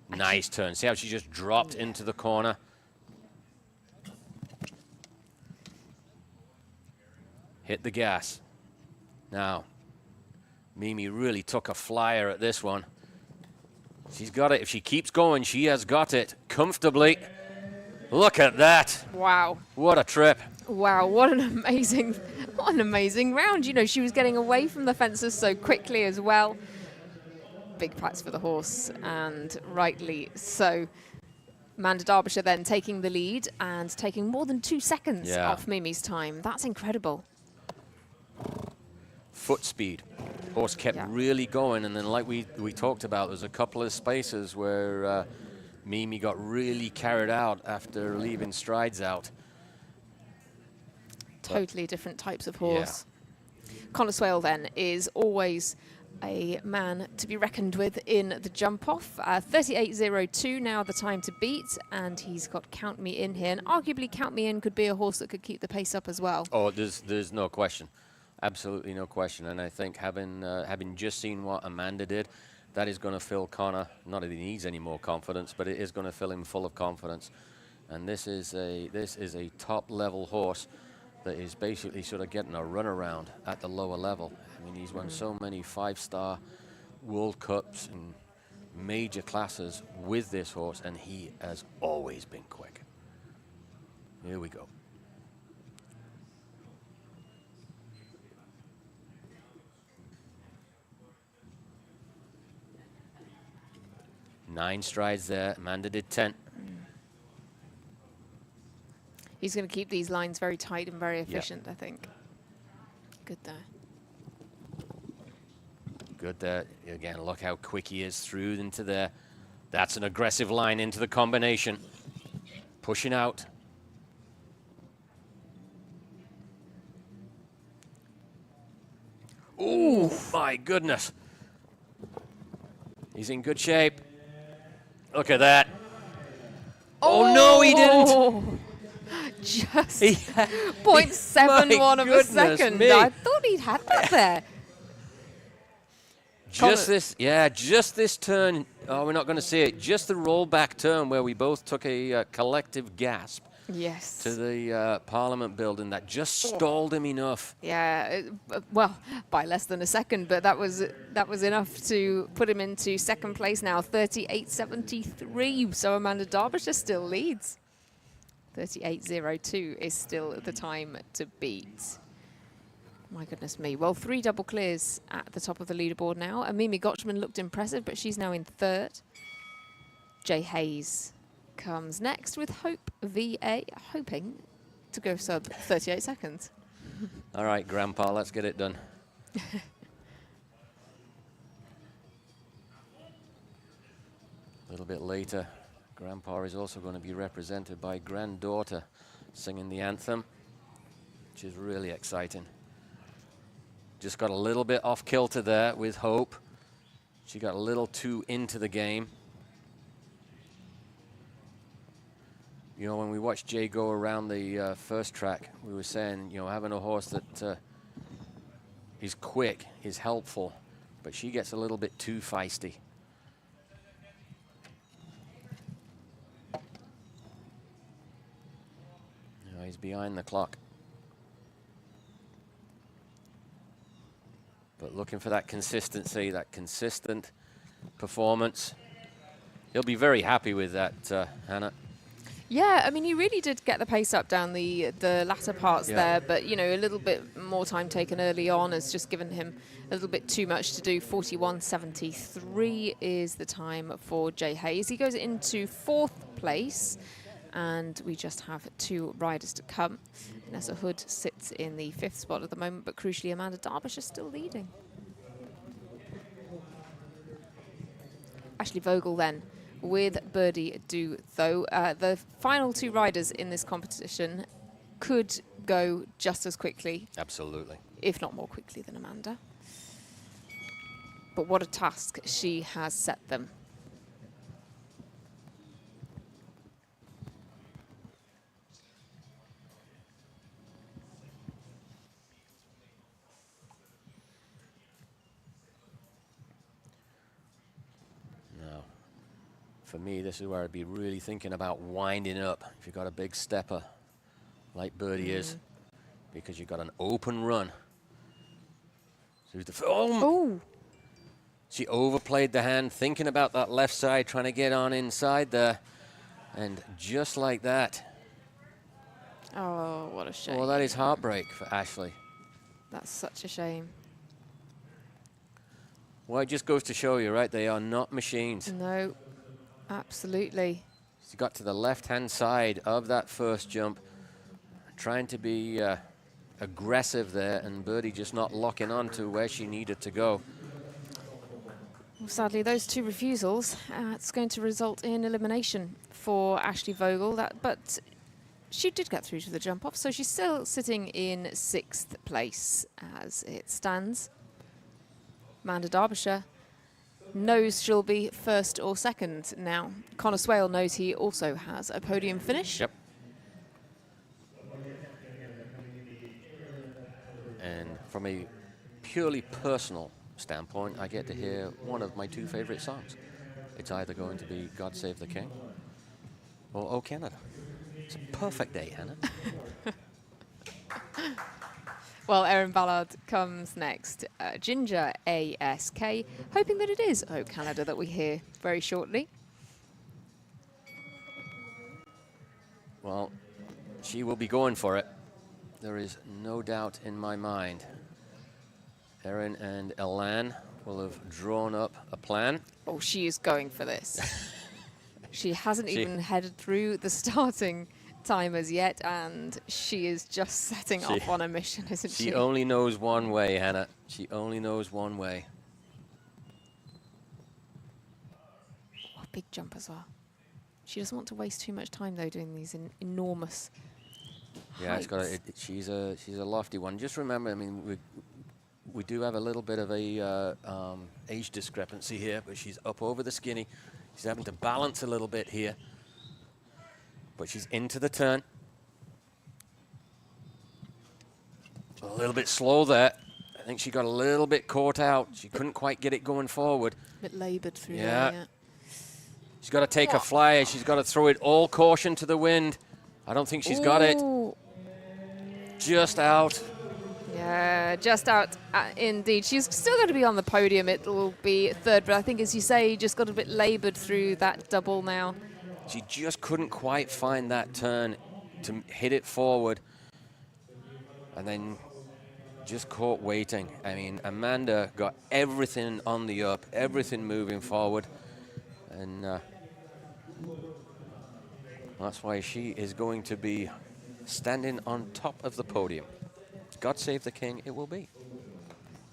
Nice turn. See how she just dropped into the corner? Hit the gas. Now, Mimi really took a flyer at this one. She's got it. If she keeps going, she has got it comfortably. Look at that. Wow. What a trip. Wow, what an amazing round. You know, she was getting away from the fences so quickly as well. Big pats for the horse, and rightly so. Amanda Derbyshire then taking the lead and taking more than 2 seconds off Mimi's time. That's incredible. Foot speed. Horse kept really going, and then like we talked about, there's a couple of spaces where Mimi got really carried out after leaving strides out. Totally different types of horse. Conor Swale then is always a man to be reckoned with in the jump off. 38.02 now the time to beat, and he's got Count Me In here, and arguably Count Me In could be a horse that could keep the pace up as well. Oh, there's no question. Absolutely no question. And I think having just seen what Amanda did, that is going to fill Conor, not that he needs any more confidence, but it is going to fill him full of confidence. And this is a top level horse that is basically sort of getting a runaround at the lower level. I mean, he's won so many 5-star World Cups and major classes with this horse, and he has always been quick. Here we go. Nine strides there. Amanda did 10. He's going to keep these lines very tight and very efficient, I think. Good there. Good there. Again, look how quick he is through into there. That's an aggressive line into the combination. Pushing out. Ooh, my goodness. He's in good shape. Look at that. Oh, no, he didn't. Just 0.71 of a second. Me. I thought he'd had that there. Just this turn. Oh, we're not going to see it. Just the rollback turn where we both took a collective gasp. Yes. To the Parliament building that just stalled him enough. Yeah, well, by less than a second, but that was enough to put him into second place now, 38.73. So Amanda Derbyshire still leads. 38.02 is still the time to beat. My goodness me. Well, 3 double clears at the top of the leaderboard now. And Mimi Gotchman looked impressive, but she's now in third. Jay Hayes comes next with Hope VA, hoping to go sub 38 seconds. All right, Grandpa, let's get it done. A little bit later, Grandpa is also going to be represented by granddaughter singing the anthem, which is really exciting. Just got a little bit off kilter there with Hope. She got a little too into the game. You know, when we watched Jay go around the first track, we were saying, you know, having a horse that is quick is helpful, but she gets a little bit too feisty. You know, he's behind the clock. But looking for that consistency, that consistent performance. He'll be very happy with that, Hannah. Yeah, I mean, he really did get the pace up down the latter parts there, but, you know, a little bit more time taken early on has just given him a little bit too much to do. 41.73 is the time for Jay Hayes. He goes into 4th place, and we just have 2 riders to come. Vanessa Hood sits in the 5th spot at the moment, but crucially, Amanda Derbyshire is still leading. Ashley Vogel then with Birdie Do, though. The final 2 riders in this competition could go just as quickly. Absolutely. If not more quickly than Amanda. But what a task she has set them. for me, this is where I'd be really thinking about winding up if you've got a big stepper like Birdie is, because you've got an open run. Through the Oh, she overplayed the hand, thinking about that left side, trying to get on inside there. And just like that. oh, what a shame. Well, that is heartbreak for Ashley. That's such a shame. Well, it just goes to show you, right? They are not machines. No, absolutely. She got to the left-hand side of that first jump, trying to be aggressive there, and Birdie just not locking on to where she needed to go. Well, sadly, those two refusals, it's going to result in elimination for Ashley Vogel. But she did get through to the jump off, so she's still sitting in 6th place as it stands. Amanda Derbyshire knows she'll be 1st or 2nd now. Connor Swale knows he also has a podium finish. Yep. And from a purely personal standpoint, I get to hear one of my 2 favorite songs. It's either going to be God Save the King or Oh Canada. It's a perfect day, Hannah. Well, Erin Ballard comes next. Ginger ASK, hoping that it is Oh Canada that we hear very shortly. Well, she will be going for it. There is no doubt in my mind. Erin and Elan will have drawn up a plan. Oh, she is going for this. She hasn't even headed through the starting time as yet, and she is just setting off on a mission, isn't she? She only knows one way, Hannah. She only knows one way. Oh, big jump as well. She doesn't want to waste too much time, though, doing these enormous Yeah, it's got. heights. She's a lofty one. Just remember, I mean, we do have a little bit of a age discrepancy here, but she's up over the skinny. She's having to balance a little bit here, but she's into the turn. A little bit slow there. I think she got a little bit caught out. She couldn't quite get it going forward. A bit laboured through Yeah. there, yeah. She's got to take a flyer. She's got to throw it all caution to the wind. I don't think she's got it. Ooh. Just out. Yeah, just out indeed. She's still going to be on the podium. It will be 3rd, but I think, as you say, just got a bit laboured through that double now. She just couldn't quite find that turn to hit it forward. And then just caught waiting. I mean, Amanda got everything on the up, everything moving forward. And that's why she is going to be standing on top of the podium. God Save the King it will be.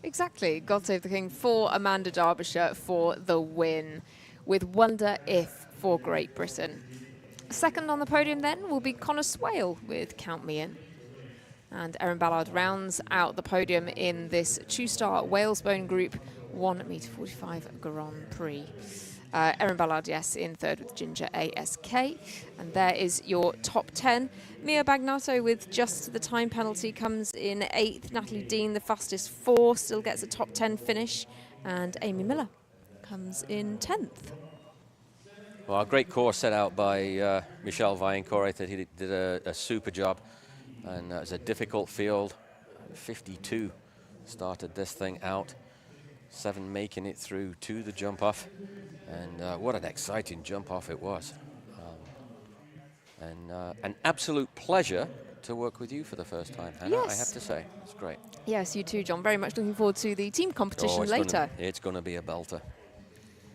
Exactly. God Save the King for Amanda Derbyshire for the win, with Wonder If for Great Britain. 2nd on the podium then will be Connor Swale with Count Me In. And Erin Ballard rounds out the podium in this 2-star WHALESBONE Group 1m45 Grand Prix. Erin Ballard, yes, in 3rd with Ginger ASK. And there is your top 10. Mia Bagnato, with just the time penalty, comes in 8th. Natalie Dean, the fastest 4, still gets a top 10 finish. And Amy Miller comes in 10th. Well, a great course set out by Michel Vaillancourt. I thought he did a super job. And it was a difficult field. 52 started this thing out. 7 making it through to the jump off. And what an exciting jump off it was. And an absolute pleasure to work with you for the first time, Hannah, Yes. I have to say. It's great. Yes, you too, John. Very much looking forward to the team competition later. It's going to be a belter.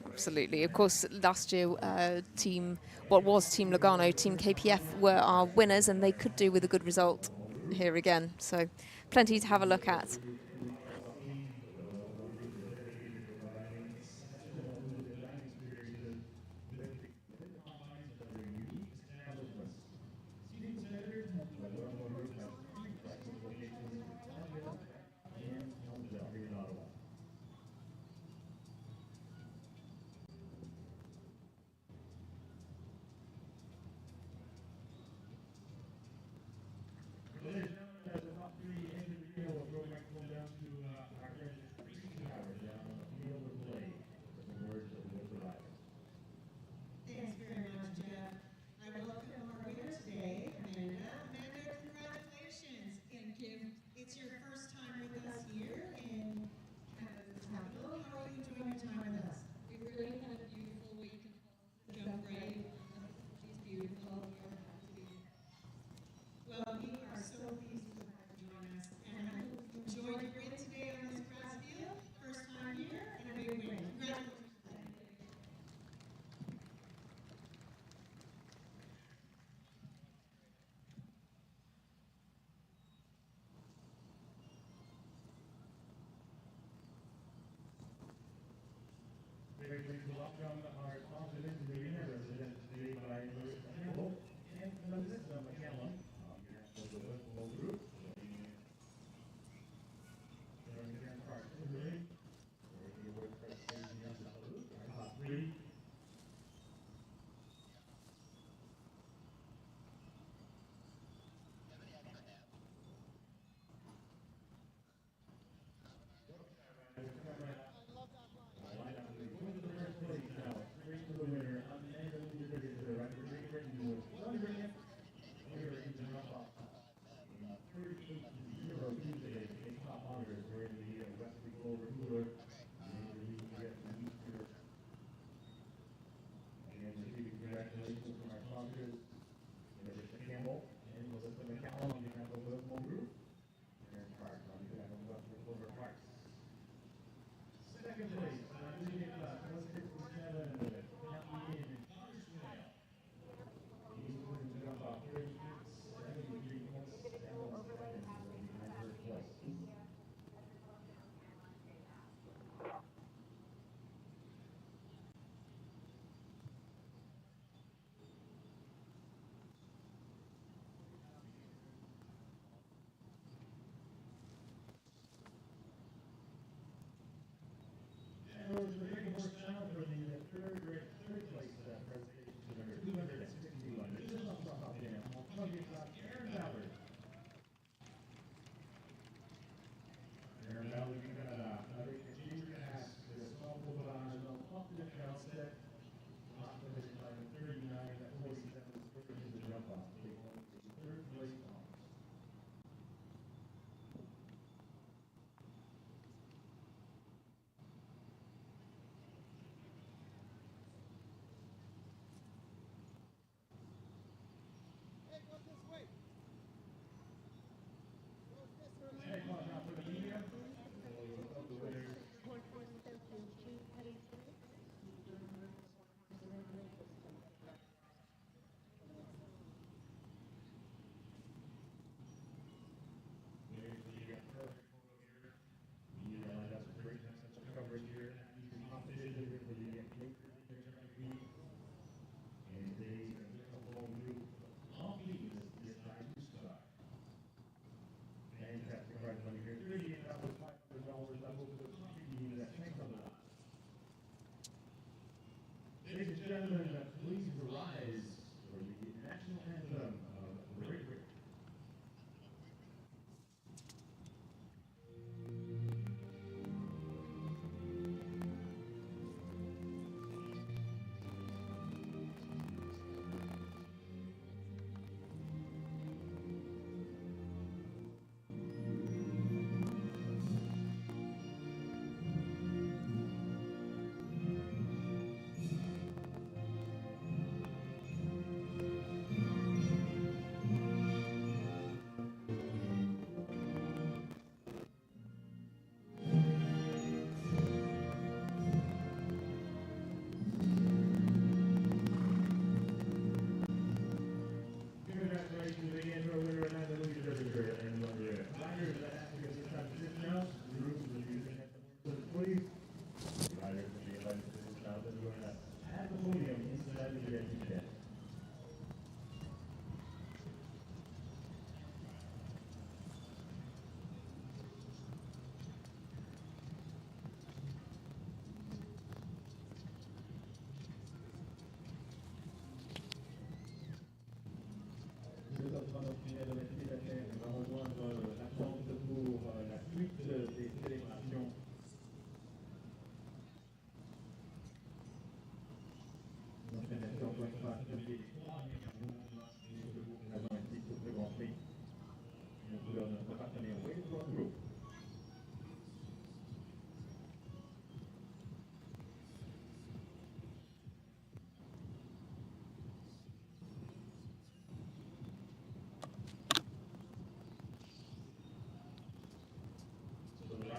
Absolutely. Of course, last year, what was Team Lugano, Team KPF were our winners, and they could do with a good result here again. So plenty to have a look at. welcome our sponsors into the arena, represented today by Lewis Campbell and Melissa McCallum on behalf of the WHALESBONE group. Joining Karen Park today for the award presentation of the salute, our top three. Congratulations from our sponsors, Mr. Campbell and Melissa McCallum on behalf of the WHALESBONE group, Karen Park on behalf of Westwood Clover Parks. Second place, Virginia class 167, County in Connersville. He's going to jump off 30 feet, 73 points, 7 seconds, in first place. And we're going to work now for the third place presentation to number 261. This is also up there. Aaron Ballard. Aaron Ballard, you got a junior pass to the small barrage off the outset. Top position by 39 at 47 is the jump off. Third place on. Ladies and gentlemen, please rise for the national anthem of Great Britain. Congratulations again to our winner and the leader and riders that have to get this transition out. The group will be using it for the please. Riders will be invited to this out and join us at the podium inside the empty shed. On va rejoindre la tente pour la suite des célébrations. L'organisation doit être publiée les 3 avant un titre de Grand Prix. Une couleur de notre partenaire WHALESBONE Group.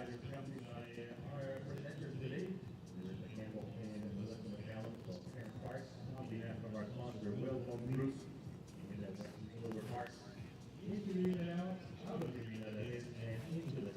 Accompanied by our presenters today, Mr. Campbell and Melissa McCallum, so Karen Parks, on behalf of our sponsor, WHALESBONE Group, and Westwood Clover Parks, into the arena now, out of the arena that is, and into the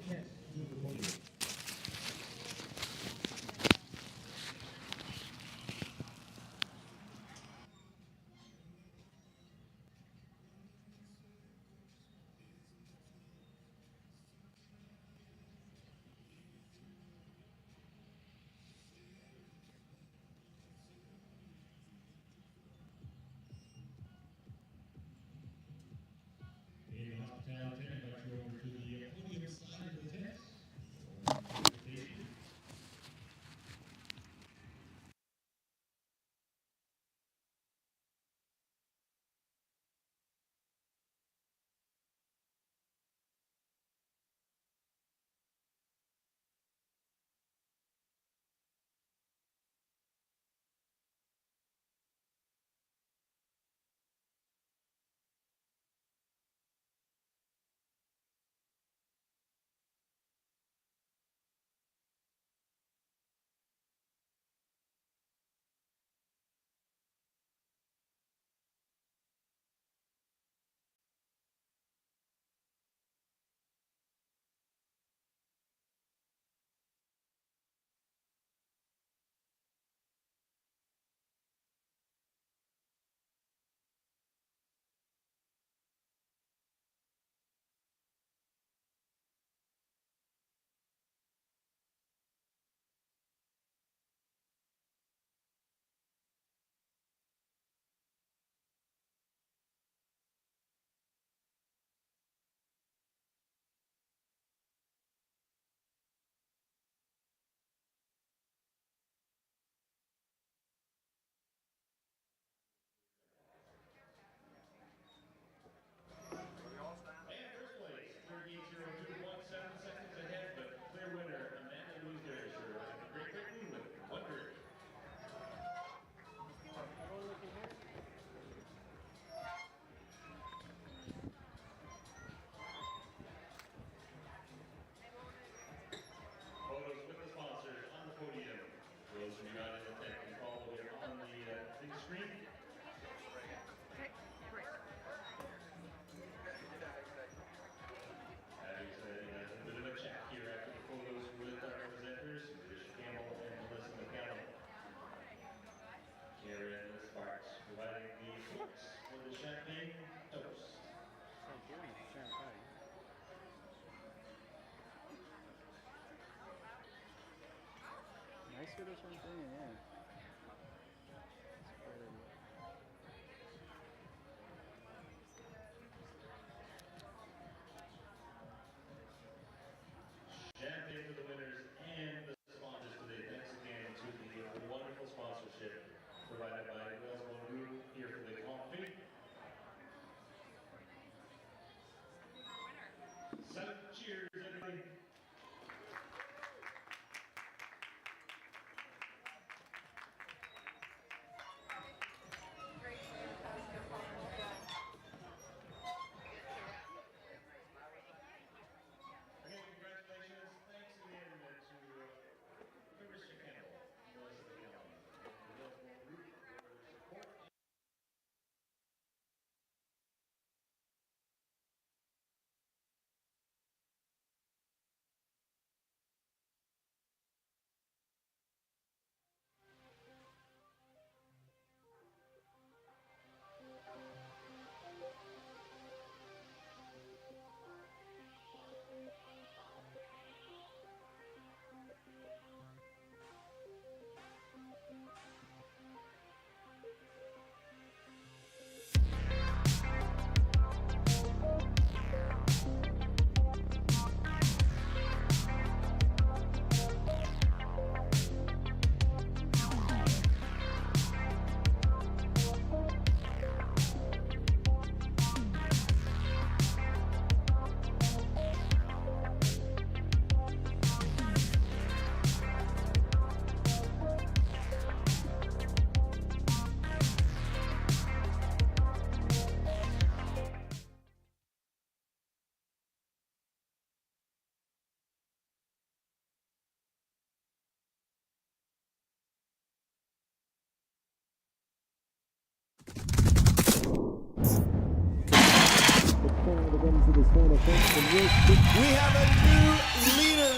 Champagne for the winners and the sponsors today. Thanks again to the wonderful sponsorship provided by WHALESBONE Group here for the coffee. Cheers, everybody. Again, congratulations. Thanks again to Mr. Campbell, the rest of the company, and the WHALESBONE Group for their support. The crowd again to this final fence. We have a new leader